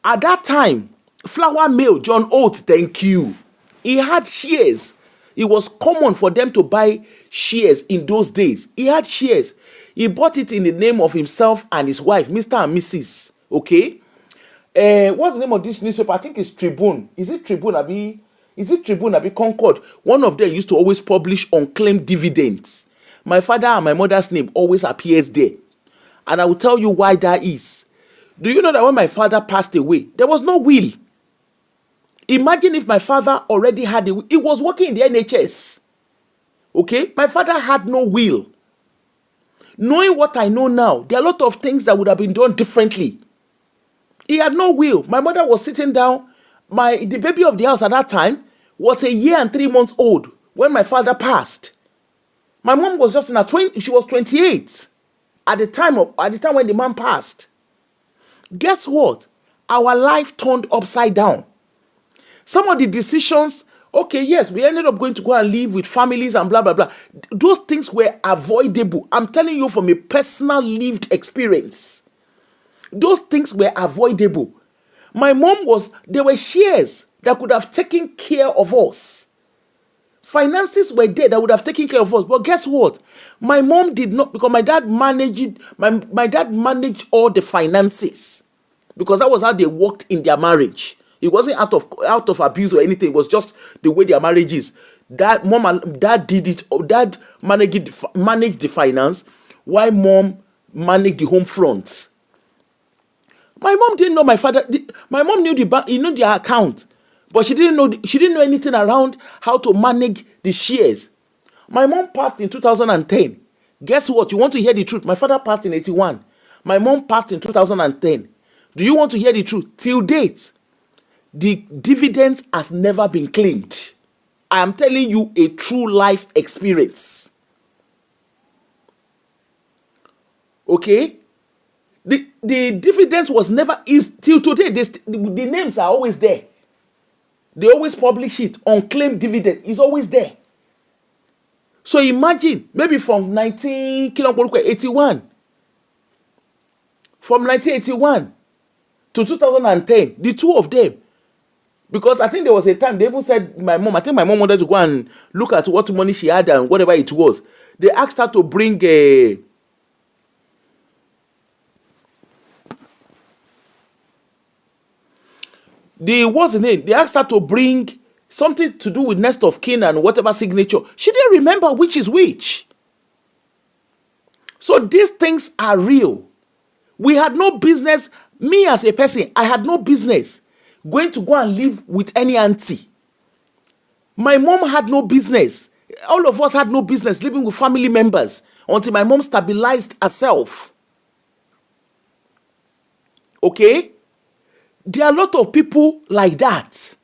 At that time, Flour Mill, John Oates, thank you. He had shares. It was common for them to buy shares in those days. He had shares. He bought it in the name of himself and his wife, Mr. and Mrs. Okay? what's the name of this newspaper? I think it's Tribune. Is it Tribune? Is it Tribune? Concord. One of them used to always publish unclaimed dividends. My father and my mother's name always appears there. And I will tell you why that is. Do you know that when my father passed away, there was no will? Imagine if my father already had a will. He was working in the NHS. Okay? My father had no will. Knowing what I know now, there are a lot of things that would have been done differently. He had no will. My mother was sitting down. The baby of the house at that time was 1 year and 3 months old when my father passed. My mom was just in her 20s. She was 28 at the time when the man passed. Guess what? Our life turned upside down. Some of the decisions, okay, yes, we ended up going to go and live with families and blah, blah, blah. Those things were avoidable. I'm telling you from a personal lived experience. Those things were avoidable. My mom there were shares that could have taken care of us. Finances were there that would have taken care of us. But guess what? My mom did not, because my dad managed all the finances. Because that was how they worked in their marriage. It wasn't out of abuse or anything. It was just the way their marriage is. Dad did it. Dad managed the finance, while mom managed the home front. My mom didn't know my father. My mom knew the bank. He knew their account, but she didn't know anything around how to manage the shares. My mom passed in 2010. Guess what? You want to hear the truth? My father passed in 81. My mom passed in 2010. Do you want to hear the truth? Till date, the dividends has never been claimed. I am telling you a true life experience. Okay? The dividends was never, is till today, the names are always there. They always publish it. Unclaimed dividend is always there. So imagine, maybe from 1981, from 1981 to 2010, the two of them, because I think there was a time they even said my mom wanted to go and look at what money she had and whatever it was. They asked her to bring what's the name? They asked her to bring something to do with next of kin and whatever signature. She didn't remember which is which. So these things are real. We had no business, me as a person, I had no business going to go and live with any auntie. My mom had no business. All of us had no business living with family members until my mom stabilized herself. Okay? There are a lot of people like that.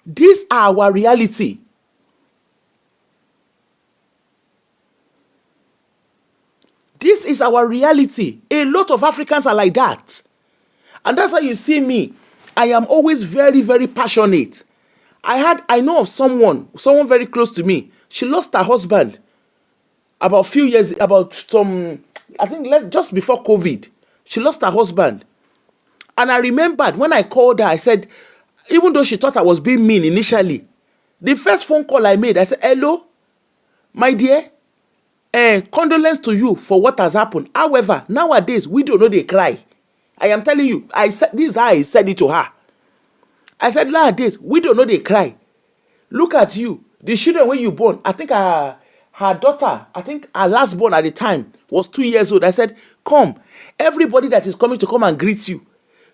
These are our reality. This is our reality. A lot of Africans are like that. And that's how you see me. I am always very, very passionate. I know of someone very close to me. She lost her husband I think just before COVID. She lost her husband. And I remembered when I called her, I said, even though she thought I was being mean initially, the first phone call I made, I said, hello, my dear, condolence to you for what has happened. However, nowadays, we don't know they cry. I am telling you, this is how I said it to her. I said, nowadays, we don't know they cry. Look at you. The children when you born, I think her daughter, I think her last born at the time was 2 years old. I said, come. Everybody that is coming to come and greet you,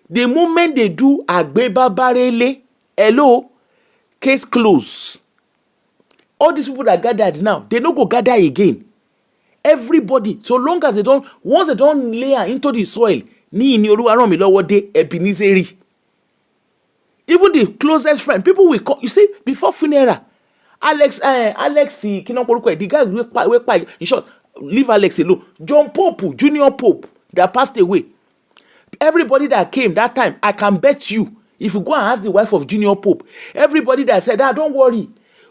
the moment they do agbeba barele, hello, case close. All these people that gathered now, they don't go gather again. Everybody, so long as once they don't lay her into the soil, ni ini Olúwa ràn mí lọ́wọ́ dé Ebenezeri. Even the closest friend, people will call. You see, before funeral, Alex, the guy we in short, leave Alex alone. John Pope, Junior Pope, that passed away. Everybody that came that time, I can bet you, if you go and ask the wife of Junior Pope, everybody that said, don't worry.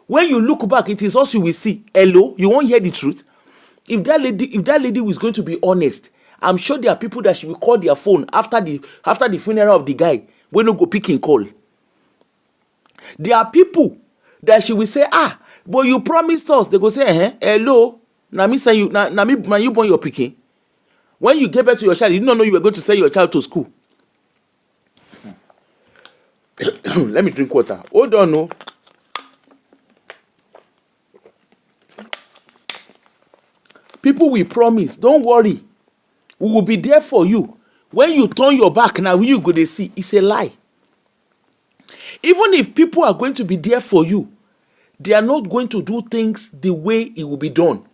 When you look back, it is us you will see. Hello, you won't hear the truth. If that lady was going to be honest, I'm sure there are people that she will call their phone after the funeral of the guy when no go pick and call. There are people that she will say, but you promised us. They go say, hello, na me say you, na me you born your picking. When you gave birth to your child, you did not know you were going to send your child to school. Let me drink water. Hold on, no. People will promise, don't worry, we will be there for you. When you turn your back, now you go to see, it's a lie. Even if people are going to be there for you, they are not going to do things the way it will be done.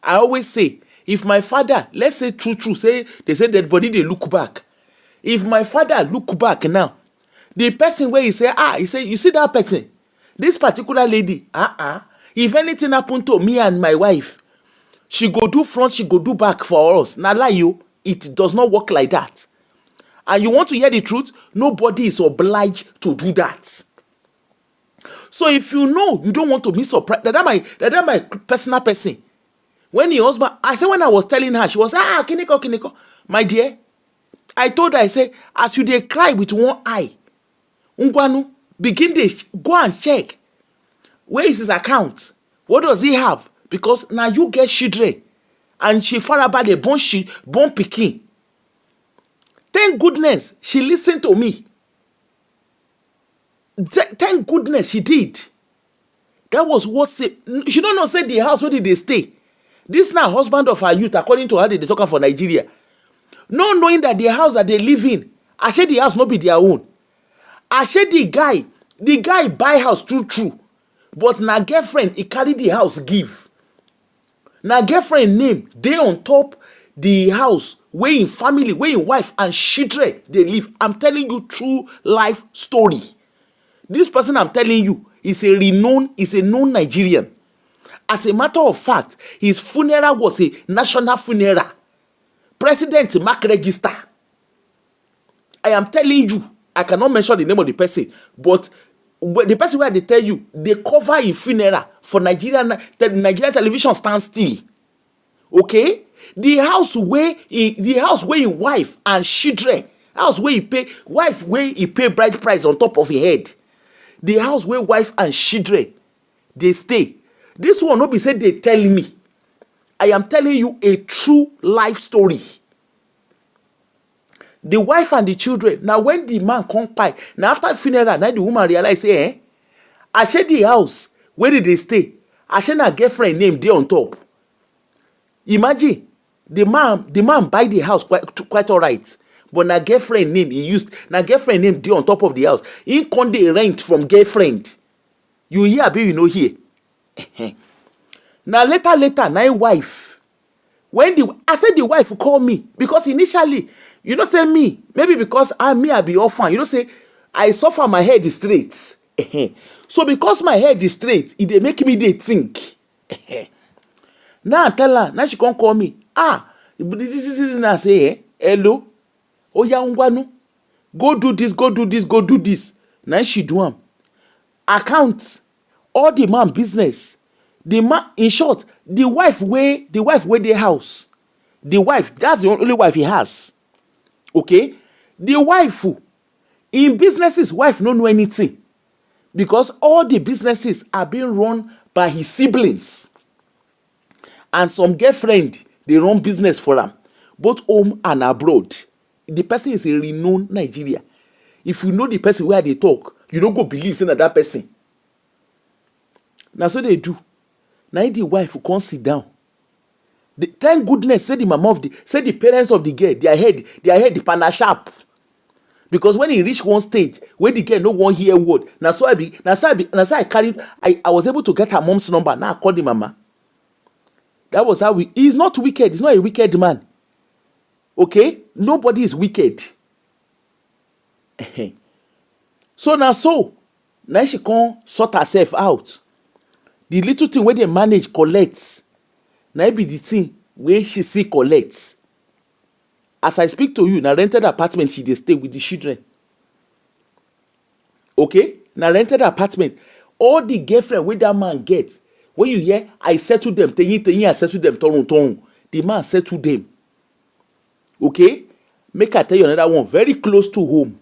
I always say, if my father, let's say true, say they say that body they look back. If my father look back now, the person where he say, you see that person, this particular lady, if anything happen to me and my wife, she go do front, she go do back for us. Now lie you, it does not work like that. And you want to hear the truth? Nobody is obliged to do that. So if you know you don't want to be surprised, that my personal person. When the husband, I said when I was telling her, she was kiniko. My dear, I told her, I said, as you dey cry with one eye, Ungwanu, begin to go and check. Where is his account? What does he have? Because now you get children. And she far about the born pikin. Thank goodness she listened to me. Thank goodness she did. That was what she don't know say the house where did they stay. This now husband of her youth, according to her, they talk for Nigeria. Not knowing that the house that they live in, I said the house not be their own. I said the guy buy house true. But na girlfriend, he carry the house give. Na girlfriend name, they on top the house, where in family, where in wife and children they live. I'm telling you true life story. This person I'm telling you is a known Nigerian. As a matter of fact, his funeral was a national funeral. President mark register. I am telling you, I cannot mention the name of the person, but the person where they tell you, they cover in funeral for Nigerian television stand still. Okay? The house where in wife and children, house where he pay wife where he pay bride price on top of his head. The house where wife and children they stay. This one no be say they tell me. I am telling you a true life story. The wife and the children. Now when the man come by, now after funeral, now the woman realize say, I said the house, where did they stay? I said a girlfriend name there on top. Imagine the man buy the house quite all right. But na girlfriend name he used, na girlfriend name there on top of the house. He con dey rent from girlfriend. You hear abi you know here. Now later, na wife. When I said the wife call me because initially, you know say me, maybe because I be orphan, you know say I suffer my head is straight. So because my head is straight, it dey make me dey think. Now I tell her, now she can't call me. This is now say, hello. Oh yeah, Ungwanu. Go do this. Now she do am. Account. All the man business. The man, in short, the wife where their house. The wife, that's the only wife he has. Okay? The wife, in businesses, wife don't know anything. Because all the businesses are being run by his siblings. And some girlfriend, they run business for them. Both home and abroad. The person is a renowned Nigeria. If you know the person where they talk, you don't go believe saying that person. Now so they do. Now the wife will come sit down. Thank goodness, say the parents of the girl, their head the panna sharp. Because when he reach one stage where the girl no one hear word, I was able to get her mom's number. Now I call the mama. That was how he's not wicked, he's not a wicked man. Okay? Nobody is wicked. So now she can't sort herself out. The little thing where they manage collects. Now be the thing where she see collects. As I speak to you, now rented apartment she dey stay with the children. Okay? Now rented apartment. All the girlfriend where that man get, when you hear, I settle them, I settle them, torun. The man settle them. Okay? Make I tell you another one, very close to home.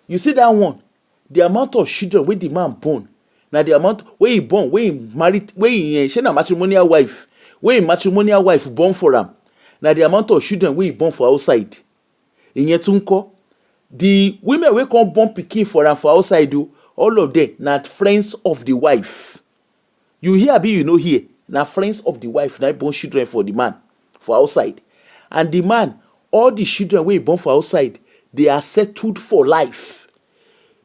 You see that one? The amount of children where the man born. Now the amount where he born, where he married, where he she na matrimonial wife, where he matrimonial wife born for him. na the amount of children wey born for outside. Ìyẹn tún kọ́. The women wey come born pikin for am for outside o, all of them na friends of the wife. You hear abi you no hear? Na friends of the wife na born children for the man for outside. And the man, all the children wey born for outside, they are settled for life.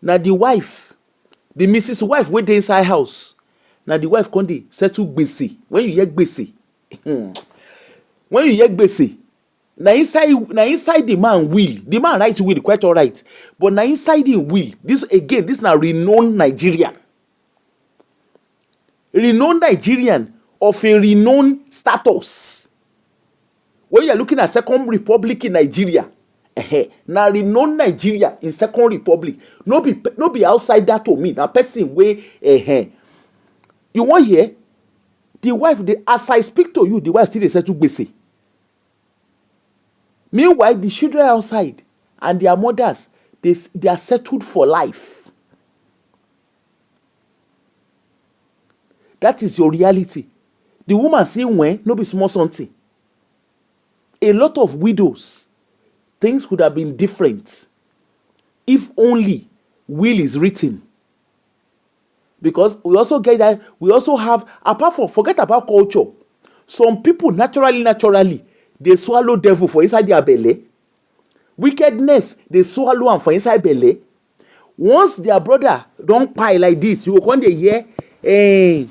Na the wife, the Mrs. Wife wey dey inside house, na the wife come dey settle gbese. When you hear gbese, when you hear gbese, na inside the man will. The man write will quite alright, but na inside him will. This na renowned Nigerian. Renowned Nigerian of a renowned status. When you are looking at Second Republic in Nigeria, na renowned Nigeria in Second Republic. No be outsider to me. Na person wey you wan hear? The wife, as I speak to you, the wife still dey settle gbese. Meanwhile, the children outside and their mothers, they are settled for life. That is your reality. The woman say when no be small something. A lot of widows, things could have been different if only will is written. Because we also get that, we also have, apart from, forget about culture, some people naturally, they swallow devil for inside their belly. Wickedness, they swallow am for inside belly. Once their brother don't pie like this, you will come dey hear, hey,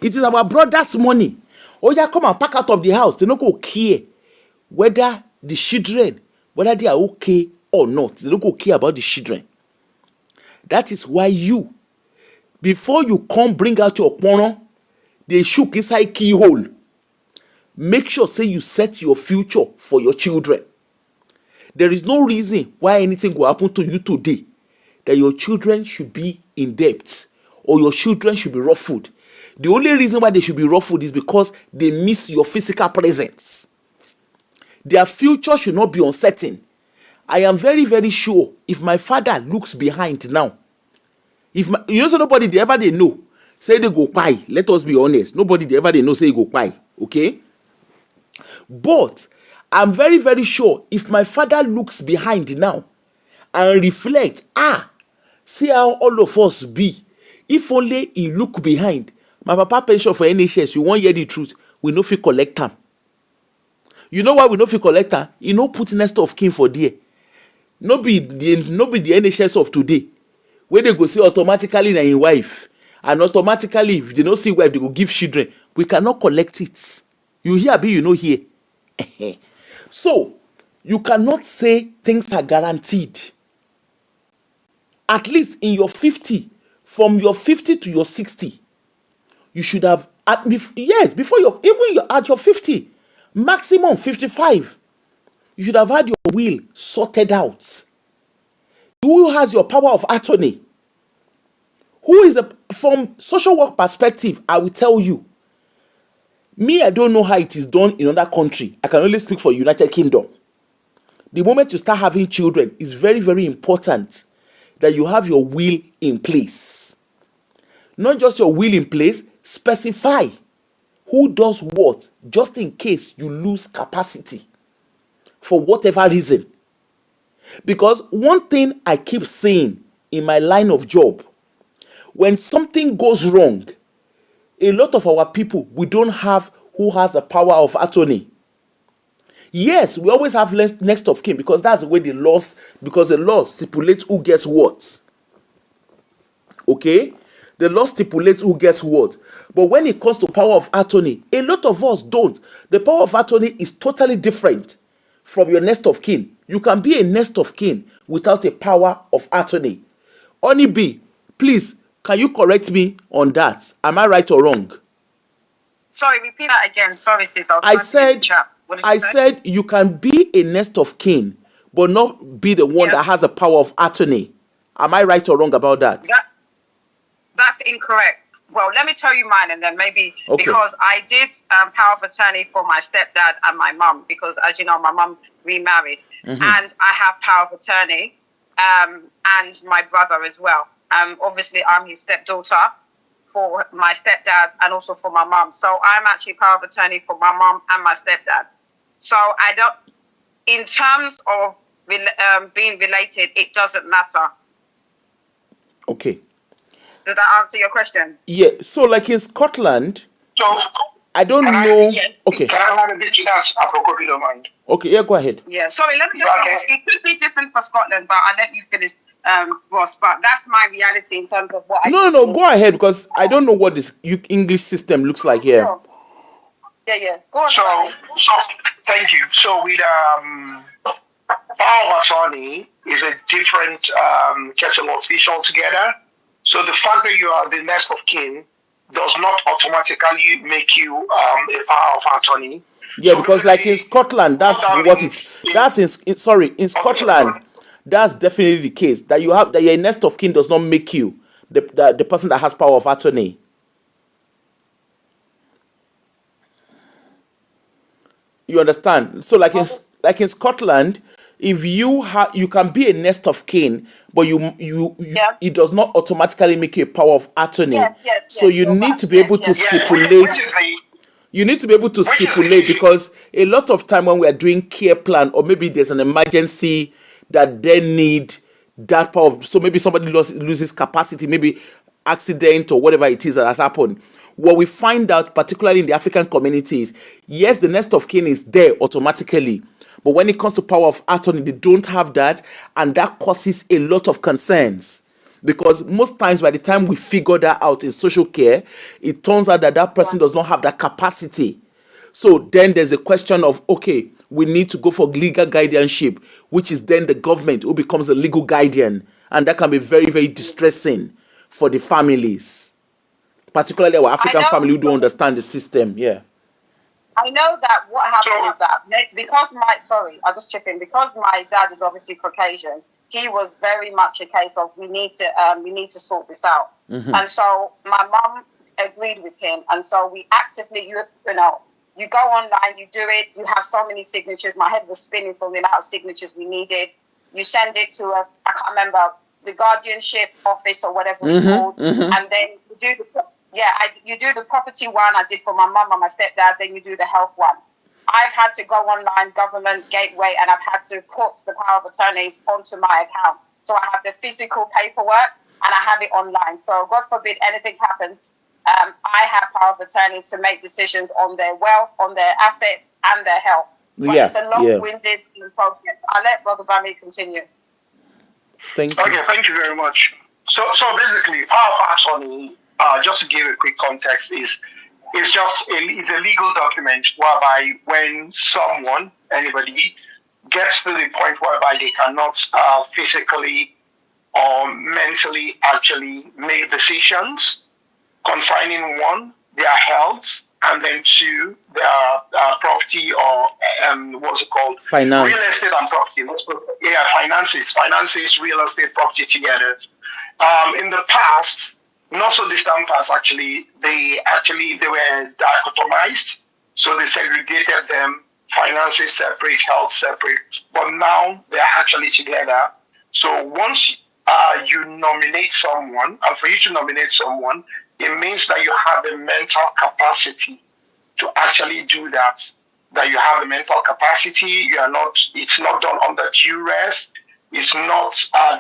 it is our brother's money. Oh yeah, come and pack out of the house. They no go care whether the children, whether they are okay or not. They don't go care about the children. That is why you, before you come bring out your okporo, they shook inside keyhole. Make sure say you set your future for your children. There is no reason why anything will happen to you today that your children should be in debt or your children should be ruffled. The only reason why they should be ruffled is because they miss your physical presence. Their future should not be uncertain. I am very, very sure if my father looks behind now, you know, so nobody they ever they know say they go pie. Let us be honest. Nobody they ever they know say they go pie. Okay? But I'm very, very sure if my father looks behind now and reflect, see how all of us be. If only he look behind, my papa pension for NHS, you won't hear the truth, we no fit collect them. You know why we no fit collect am? You no put next of kin for there. No be the NHS of today, where they go say automatically na him wife, and automatically if they no see wife, they go give children. We cannot collect it. You hear abi you no hear? So you cannot say things are guaranteed. At least in your 50, from your 50 to your 60, you should have before you're at your 50. Maximum 55. You should have had your will sorted out. Who has your power of attorney? Who is from social work perspective, I will tell you. Me, I don't know how it is done in another country. I can only speak for United Kingdom. The moment you start having children, it's very, very important that you have your will in place. Not just your will in place, specify who does what, just in case you lose capacity for whatever reason. Because one thing I keep saying in my line of job, when something goes wrong, a lot of our people, we don't have who has the power of attorney. Yes, we always have next of kin because that's the way the law stipulates who gets what. Okay? The law stipulates who gets what. But when it comes to power of attorney, a lot of us don't. The power of attorney is totally different from your next of kin. You can be a next of kin without a power of attorney. Only B, please, can you correct me on that? Am I right or wrong? Sorry, repeat that again. Sorry, sis. I said you can be a next of kin, but not be the one that has a power of attorney. Am I right or wrong about that? That's incorrect. Well, let me tell you mine, and then maybe because I did power of attorney for my stepdad and my mum, because as you know, my mum remarried, and I have power of attorney, and my brother as well. Obviously, I'm his stepdaughter for my stepdad and also for my mum. So I'm actually power of attorney for my mum and my stepdad. So I don't, in terms of being related, it doesn't matter. Okay. Did that answer your question? Yeah. So, like in Scotland, So, I don't can know. I, Okay. can I add a bit to that, apropos, if you don't mind? Okay. Yeah. Go ahead. Yeah. Sorry, let me just Okay. finish. It could be different for Scotland, but I'll let you finish, Ross. But that's my reality in terms of what I No, see. no, no. Go ahead because I don't know what this English system looks like here. Sure. Yeah. Go on. So, thank you. So, with power of attorney is a different kettle of fish altogether. So, the fact that you are the next of kin does not automatically make you a power of attorney. Yeah, So because like in Scotland, that's that what means it. That's in Scotland, that's definitely the case that you have that your next of kin does not make you the person that has power of attorney. You understand? So like in Scotland, if you can be a next of kin, but Yeah. it does not automatically make you a power of attorney. Yes. So you You're need right. to be able to Yes. stipulate. You need to be able to stipulate because a lot of time when we are doing care plan or maybe there's an emergency that they need that power of, so maybe somebody loses capacity, maybe accident or whatever it is that has happened. What we find out, particularly in the African communities, yes, the next of kin is there automatically. But when it comes to power of attorney, they don't have that, and that causes a lot of concerns. Because most times, by the time we figure that out in social care, it turns out that that person does not have that capacity. So then there's a question of, okay, we need to go for legal guardianship, which is then the government who becomes the legal guardian. And that can be very, very distressing for the families, particularly our African family who don't understand the system. Yeah. I know that what happened is that because I'll just chip in, because my dad is obviously Caucasian, he was very much a case of we need to sort this out. Mm-hmm. And so my mum agreed with him, and so we actively you go online, you do it, you have so many signatures. My head was spinning from the amount of signatures we needed. You send it to us, I can't remember, the guardianship office or whatever it's called, and then you do you do the property one. I did for my mum and my stepdad. Then you do the health one. I've had to go online, government gateway, and I've had to put the power of attorneys onto my account. So I have the physical paperwork and I have it online. So God forbid anything happens, I have power of attorney to make decisions on their wealth, on their assets, and their health. But it's a long-winded process. I'll let Brother Bami continue. Thank you. Okay, thank you very much. So basically, power of attorney, just to give a quick context, it's a legal document whereby when anybody gets to the point whereby they cannot physically or mentally actually make decisions concerning one, their health, and then two, their property or what's it called? Finance. Real estate and property. Finances, real estate, property together. In the past, not so distant past, actually, they were dichotomized, so they segregated them. Finances separate, health separate, but now they are actually together. So once you nominate someone, and for you to nominate someone, it means that you have the mental capacity to actually do that. That you have the mental capacity. It's not done under duress. It's not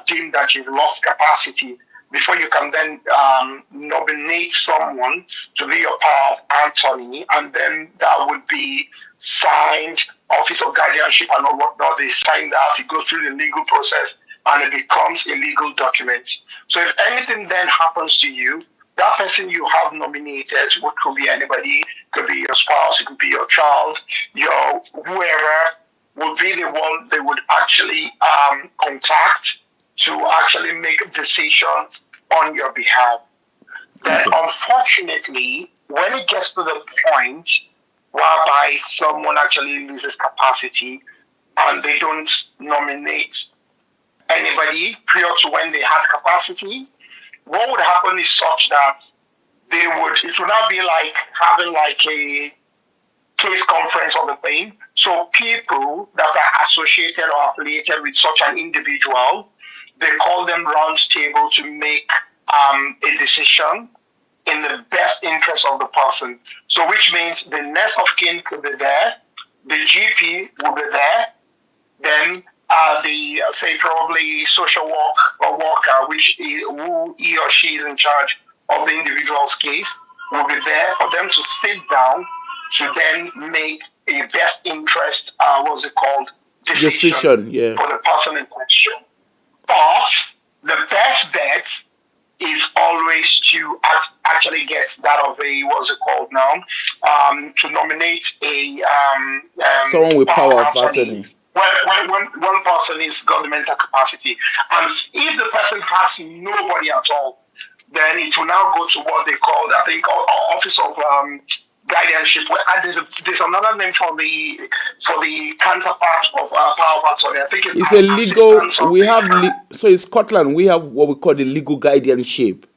deemed that you've lost capacity before you can then nominate someone to be your power of attorney, and then that would be signed, office of guardianship and all whatnot. They sign that, it goes through the legal process, and it becomes a legal document. So if anything then happens to you, that person you have nominated, what could be anybody, could be your spouse, it could be your child, your whoever, would be the one they would actually contact to actually make a decision on your behalf. Then, unfortunately, when it gets to the point whereby someone actually loses capacity and they don't nominate anybody prior to when they had capacity, what would happen is such that it would not be like having like a case conference of the thing. So people that are associated or affiliated with such an individual, they call them round table to make a decision in the best interest of the person. So which means the next of kin could be there, the GP will be there. Then the say probably social work or worker, who he or she is in charge of the individual's case, will be there for them to sit down to then make a best interest, what's it called, decision Yeah. for the person in question. But the best bet is always to actually get that of a, what's it called now, to nominate a Someone with power of attorney. When one person is got the mental capacity, and if the person has nobody at all, then it will now go to what they call, I think, office of guardianship. There's another name for the counterpart of power of attorney. I think it's a legal. We have so in Scotland we have what we call the legal guardianship.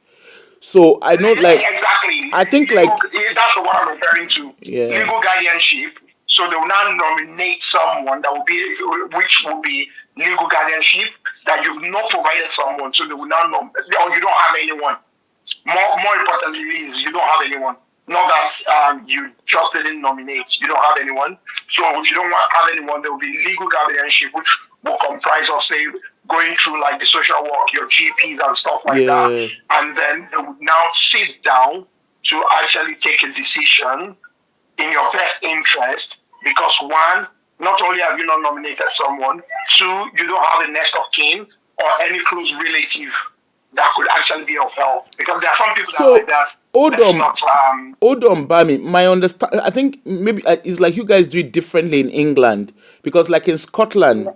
So I know, like, exactly. I think legal, like that's the one I'm referring to. Yeah. Legal guardianship. So they will now nominate someone that will be, which will be legal guardianship, that you've not provided someone. So they will now or you don't have anyone. More importantly is you don't have anyone. Not that you just didn't nominate. You don't have anyone. So if you don't have anyone, there will be legal guardianship, which will comprise of, say, going through like the social work, your GPs and stuff like that. And then they will now sit down to actually take a decision in your best interest, because one, not only have you not nominated someone, two, you don't have a next of kin or any close relative that could actually be of help. Because there are some people that are like that. Hold on, Bami. My I think maybe it's like you guys do it differently in England, because like in Scotland,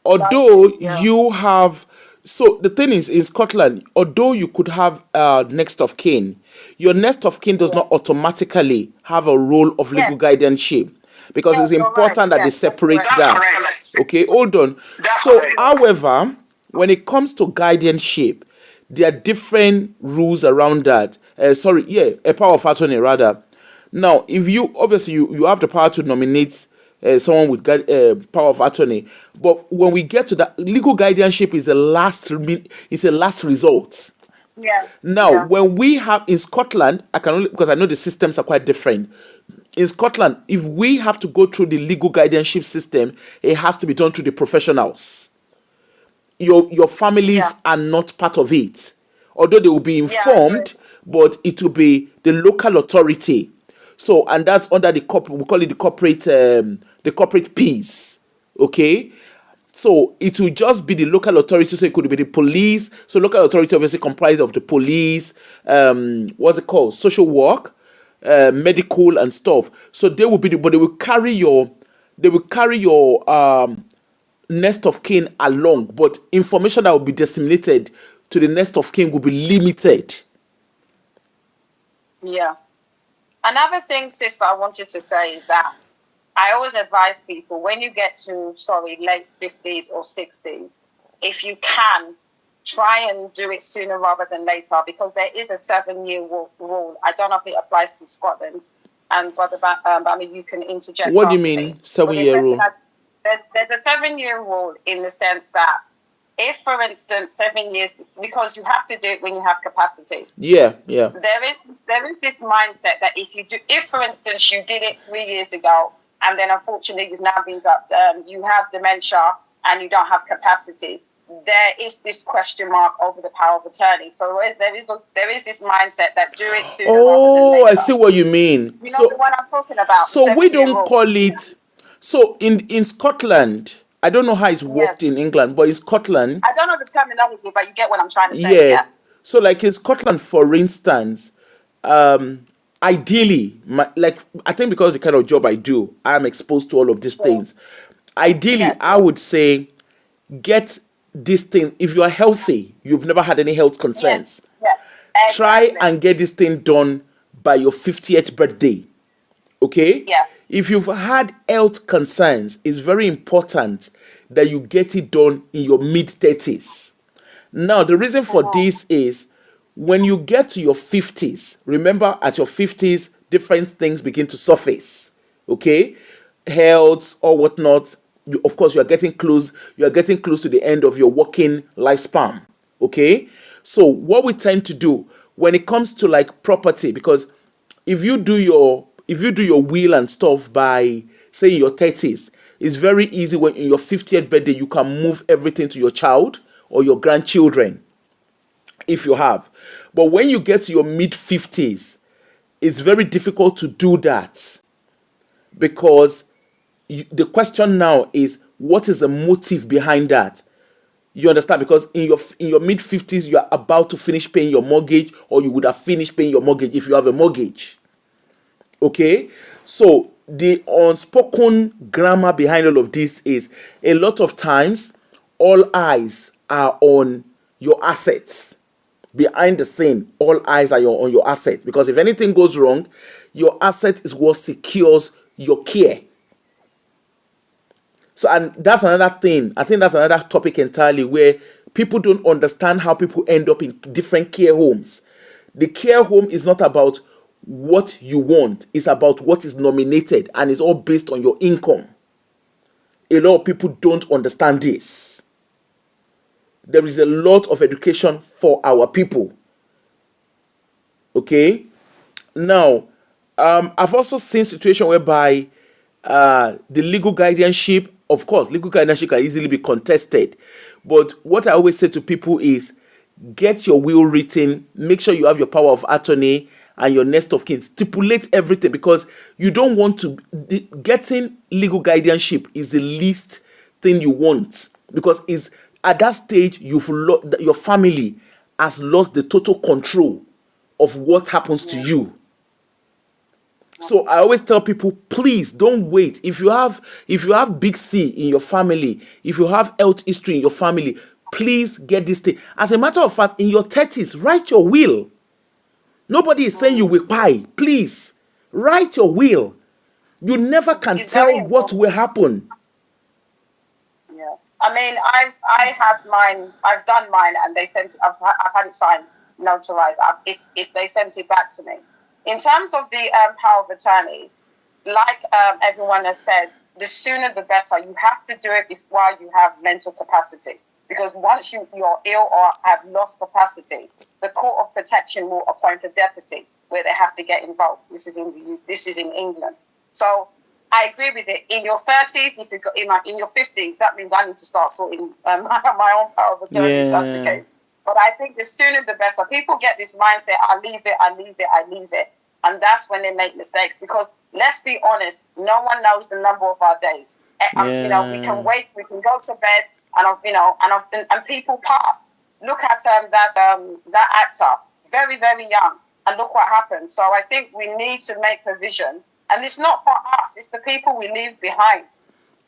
although you have. So the thing is, in Scotland, although you could have next of kin, your next of kin does not automatically have a role of legal guardianship, because it's important that they separate that. Okay, hold on. However, when it comes to guardianship, there are different rules around that. A power of attorney rather. Now, if you obviously you have the power to nominate someone with power of attorney, but when we get to that, legal guardianship is the last result. Yeah. Now, when we have in Scotland, I can only, because I know the systems are quite different. In Scotland, if we have to go through the legal guardianship system, it has to be done through the professionals. Your families are not part of it, although they will be informed, but it will be the local authority. So, and that's under the corporate, we call it the corporate piece. Okay. So it will just be the local authority. So it could be the police. So local authority obviously comprised of the police, what's it called? Social work, medical and stuff. So they will be but they will carry your next of kin along, but information that will be disseminated to the next of kin will be limited. Yeah. Another thing, sister, I wanted to say is that I always advise people, when you get to, late 50s or 60s, if you can, try and do it sooner rather than later, because there is a 7-year rule. I don't know if it applies to Scotland. And Brother Bami, you can interject. What do you mean, 7-year rule? There's a 7-year rule in the sense that if, for instance, 7 years, because you have to do it when you have capacity. Yeah. There is this mindset that if, for instance, you did it 3 years ago, and then unfortunately you've now been you have dementia and you don't have capacity, there is this question mark over the power of attorney. So there is this mindset that do it sooner rather than later. I see what you mean. You know the one I'm talking about. So we don't call it. So in Scotland, I don't know how it's worked in England, but in Scotland, I don't know the terminology, but you get what I'm trying to say. Yeah. So like in Scotland, for instance, ideally, I think because of the kind of job I do, I'm exposed to all of these things. Ideally, I would say get this thing. If you are healthy, you've never had any health concerns. Exactly. Try and get this thing done by your 50th birthday. Okay? Yeah. If you've had health concerns, it's very important that you get it done in your mid-30s. Now, the reason for this is when you get to your 50s, remember at your 50s, different things begin to surface. Okay? Health or whatnot. Of course, you are getting close to the end of your working lifespan. Okay? So what we tend to do when it comes to like property, because if you do your will and stuff by say in your 30s, it's very easy when in your 50th birthday you can move everything to your child or your grandchildren if you have. But when you get to your mid 50s, it's very difficult to do that because the question now is, what is the motive behind that? You understand? Because in your mid 50s, you are about to finish paying your mortgage, or you would have finished paying your mortgage if you have a mortgage. Okay? So the unspoken grammar behind all of this is, a lot of times all eyes are on your assets. Behind the scene, all eyes are on your asset, because if anything goes wrong, your asset is what secures your care. So, and that's another thing. I think that's another topic entirely, where people don't understand how people end up in different care homes. The care home is not about what you want, it's about what is nominated, and it's all based on your income. A lot of people don't understand this. There is a lot of education for our people. Okay? Now, I've also seen situations whereby the legal guardianship, of course, legal guardianship can easily be contested. But what I always say to people is, get your will written, make sure you have your power of attorney and your next of kin. Stipulate everything, because you don't want to. Getting legal guardianship is the least thing you want, because it's at that stage your family has lost the total control of what happens to you. So I always tell people, please don't wait. If you have big C in your family, if you have health history in your family, please get this thing. As a matter of fact, in your 30s, write your will. Nobody is saying you will buy. Please write your will. You never can tell what will happen. Yeah, I mean, I've done mine, and they sent. I've had it signed, notarized. They sent it back to me. In terms of the power of attorney, like everyone has said, the sooner the better. You have to do it while you have mental capacity, because once you're ill or have lost capacity, the Court of Protection will appoint a deputy where they have to get involved. This is in England. So I agree with it. In your 30s, if you got in your 50s, that means I need to start sorting my own power of attorney. If that's the case. But I think the sooner the better. People get this mindset, I leave it. And that's when they make mistakes. Because let's be honest, no one knows the number of our days. And, we can wait, we can go to bed, and people pass. Look at that actor, very, very young, and look what happened. So I think we need to make provision. And it's not for us, it's the people we leave behind.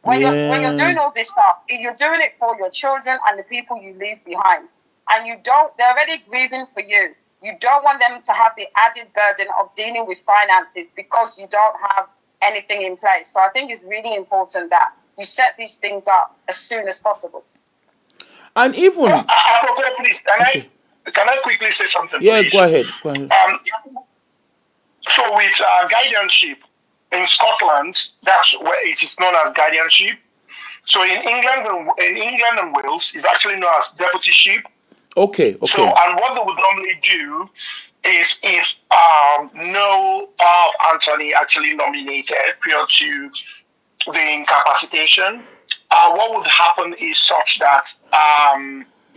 When you're doing all this stuff, you're doing it for your children and the people you leave behind. And they're already grieving for you. You don't want them to have the added burden of dealing with finances because you don't have anything in place. So I think it's really important that you set these things up as soon as possible. And even... Apropos, please, can I quickly say something, Yeah, please? go ahead. So with guardianship in Scotland, that's where it is known as guardianship. So in England and Wales, it's actually known as deputyship. Okay. So, and what they would normally do is, if no power of attorney actually nominated prior to the incapacitation, what would happen is such that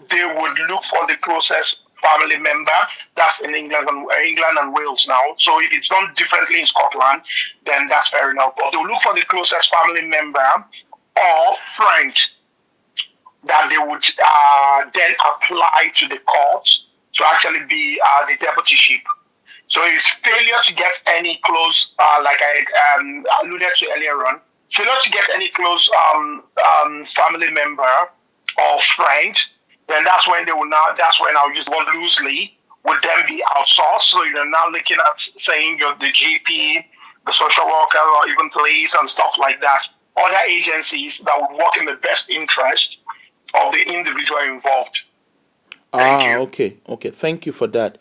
they would look for the closest family member. That's in England and Wales now. So if it's done differently in Scotland, then that's fair enough. But they'll look for the closest family member or friend that they would then apply to the court to actually be the deputyship. So it's failure to get any close, like I alluded to earlier on, failure to get any close family member or friend, then that's when I'll use the word loosely, would then be outsourced. So you're now looking at saying you're the GP, the social worker, or even police and stuff like that. Other agencies that would work in the best interest of the individual involved. Thank you. Okay. Thank you for that.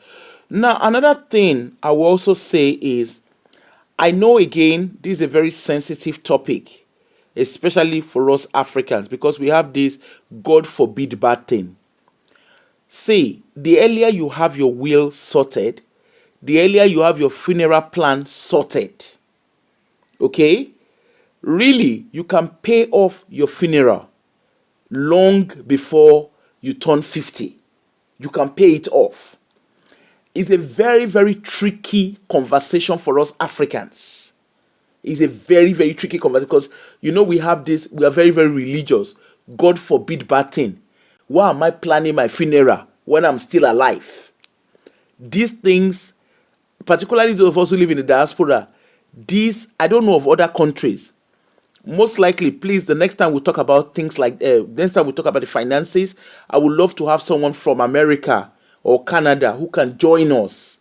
Now, another thing I will also say is, I know again, this is a very sensitive topic, especially for us Africans, because we have this God forbid bad thing. See, the earlier you have your will sorted, the earlier you have your funeral plan sorted. Okay? really, you can pay off your funeral long before you turn 50. You can pay it off. It's a very, very tricky conversation for us Africans. It's a very, very tricky conversation because, we have this, we are very, very religious. God forbid bad thing. Why am I planning my funeral when I'm still alive? These things, particularly those of us who live in the diaspora, I don't know of other countries. Most likely, please, the next time we talk about things like, next time we talk about the finances, I would love to have someone from America or Canada who can join us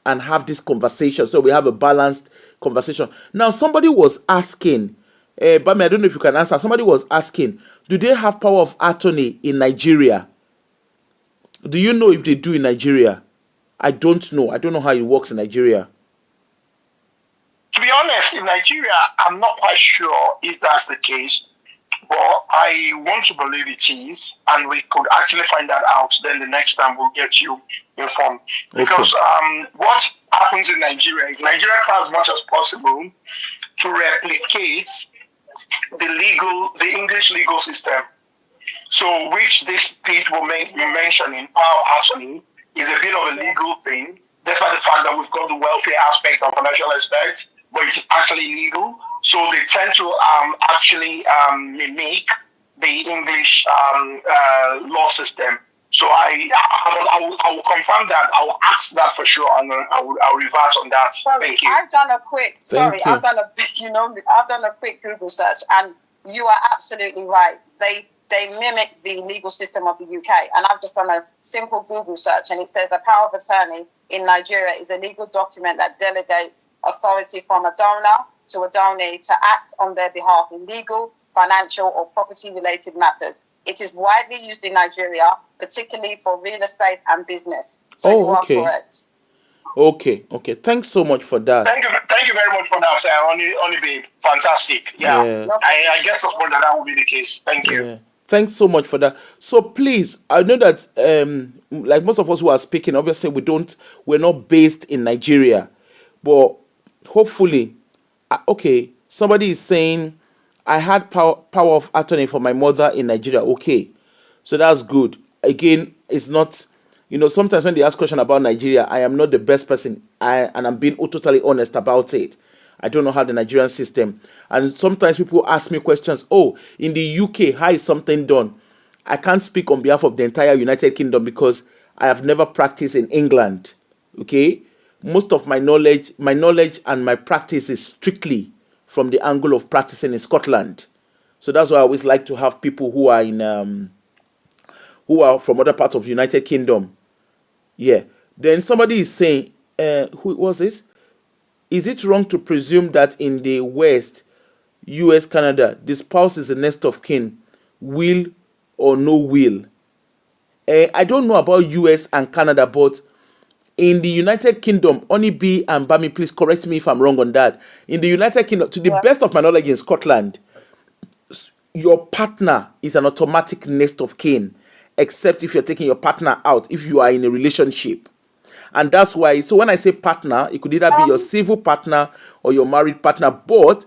and have this conversation so we have a balanced conversation. Now, somebody was asking, Bami, I don't know if you can answer. Somebody was asking, do they have power of attorney in Nigeria? Do you know if they do in Nigeria? I don't know. I don't know how it works in Nigeria. To be honest, in Nigeria, I'm not quite sure if that's the case, but I want to believe it is, and we could actually find that out. Then the next time we'll get you informed. Because what happens in Nigeria is Nigeria tries as much as possible to replicate the English legal system. So, which this people mentioning, power of attorney, is a bit of a legal thing, despite the fact that we've got the welfare aspect and financial aspect, but it's actually legal. So they tend to actually mimic the English law system. So I will confirm that. I will ask that for sure, and I'll revert on that. Thank you. I've done a quick. I've done a quick Google search, and you are absolutely right. They mimic the legal system of the UK, and I've just done a simple Google search, and it says a power of attorney in Nigeria is a legal document that delegates authority from a donor to a donee to act on their behalf in legal, financial, or property-related matters. It is widely used in Nigeria, particularly for real estate and business. So you are correct. Okay. Thanks so much for that. Thank you very much for that, Only babe. Fantastic. Yeah. I guess that will be the case. Thank you. Yeah. Thanks so much for that. So please, I know that like most of us who are speaking, obviously we're not based in Nigeria, but hopefully, somebody is saying I had power of attorney for my mother in Nigeria. Okay, so that's good. Again, it's not, sometimes when they ask question about Nigeria, I am not the best person, and I'm being totally honest about it. I don't know how the Nigerian system. And sometimes people ask me questions. Oh, in the UK, how is something done? I can't speak on behalf of the entire United Kingdom because I have never practiced in England. Okay? Most of my knowledge and my practice is strictly from the angle of practicing in Scotland. So that's why I always like to have people who are who are from other parts of the United Kingdom. Yeah. Then somebody is saying, who was this? Is it wrong to presume that in the West, US, Canada, the spouse is the next of kin, will or no will? I don't know about US and Canada, but in the United Kingdom, Oni B and Bami, please correct me if I'm wrong on that. In the United Kingdom, to the best of my knowledge in Scotland, your partner is an automatic next of kin, except if you're taking your partner out, if you are in a relationship. And that's why, so when I say partner, it could either be your civil partner or your married partner, but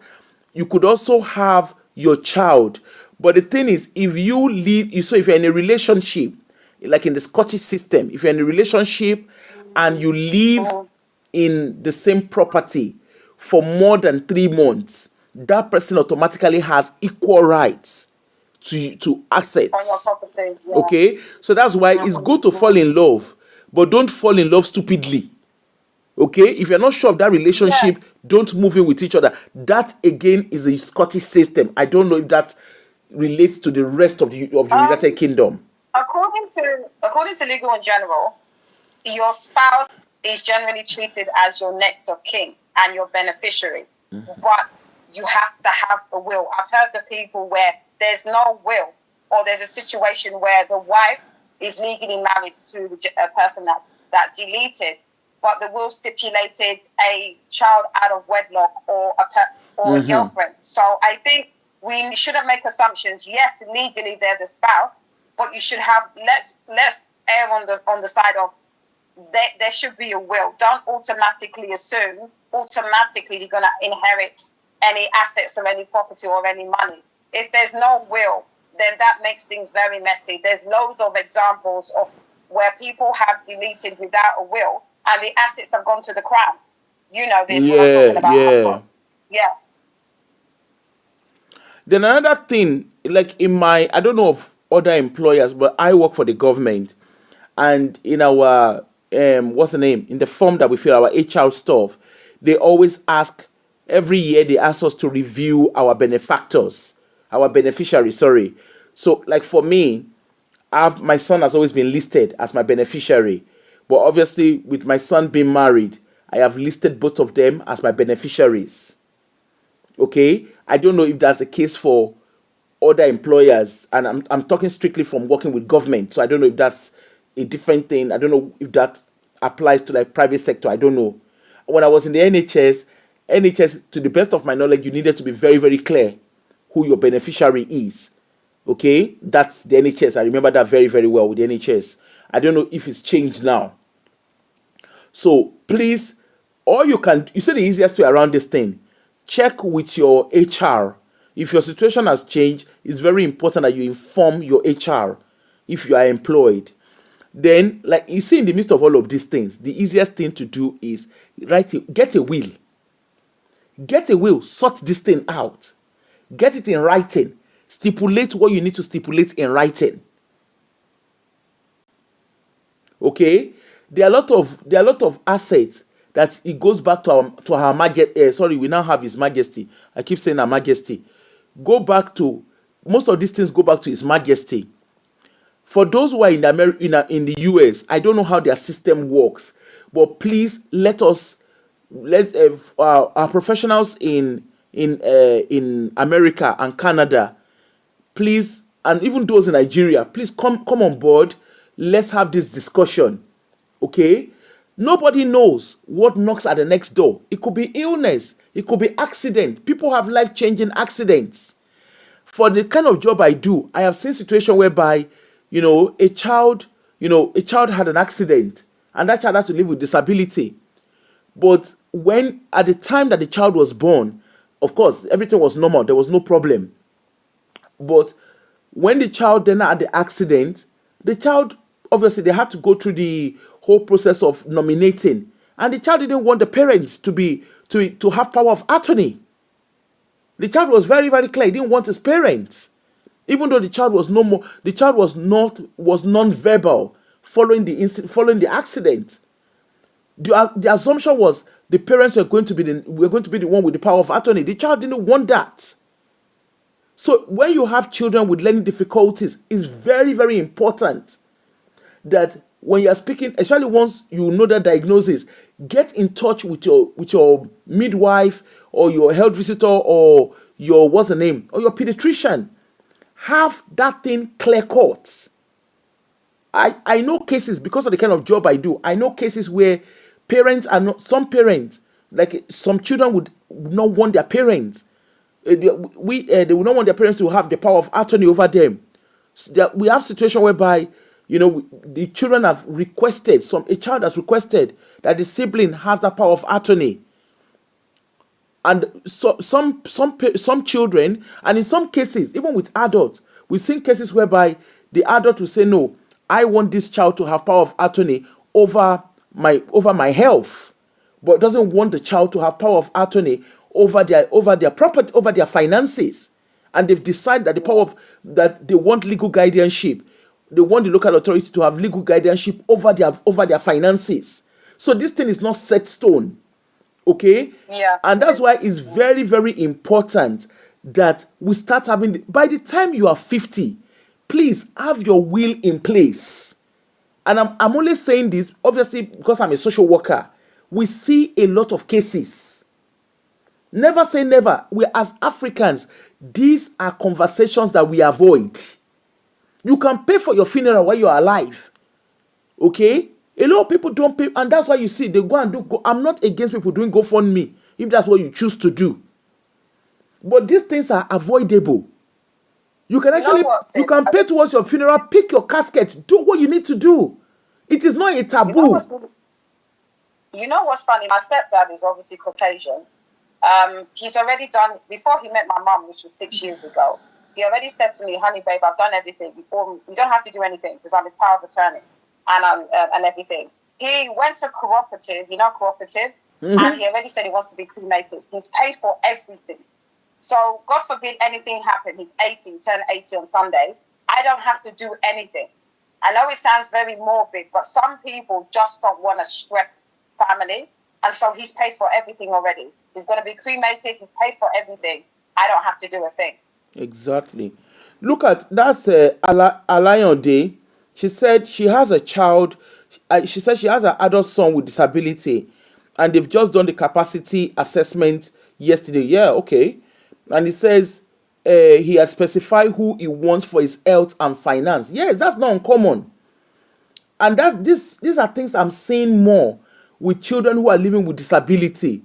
you could also have your child. But the thing is, if you're in a relationship, like in the Scottish system, if you're in a relationship and you live in the same property for more than 3 months, that person automatically has equal rights to assets. Okay? So that's why it's good to fall in love, but don't fall in love stupidly. Okay? If you're not sure of that relationship, don't move in with each other. That, again, is a Scottish system. I don't know if that relates to the rest of the United Kingdom. According to legal in general, your spouse is generally treated as your next of kin and your beneficiary. But you have to have a will. I've heard of people where there's no will, or there's a situation where the wife is legally married to a person that deleted, but the will stipulated a child out of wedlock or a girlfriend. So I think we shouldn't make assumptions. Yes, legally they're the spouse, but you should have let's err on the side of there should be a will. Don't automatically assume you're gonna inherit any assets or any property or any money. If there's no will, then that makes things very messy. There's loads of examples of where people have deleted without a will and the assets have gone to the crown. You know this, what I'm talking about. Yeah. Yeah. Then another thing, like in my, I don't know of other employers, but I work for the government, and in our what's the name, in the form that we fill, our HR stuff, they always ask, every year they ask us to review our benefactors, our beneficiaries, sorry. So like for me, my son has always been listed as my beneficiary, but obviously with my son being married, I have listed both of them as my beneficiaries. Okay, I don't know if that's the case for other employers, and I'm talking strictly from working with government, so I don't know if that's a different thing. I don't know if that applies to like private sector. I don't know. When I was in the NHS, to the best of my knowledge, you needed to be very, very clear who your beneficiary is. Okay, that's the NHS. I remember that very, very well with the NHS. I don't know if it's changed now. So please, all you say the easiest way around this thing, check with your HR. If your situation has changed, it's very important that you inform your HR if you are employed. Then, like you see, in the midst of all of these things, the easiest thing to do is get a will. Get a will, sort this thing out. Get it in writing. Stipulate what you need to stipulate in writing. Okay? There are a lot of assets that it goes back to Her Majesty. Sorry, we now have His Majesty. I keep saying Her Majesty. Most of these things go back to His Majesty. For those who are in the US, I don't know how their system works, but please let's our professionals in America and Canada, please, and even those in Nigeria, please come on board. Let's have this discussion. Okay? Nobody knows what knocks at the next door. It could be illness. It could be accident. People have life-changing accidents. For the kind of job I do, I have seen situations whereby, a child had an accident and that child had to live with disability. But when, at the time that the child was born, of course, everything was normal. There was no problem. But when the child then had the accident, the child, obviously, they had to go through the whole process of nominating. And the child didn't want the parents to have power of attorney. The child was very, very clear. He didn't want his parents. Even though the child was non-verbal following the accident. The assumption was the parents were going to be the one with the power of attorney. The child didn't want that. So when you have children with learning difficulties, it's very, very important that when you are speaking, especially once you know that diagnosis, get in touch with your midwife or your health visitor or your or your pediatrician. Have that thing clear cut. I know cases, because of the kind of job I do, I know cases where some parents, like some children would not want their parents. They would not want their parents to have the power of attorney over them. So we have situations whereby, the children have requested, a child has requested that the sibling has that power of attorney. And so some children, and in some cases, even with adults, we've seen cases whereby the adult will say, no, I want this child to have power of attorney over my health, but doesn't want the child to have power of attorney over their property, over their finances. And they've decided that that they want legal guardianship. They want the local authority to have legal guardianship over their finances. So this thing is not set stone. Okay? Yeah. And that's why it's very, very important that we start having, by the time you are 50, please have your will in place. And I'm only saying this, obviously, because I'm a social worker. We see a lot of cases. Never say never. We, as Africans, these are conversations that we avoid. You can pay for your funeral while you are alive. Okay? A lot of people don't pay, and that's why you see they go and do. I'm not against people doing GoFundMe if that's what you choose to do. But these things are avoidable. You can you can pay towards your funeral, pick your casket, do what you need to do. It is not a taboo. You know what's funny? My stepdad is obviously Caucasian, He's already done, before he met my mum, which was 6 years ago, he already said to me, honey, babe, I've done everything. You don't have to do anything because I'm his power of attorney and everything. He went to cooperative, cooperative, and he already said he wants to be cremated. He's paid for everything. So, God forbid anything happen. He's 80, he turned 80 on Sunday. I don't have to do anything. I know it sounds very morbid, but some people just don't want to stress family. And so he's paid for everything already. He's going to be cremated. He's paid for everything. I don't have to do a thing. Exactly. Look at that's Alayon Day. She said she has a child. She said she has an adult son with disability, and they've just done the capacity assessment yesterday. Yeah, okay. And it says he had specified who he wants for his health and finance. Yes, that's not uncommon. And these are things I'm seeing more with children who are living with disability.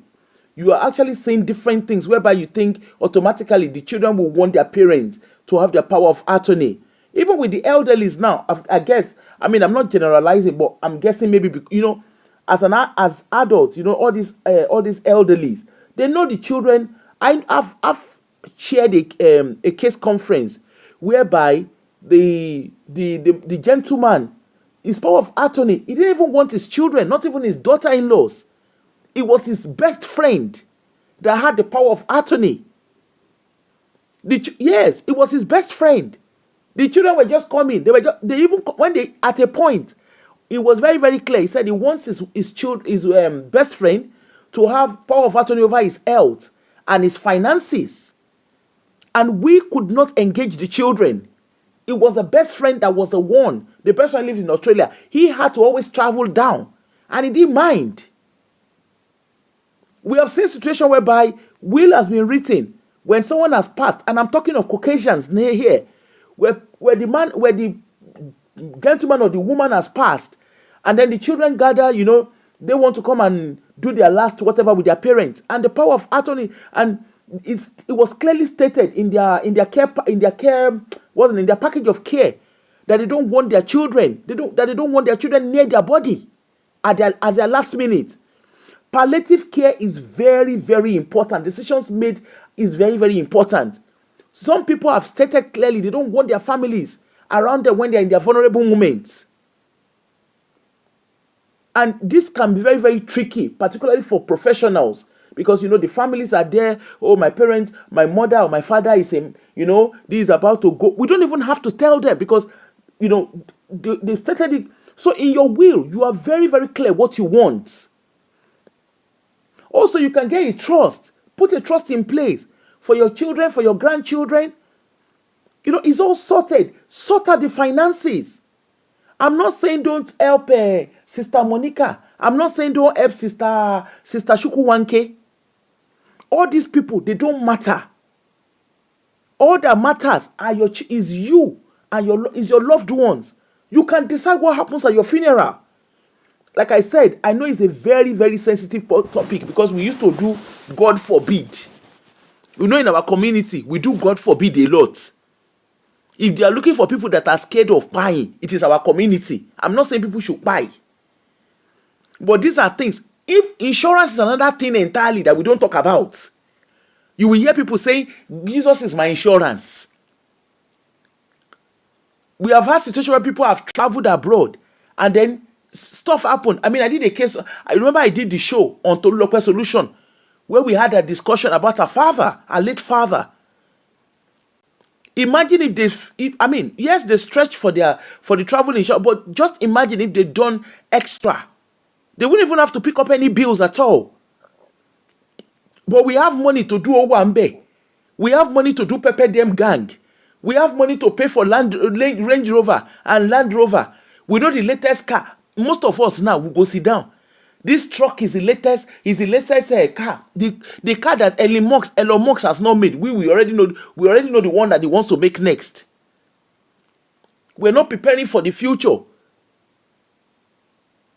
You are actually seeing different things whereby you think automatically the children will want their parents to have their power of attorney. Even with the elderlies now, I guess, I mean, I'm not generalizing, but I'm guessing maybe, as adults, all these elderlies, they know the children. I've shared a case conference whereby the gentleman, his power of attorney, he didn't even want his children, not even his daughter-in-laws. It was his best friend that had the power of attorney. Yes, it was his best friend. The children were just coming. At a point, it was very, very clear. He said he wants his best friend to have power of attorney over his health and his finances. And we could not engage the children. It was the best friend that was the one. The best friend lived in Australia. He had to always travel down, and he didn't mind. We have seen situations whereby will has been written when someone has passed, and I'm talking of Caucasians near here, where the gentleman or the woman has passed, and then the children gather, they want to come and do their last whatever with their parents, and the power of attorney, and it was clearly stated in their package of care that they don't want their children, they don't want their children near their body as their last minute. Palliative care is very, very important. Decisions made is very, very important. Some people have stated clearly they don't want their families around them when they're in their vulnerable moments. And this can be very, very tricky, particularly for professionals, because, the families are there. Oh, my parent, my mother or my father is, this is about to go. We don't even have to tell them because, they stated it. So in your will, you are very, very clear what you want. Also, you can get a trust. Put a trust in place for your children, for your grandchildren. It's all sorted. Sort out the finances. I'm not saying don't help Sister Monica. I'm not saying don't help Sister Shukuwanke. All these people, they don't matter. All that matters is you and your loved ones. You can decide what happens at your funeral. Like I said, I know it's a very, very sensitive topic because we used to do God forbid. In our community, we do God forbid a lot. If they are looking for people that are scared of buying, it is our community. I'm not saying people should buy. But these are things. If insurance is another thing entirely that we don't talk about, you will hear people saying, Jesus is my insurance. We have had situations where people have traveled abroad and then stuff happened. I mean, I did a case. I remember I did the show on Tolulope Solution where we had a discussion about our late father. Imagine if yes, they stretch for the travel insurance, but just imagine if they'd done extra. They wouldn't even have to pick up any bills at all. But we have money to do Owambe. We have money to do Pepe Dem Gang. We have money to pay for Range Rover and Land Rover. We know the latest car. Most of us now will go sit down. This truck is the latest car. The car that Elon Musk has not made. We already know the one that he wants to make next. We're not preparing for the future.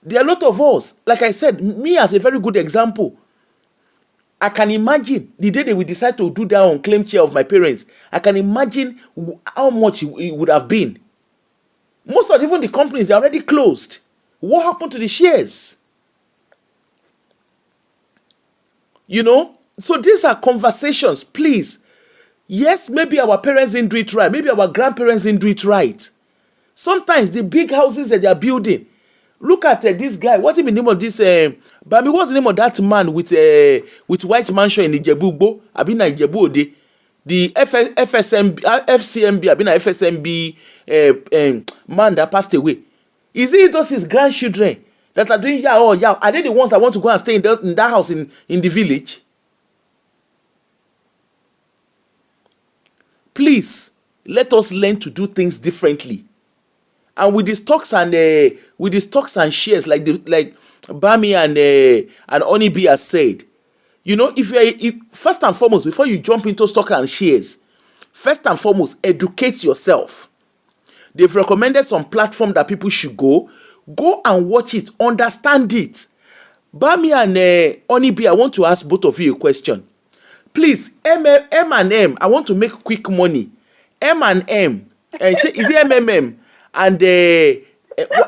There are a lot of us, like I said, me as a very good example. I can imagine the day they will decide to do that unclaimed share of my parents. I can imagine how much it would have been. Most of even the companies, they're already closed. What happened to the shares? So these are conversations, please. Yes, maybe our parents didn't do it right. Maybe our grandparents didn't do it right. Sometimes the big houses that they are building. Look at this guy. What's the name of this? Bami, what's the name of that man with white mansion in Ijebu-Igbo? Abina Ijebu Ode. The FSMB, FCMB, Abina FSMB man that passed away. Is it just his grandchildren that are doing yeah or yeah? Are they the ones that want to go and stay in that house in the village? Please, let us learn to do things differently. And with the stocks and shares, like Bami and Onibi has said, you know, if first and foremost, before you jump into stock and shares, first and foremost, educate yourself. They've recommended some platform that people should go and watch it, understand it. Bami and Onibi, I want to ask both of you a question. Please, M&M, I want to make quick money. M&M, is it MMM? And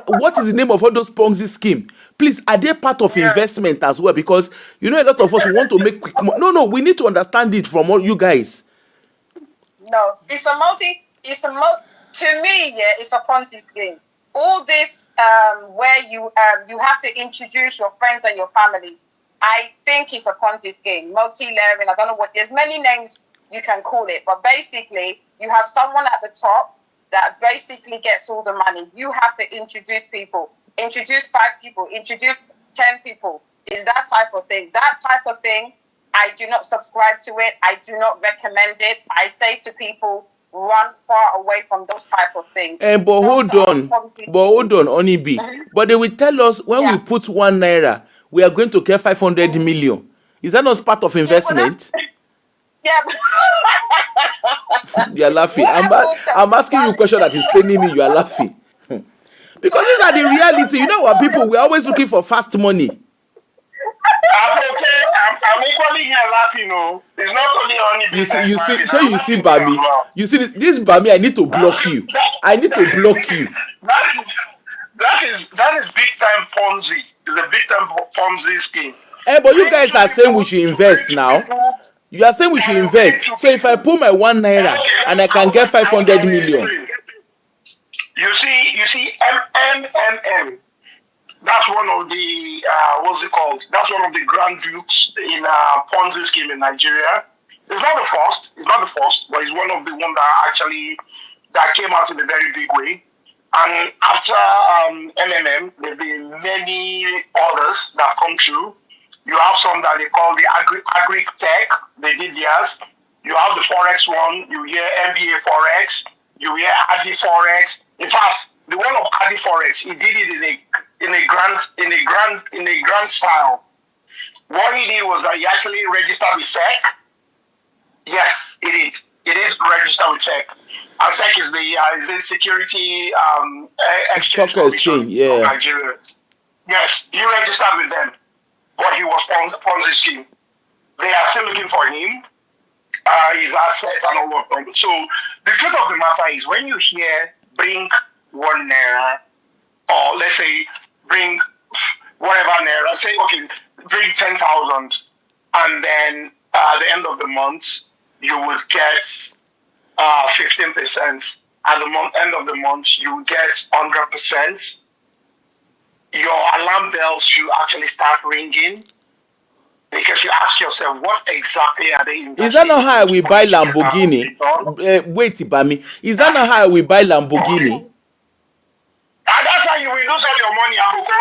what is the name of all those Ponzi scheme? Please, are they part of investment as well? Because you know a lot of us want to make quick money. No, we need to understand it from all you guys. No, to me, yeah, it's a Ponzi scheme. All this where you have to introduce your friends and your family, I think it's a Ponzi scheme. Multi-layering, I don't know there's many names you can call it, but basically you have someone at the top that basically gets all the money. You have to introduce people, introduce 5 people, introduce 10 people. Is that type of thing. That type of thing, I do not subscribe to it. I do not recommend it. I say to people, run far away from those type of things. But hold on, Onibi. But they will tell us when we put 1 naira, we are going to get 500 million. Is that not part of investment? Yeah. You are laughing. I'm asking you a question that is paining me. You are laughing. Because these are the reality. You know what, people, we're always looking for fast money. I'm equally here laughing. No, it's not only on you see Bami. You see this Bami. I need to block you. I need to block you. That is big time Ponzi. It's a big time Ponzi scheme. But you guys are saying we should invest now. You are saying we should invest. So if I put my 1 naira and I can get 500 million. You see, MMM. That's one of the what's it called? That's one of the grand dukes in Ponzi scheme in Nigeria. It's not the first, but it's one of the one that came out in a very big way. And after MMM, there've been many others that come through. You have some that they call the agri tech. They did theirs. You have the forex one. You hear MBA forex. You hear Adi forex. In fact, the one of Adi forex, he did it in a grand style. What he did was that he actually registered with SEC. Yes, he did. He did register with SEC. And SEC is the Security Exchange Commission of Nigeria. Yes, he registered with them, but he was Ponzi scheme. They are still looking for him, his assets and all of them. So the truth of the matter is, when you hear bring 1 naira, or let's say bring whatever naira, say okay, bring 10,000, and then at the end of the month you will get 15%. At the end of the month you will get 100%. Your alarm bells should actually start ringing, because you ask yourself, what exactly are they investing? Is that not how we buy Lamborghini? Wait, Bami. Is that not how we buy Lamborghini? And that's how you will lose all your money, Abuko,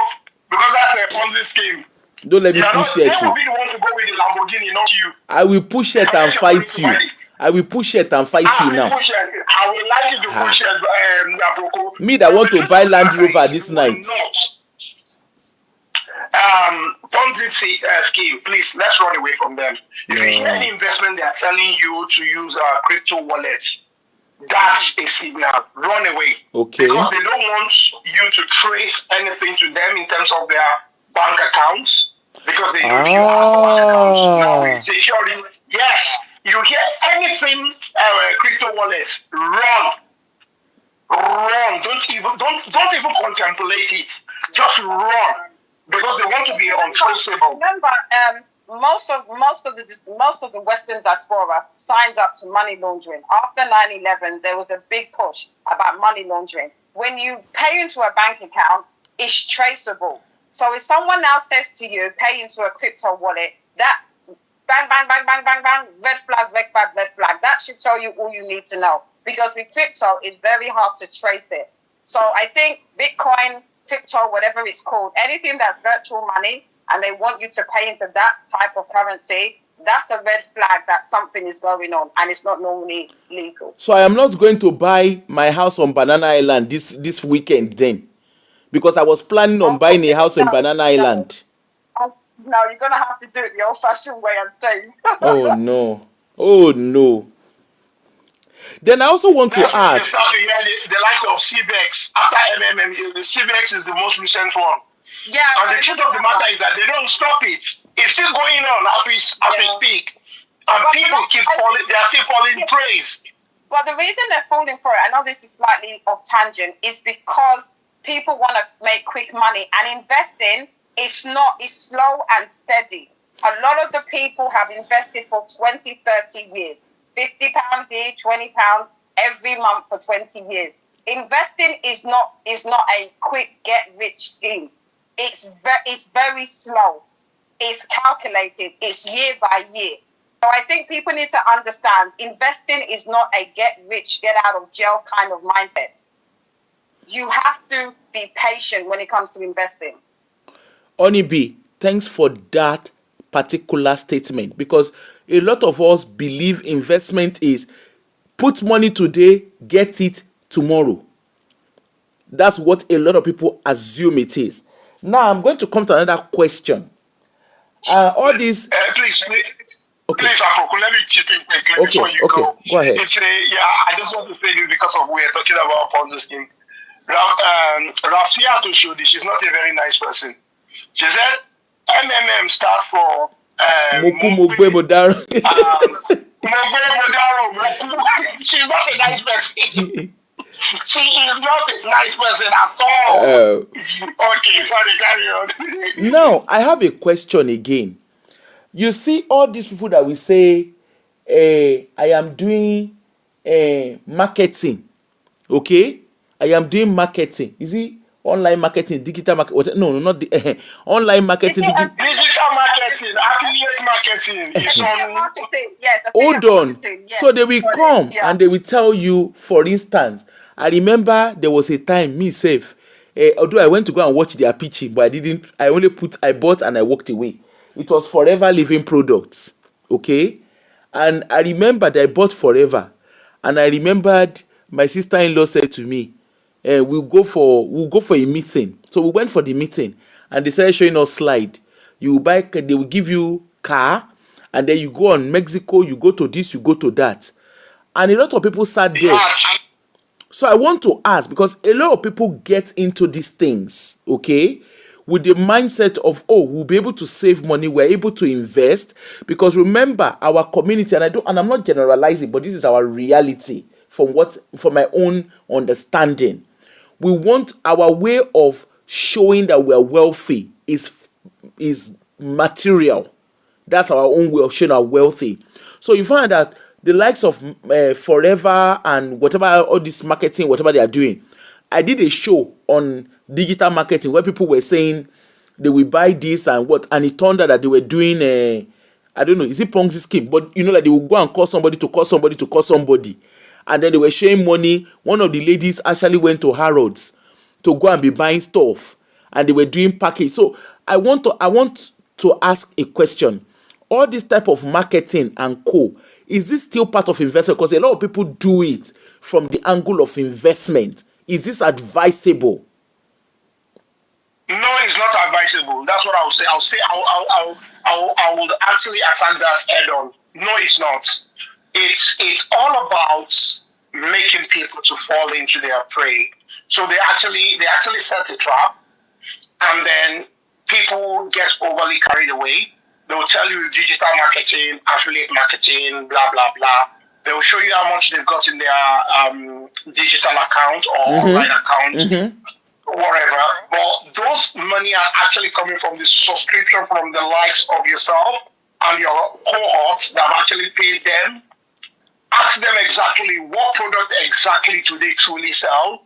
because that's a Ponzi scheme. Don't let me push it. They will be the one to go with the Lamborghini, not you. I will push it and fight you. I will push it and fight you now. I would like you to push it, Abuko. Me that want to buy Land Rover this night. Ponzi scheme, please, let's run away from them. If you hear any investment they are telling you to use crypto wallets, that's a signal. Run away. Okay. Because they don't want you to trace anything to them in terms of their bank accounts, because they know you have bank accounts now with security. Yes, you hear anything crypto wallets, run. Don't even contemplate it. Just run. Because they want to be untraceable. Remember, most of the Western diaspora signed up to money laundering. After 9/11, there was a big push about money laundering. When you pay into a bank account, it's traceable. So if someone now says to you, pay into a crypto wallet, that bang, bang, bang, bang, bang, bang, red flag, red flag, red flag. That should tell you all you need to know. Because with crypto, it's very hard to trace it. So I think Bitcoin, crypto, whatever it's called, anything that's virtual money, and they want you to pay into that type of currency, that's a red flag that something is going on, and it's not normally legal. So I am not going to buy my house on Banana Island this weekend then, because I was planning on buying a house on Banana Island. No, you're gonna have to do it the old-fashioned way and save. Oh no! Oh no! Then I also want to ask. The like of CVEX after MMM, the CVEX is the most recent one. Yeah. And the truth of the matter is that they don't stop it. It's still going on as we speak. And but people keep falling, they are still falling praise. But the reason they're falling for it, I know this is slightly off tangent, is because people want to make quick money, and investing is slow and steady. A lot of the people have invested for 20, 30 years. £50 here, £20 every month for 20 years. Investing is not a quick get rich scheme. It's very slow. It's calculated. It's year by year. So I think people need to understand investing is not a get rich, get out of jail kind of mindset. You have to be patient when it comes to investing. Onibi, thanks for that particular statement, because a lot of us believe investment is put money today, get it tomorrow. That's what a lot of people assume it is. Now I'm going to come to another question. All these please, okay. Please, let me chip in quickly before you go. Go ahead. I just want to say this because of we are talking about Ponzi scheme. Rafia Toshodi, she's not a very nice person. She said MMM start for Mogbe Modaro. She's not a nice person. She is not a nice person at all. Okay, sorry, carry on. Now, I have a question again. You see all these people that we say, I am doing marketing. Okay? I am doing marketing. Is it online marketing, digital marketing? No, not the online marketing. Digital marketing, affiliate marketing. Affiliate marketing, yes. Hold on. Marketing, yes. So they will come and they will tell you, for instance, I remember there was a time, me safe, although I went to go and watch their pitching, but I bought and I walked away. It was Forever Living products. Okay? And I remember that I bought Forever. And I remembered my sister-in-law said to me, we'll go for a meeting. So we went for the meeting and they started showing us slide. You buy, they will give you car, and then you go on Mexico, you go to this, you go to that. And a lot of people sat there. So I want to ask, because a lot of people get into these things, okay, with the mindset of, we'll be able to save money, we're able to invest. Because remember, our community, and I'm not generalizing, but this is our reality from my own understanding. We want our way of showing that we're wealthy is material. That's our own way of showing our wealthy. So you find that the likes of Forever and whatever, all this marketing, whatever they are doing. I did a show on digital marketing where people were saying they will buy this and what, and it turned out that they were doing I don't know, is it Ponzi scheme? But you know, like they will go and call somebody to call somebody to call somebody. And then they were sharing money. One of the ladies actually went to Harrods to go and be buying stuff, and they were doing package. So I want to ask a question. All this type of marketing and co, is this still part of investment? Because a lot of people do it from the angle of investment. Is this advisable? No, it's not advisable. That's what I would say. I would actually attack that head on. No, it's not. It's all about making people to fall into their prey. So they actually set a trap, and then people get overly carried away. They will tell you digital marketing, affiliate marketing, blah, blah, blah. They will show you how much they've got in their digital account or online account, whatever. But those money are actually coming from the subscription from the likes of yourself, and your cohort that have actually paid them, ask them exactly what product exactly do they truly sell.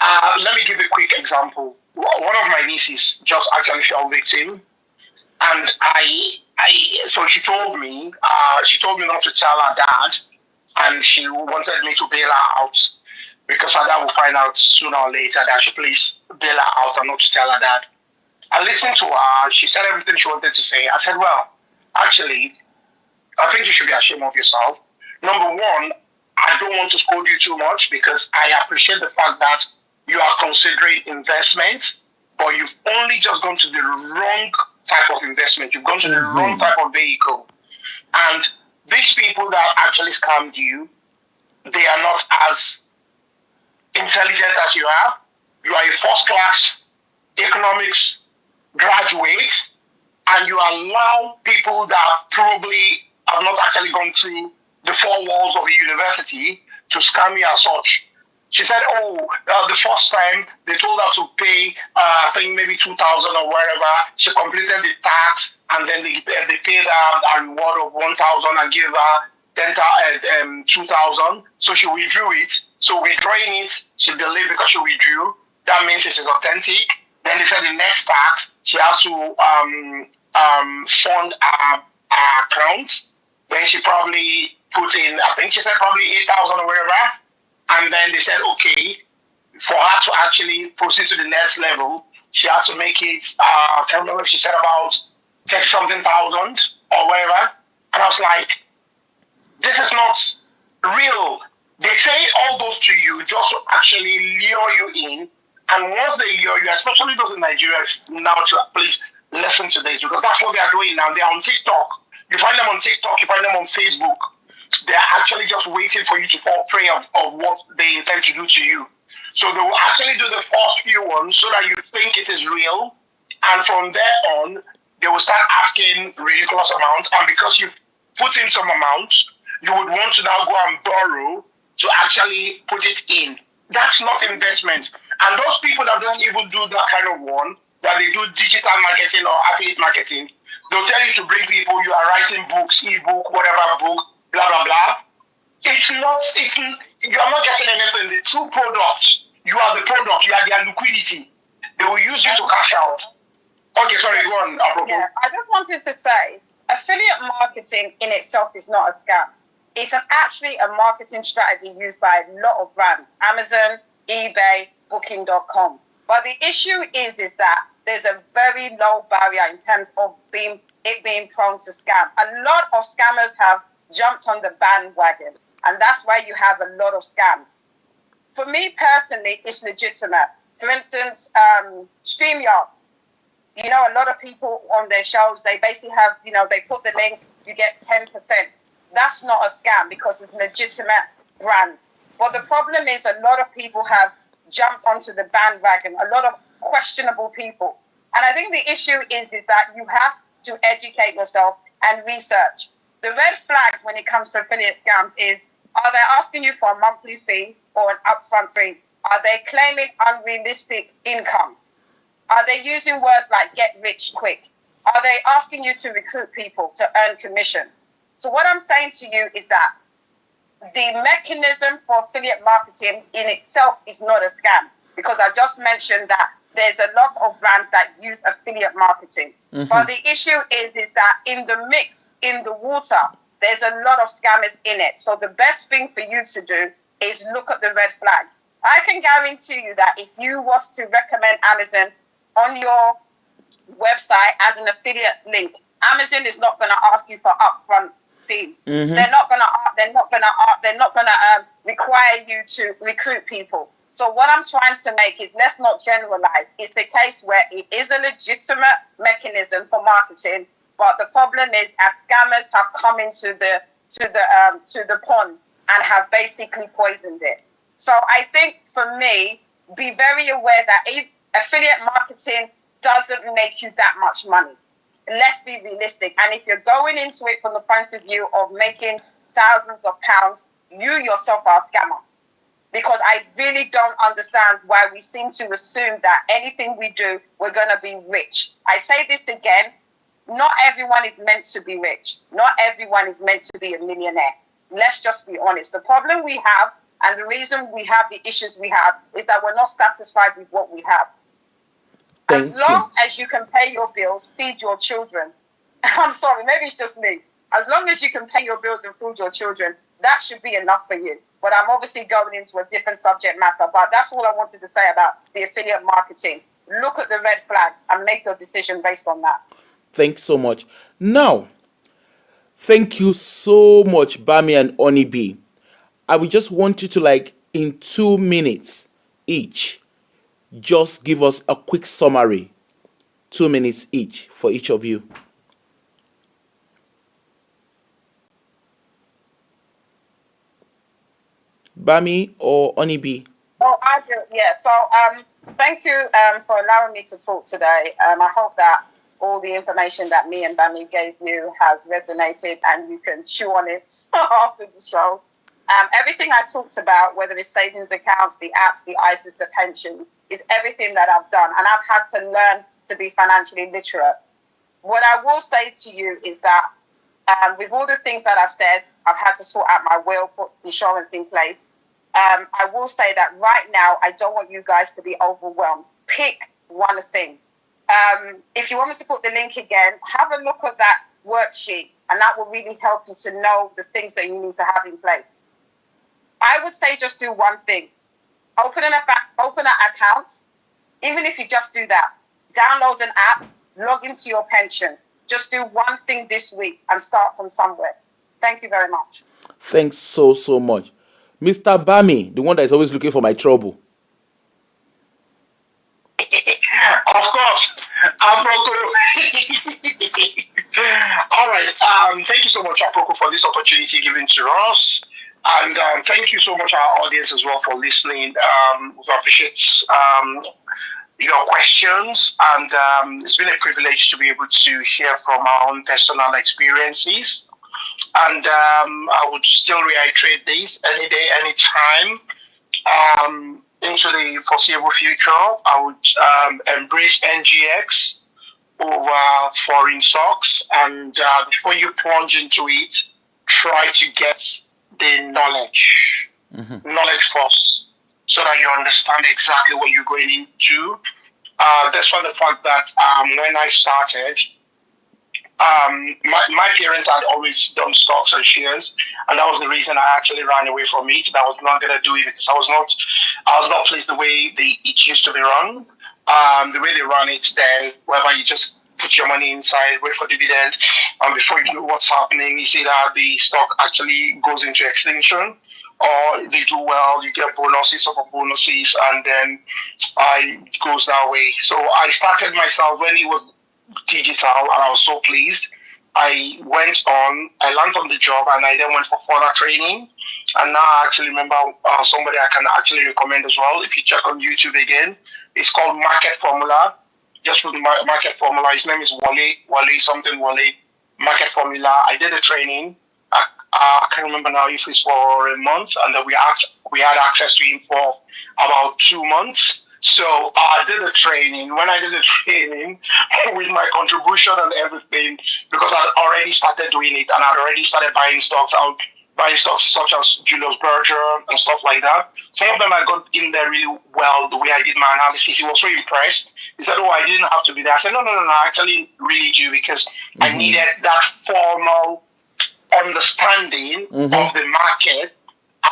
Let me give a quick example. One of my nieces just actually fell victim, and so she told me not to tell her dad, and she wanted me to bail her out because her dad will find out sooner or later that she please bail her out and not to tell her dad. I listened to her. She said everything she wanted to say. I said, well, actually, I think you should be ashamed of yourself. Number one, I don't want to scold you too much because I appreciate the fact that you are considering investment, but you've only just gone to the wrong type of investment. You've gone to the wrong type of vehicle. And these people that actually scammed you, they are not as intelligent as you are. You are a first-class economics graduate, and you allow people that probably have not actually gone through the four walls of a university to scam you as such. She said, the first time they told her to pay, I think maybe 2,000 or wherever. She completed the tax, and then they paid her a reward of 1,000 and gave her 2,000. So she withdrew it. So withdrawing it, she delayed because she withdrew. That means it is authentic. Then they said the next tax, she had to fund her account. Then she probably put in, I think she said probably 8,000 or wherever. And then they said, okay, for her to actually proceed to the next level, she had to make it, I can't remember if she said about 10-something thousand or whatever. And I was like, this is not real. They say all those to you just to actually lure you in. And once they lure you, especially those in Nigeria, now please listen to this because that's what they are doing now. They are on TikTok. You find them on TikTok, you find them on Facebook. They're actually just waiting for you to fall prey of what they intend to do to you. So they will actually do the first few ones so that you think it is real. And from there on, they will start asking ridiculous amounts. And because you've put in some amounts, you would want to now go and borrow to actually put it in. That's not investment. And those people that don't even do that kind of one, that they do digital marketing or affiliate marketing, they'll tell you to bring people, you are writing books, ebook, whatever book, blah, blah, blah. You are not getting anything. The true product, you are the product, you are their liquidity. They will use you to cash out. Okay, sorry, go on. Yeah, I just wanted to say, affiliate marketing in itself is not a scam. It's actually a marketing strategy used by a lot of brands, Amazon, eBay, Booking.com. But the issue is that there's a very low barrier in terms of being prone to scam. A lot of scammers have jumped on the bandwagon, and that's why you have a lot of scams. For me personally, it's legitimate. For instance, StreamYard. A lot of people on their shows, they basically have, they put the link, you get 10%. That's not a scam because it's legitimate brand. But the problem is a lot of people have jumped onto the bandwagon, a lot of questionable people. And I think the issue is that you have to educate yourself and research. The red flags when it comes to affiliate scams is, are they asking you for a monthly fee or an upfront fee? Are they claiming unrealistic incomes? Are they using words like get rich quick? Are they asking you to recruit people to earn commission? So what I'm saying to you is that the mechanism for affiliate marketing in itself is not a scam, because I just mentioned that there's a lot of brands that use affiliate marketing. Mm-hmm. But the issue is that in the mix, in the water, there's a lot of scammers in it. So the best thing for you to do is look at the red flags. I can guarantee you that if you was to recommend Amazon on your website as an affiliate link, Amazon is not going to ask you for upfront fees. Mm-hmm. They're not going to require you to recruit people. So what I'm trying to make is, let's not generalize. It's the case where it is a legitimate mechanism for marketing, but the problem is, as scammers have come into the pond and have basically poisoned it. So I think for me, be very aware that affiliate marketing doesn't make you that much money. Let's be realistic. And if you're going into it from the point of view of making thousands of pounds, you yourself are a scammer. Because I really don't understand why we seem to assume that anything we do, we're going to be rich. I say this again, Not everyone is meant to be rich. Not everyone is meant to be a millionaire. Let's just be honest. The problem we have and the reason we have the issues we have is that we're not satisfied with what we have. As long as you can pay your bills, feed your children. I'm sorry, maybe it's just me. As long as you can pay your bills and feed your children, that should be enough for you. But I'm obviously going into a different subject matter. But that's all I wanted to say about the affiliate marketing. Look at the red flags and make your decision based on that. Thanks so much. Now, thank you so much, Bami and Onibi. I would just want you to, like, in 2 minutes each, just give us a quick summary. 2 minutes each for each of you. Bami or Onibi? Oh, I do. Yeah. So, thank you for allowing me to talk today. I hope that all the information that me and Bami gave you has resonated and you can chew on it after the show. Everything I talked about, whether it's savings accounts, the apps, the ISAs, the pensions, is everything that I've done. And I've had to learn to be financially literate. What I will say to you is that with all the things that I've said, I've had to sort out my will, put insurance in place. I will say that right now, I don't want you guys to be overwhelmed. Pick one thing. If you want me to put the link again, have a look at that worksheet, and that will really help you to know the things that you need to have in place. I would say just do one thing. Open an account. Even if you just do that, download an app, log into your pension. Just do one thing this week and start from somewhere. Thank you very much. Thanks so much. Mr. Bami, the one that is always looking for my trouble. Of course. Aproko. All right. Thank you so much, Aproko, for this opportunity given to us. And thank you so much, our audience, as well, for listening. We appreciate your questions. And it's been a privilege to be able to hear from our own personal experiences. And I would still reiterate this any day, any time. Into the foreseeable future, I would embrace NGX over foreign stocks. And before you plunge into it, try to get the knowledge first, so that you understand exactly what you're going into. That's why the fact that when I started, my parents had always done stocks and shares, and that was the reason I actually ran away from it. That I was not going to do it because I was not pleased the way it used to be run. The way they run it then, whereby you just put your money inside, wait for dividends, and before you know what's happening, you see that the stock actually goes into extinction, or they do well, you get bonuses upon bonuses, and then it goes that way. So I started myself when it was digital, and I was so pleased. I learned on the job, and I then went for further training. And now I actually remember somebody I can actually recommend as well. If you check on YouTube again, it's called Market Formula. Just put Market Formula. His name is Wale, Market Formula. I did the training. I can't remember now if it's for a month, and then we had access to him for about 2 months. So I did the training. When I did the training, with my contribution and everything, because I'd already started doing it, and I'd already started buying stocks. I would buy stocks such as Julius Berger and stuff like that. Some of them I got in there really well, the way I did my analysis. He was so impressed. He said, I didn't have to be there. I said, no, I actually really do, because I needed that formal understanding of the market,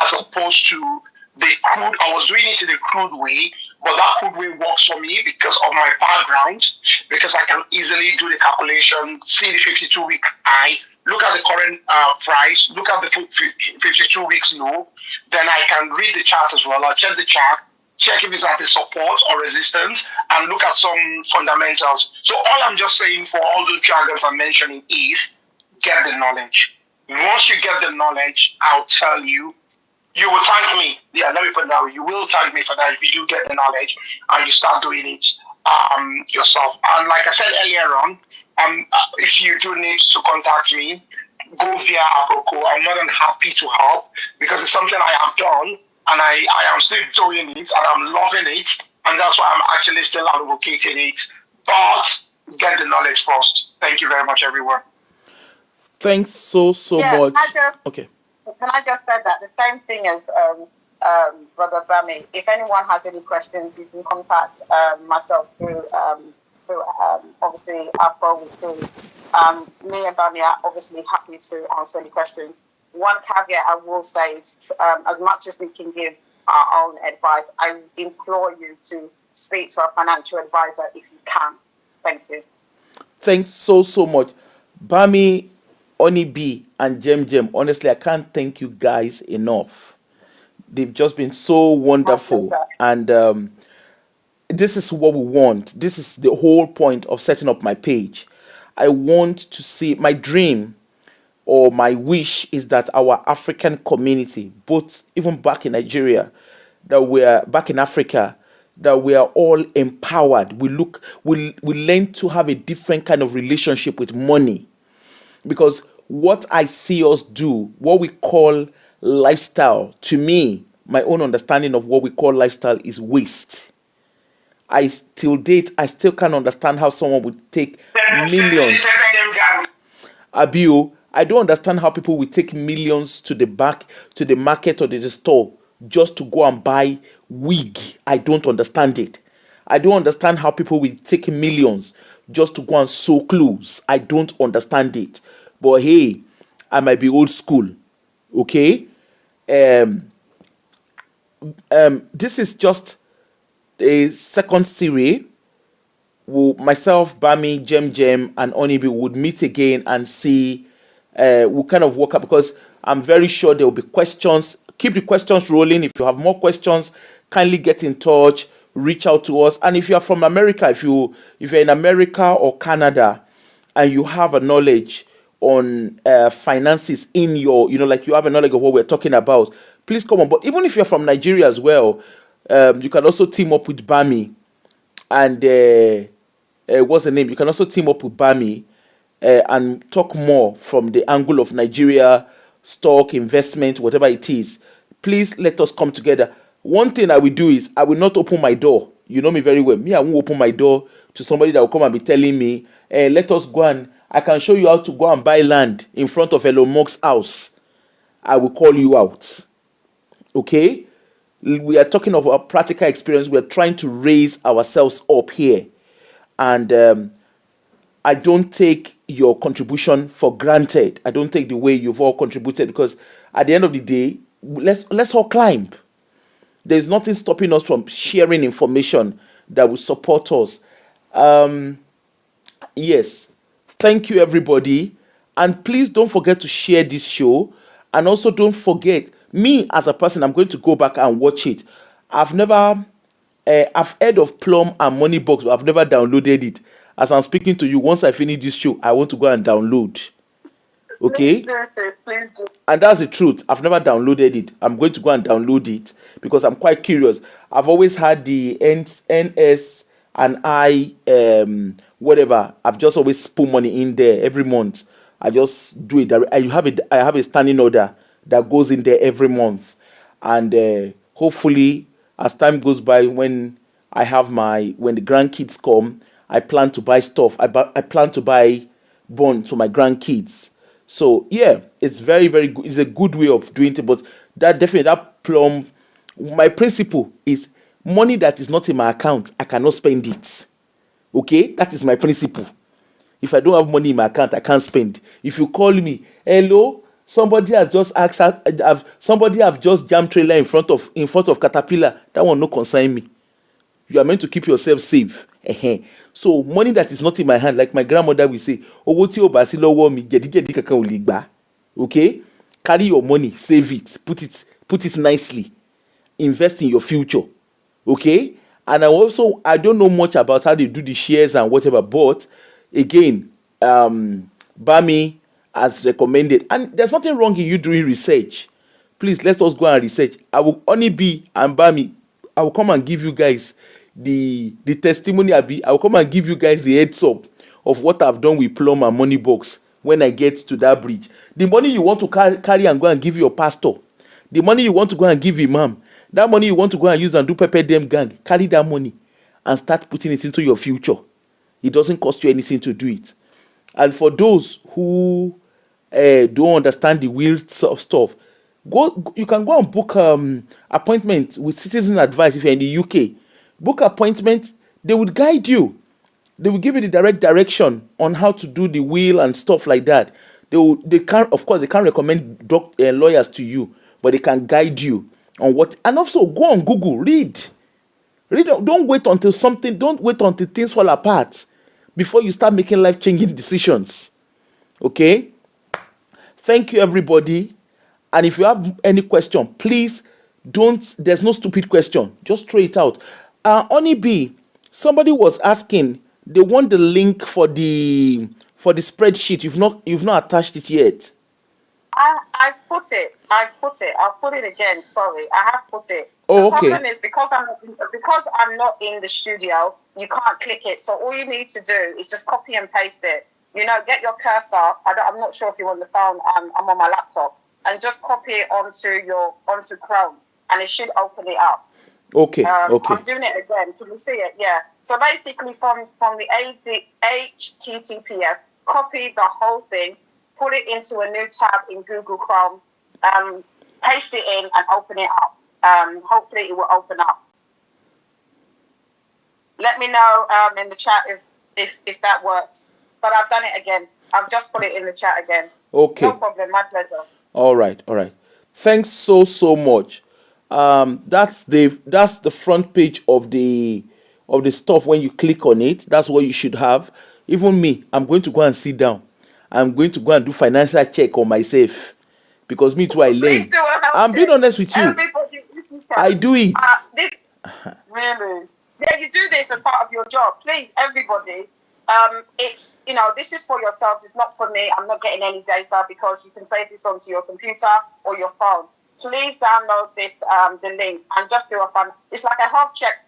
as opposed to the crude. I was doing it in the crude way, but that crude way works for me because of my background, because I can easily do the calculation, see the 52-week high, look at the current price, look at the 52 weeks low, then I can read the chart as well. I'll check the chart, check if it's at the support or resistance, and look at some fundamentals. So all I'm just saying for all the jargons I'm mentioning is get the knowledge. Once you get the knowledge, I'll tell you, you will thank me. Yeah, let me put it that way. You will thank me for that if you do get the knowledge and you start doing it yourself. And like I said earlier on, if you do need to contact me, go via Aproko. I'm more than happy to help, because it's something I have done, and I am still doing it, and I'm loving it, and that's why I'm actually still advocating it. But get the knowledge first. Thank you very much, everyone. Thanks so much. Okay. Can I just say that the same thing as Brother Bami? If anyone has any questions, you can contact myself through obviously our phone tools. Me and Bami are obviously happy to answer any questions. One caveat I will say is, as much as we can give our own advice, I implore you to speak to a financial advisor if you can. Thank you. Thanks so much. Bami, Oni B, and Jem. Honestly, I can't thank you guys enough. They've just been so wonderful. And this is what we want. This is the whole point of setting up my page. I want to see, my dream or my wish is that our African community, both even back in Nigeria, that we're back in Africa, that we are all empowered. We learn to have a different kind of relationship with money. Because what I see us do, what we call lifestyle, to me, my own understanding of what we call lifestyle is waste. Till date, I still can't understand how someone would take millions. Abio, I don't understand how people will take millions to the market or the store just to go and buy wig. I don't understand it. I don't understand how people will take millions just to go and sew clothes. I don't understand it. But hey, I might be old school. Okay? This is just a second series. Myself, Bami, Jem, and Onibi would meet again and see. We'll kind of work up, because I'm very sure there will be questions. Keep the questions rolling. If you have more questions, kindly get in touch, reach out to us. And if you are from America, if you're in America or Canada, and you have a knowledge on finances in your, like you have a knowledge of what we're talking about, please come on. But even if you're from Nigeria as well, you can also team up with Bami. And what's the name? You can also team up with Bami and talk more from the angle of Nigeria, stock, investment, whatever it is. Please let us come together. One thing I will do is I will not open my door. You know me very well. Me, I won't open my door to somebody that will come and be telling me, let us go and I can show you how to go and buy land in front of Elon Musk's house. I will call you out. Okay? We are talking of a practical experience. We are trying to raise ourselves up here. And I don't take your contribution for granted. I don't take the way you've all contributed, because at the end of the day, let's all climb. There's nothing stopping us from sharing information that will support us. Yes. Thank you, everybody. And please don't forget to share this show. And also don't forget, me as a person, I'm going to go back and watch it. I've heard of Plum and Moneybox, but I've never downloaded it. As I'm speaking to you, once I finish this show, I want to go and download. Okay? Please do. And that's the truth. I've never downloaded it. I'm going to go and download it because I'm quite curious. I've always had the NS and I, whatever. I've just always put money in there every month. I just do it. I have a standing order that goes in there every month. And hopefully, as time goes by, when the grandkids come, I plan to buy stuff. I plan to buy bonds for my grandkids. So yeah, it's very, very good. It's a good way of doing it. But that Plum, my principle is money that is not in my account, I cannot spend it. Okay, that is my principle. If I don't have money in my account, I can't spend. If you call me, hello, somebody has just jammed trailer in front of Caterpillar, that one no concern me. You are meant to keep yourself safe. So money that is not in my hand, like my grandmother will say, owó tí ó bá sí lọ́wọ́ mi, jẹ̀díjẹ̀dí kankan ò lè gbà. Okay, carry your money, save it, put it nicely, invest in your future. Okay, and I don't know much about how they do the shares and whatever, but again, Bami has recommended, and there's nothing wrong in you doing research. Please, let us go and research. I will only be and Bami. I will come and give you guys the testimony. I will come and give you guys the heads up of what I've done with Plum and Moneybox when I get to that bridge. The money you want to carry and go and give your pastor, the money you want to go and give imam, that money you want to go and use and do pepper dem gang, carry that money and start putting it into your future. It doesn't cost you anything to do it. And for those who don't understand the weird stuff, you can go and book appointment with Citizen Advice if you're in the UK. Book appointment, they would guide you. They will give you the direct direction on how to do the will and stuff like that. They can't, of course, they can't recommend lawyers to you, but they can guide you on what. And also go on Google, read. Don't wait until things fall apart before you start making life-changing decisions. Okay? Thank you, everybody. And if you have any question, please don't. There's no stupid question. Just throw it out. Oni B, somebody was asking. They want the link for the spreadsheet. You've not attached it yet. I've put it. I'll put it again. Sorry, I have put it. Oh, the okay. problem is because I'm not in the studio, you can't click it. So all you need to do is just copy and paste it. Get your cursor. I'm not sure if you're on the phone. I'm on my laptop, and just copy it onto Chrome, and it should open it up. Okay. Okay. I'm doing it again. Can you see it? Yeah. So basically, from the HTTPS, copy the whole thing, put it into a new tab in Google Chrome, paste it in, and open it up. Hopefully, it will open up. Let me know in the chat if that works. But I've done it again. I've just put it in the chat again. Okay. No problem. My pleasure. All right. Thanks so much. That's the front page of the stuff. When you click on it, that's what you should have. Even me, I'm going to go and sit down. I'm going to go and do financial check on myself, because me too, I learn. I'm being honest with you. I do it. Really? Yeah, you do this as part of your job. Please, everybody. It's this is for yourselves. It's not for me. I'm not getting any data, because you can save this onto your computer or your phone. Please download this the link and just do a fun. It's like a health check.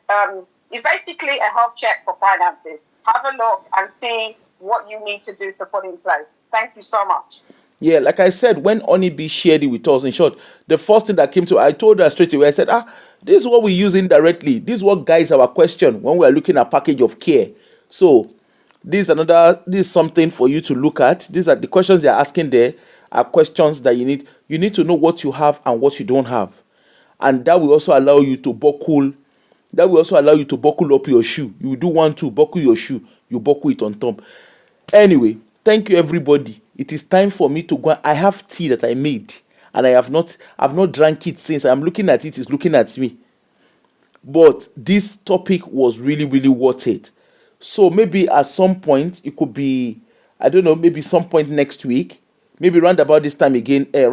It's basically a health check for finances. Have a look and see what you need to do to put in place. Thank you so much. Yeah, like I said, when Onibi shared it with us, in short, the first thing that came to, I told her straight away, I said, this is what we use indirectly. This is what guides our question when we are looking at package of care. So this is something for you to look at. These are the questions they are asking there, are questions that you need to know what you have and what you don't have. And that will also allow you to buckle up your shoe. You do want to buckle your shoe, you buckle it on top. Anyway, thank you, everybody. It is time for me to go. I have tea that I made, and I've not drank it since. I'm looking at it, it's looking at me. But this topic was really, really worth it. So maybe at some point, it could be, I don't know, maybe some point next week, maybe round about this time again, we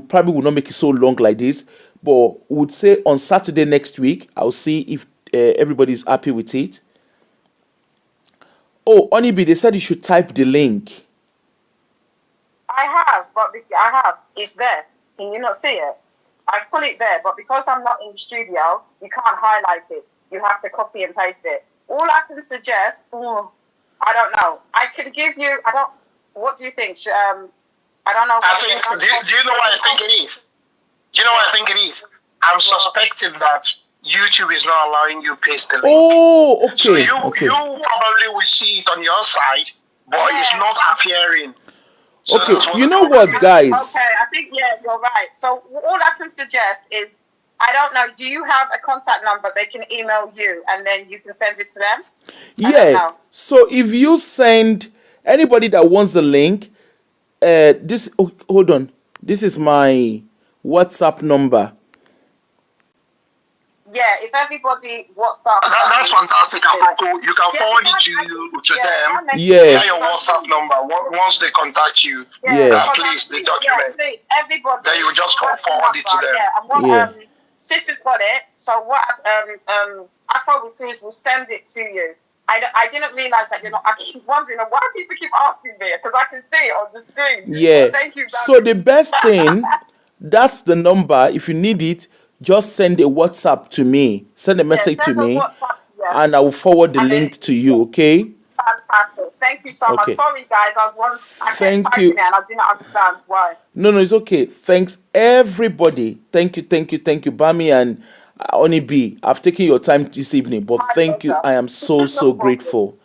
probably will not make it so long like this, but we would say on Saturday next week, I'll see if everybody's happy with it. Oh, Onibi, they said you should type the link. I have. It's there. Can you not see it? I put it there, but because I'm not in the studio, you can't highlight it. You have to copy and paste it. All I can suggest, I don't know. I can give you. What do you think? I don't know. Do you know what I think it is? Do you know what I think it is? I'm suspecting that YouTube is not allowing you paste the link. Oh, okay. So you probably will see it on your side, but it's not appearing. So okay, you know what, guys? Okay, I think, you're right. So all I can suggest is, I don't know, do you have a contact number they can email you and then you can send it to them? Yeah. So if you send anybody that wants the link, hold on. This is my WhatsApp number. Yeah, if everybody WhatsApp. That's fantastic. You can forward it to them. Yeah. Your WhatsApp number. Once they contact you, please, the document. Please, everybody. Then you just forward it to them. Yeah, and Sister's got it. So what Afro with Cruz will send it to you. I didn't realize that you're not. I keep wondering why people keep asking me, because I can see it on the screen. Yeah. So thank you. So the best thing, that's the number. If you need it, just send a WhatsApp to me. Send a message to me, and I will forward the link to you. Okay. Fantastic. Thank you so much. Sorry, guys. I kept typing it and I didn't understand why. No, it's okay. Thanks, everybody. Thank you, Bami and Onibi. I've taken your time this evening, but thank you. I am so grateful.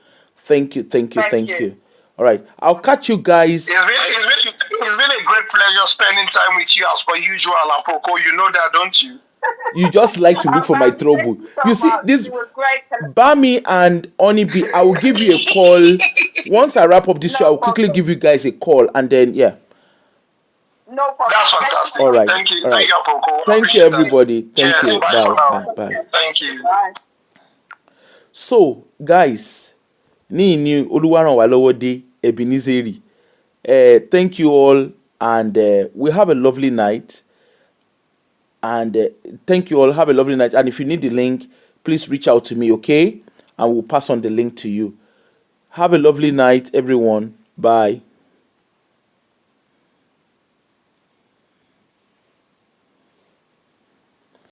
Thank you. Thank You. All right. I'll catch you guys. It's been a great pleasure spending time with you as per usual, Apoko. You know that, don't you? You just like to look for my trouble. Thank you so You see, much. this It was great. Bami and Onibi, I will give you a call. Once I wrap up this show, I No will quickly problem. give you guys a call, and then yeah. No problem. That's fantastic. All right. Thank you. All right. Thank you, Apoko. Thank you, Appreciate that. everybody. Thank Cheers. you. Bye Bye. for now. Bye. Thank you. Bye. So, guys, ni Oluwaranwa lọ́wọ́ Ebenezeri. Thank you all, and we have a lovely night. And thank you all. Have a lovely night. And if you need the link, please reach out to me, okay? And we'll pass on the link to you. Have a lovely night, everyone. Bye.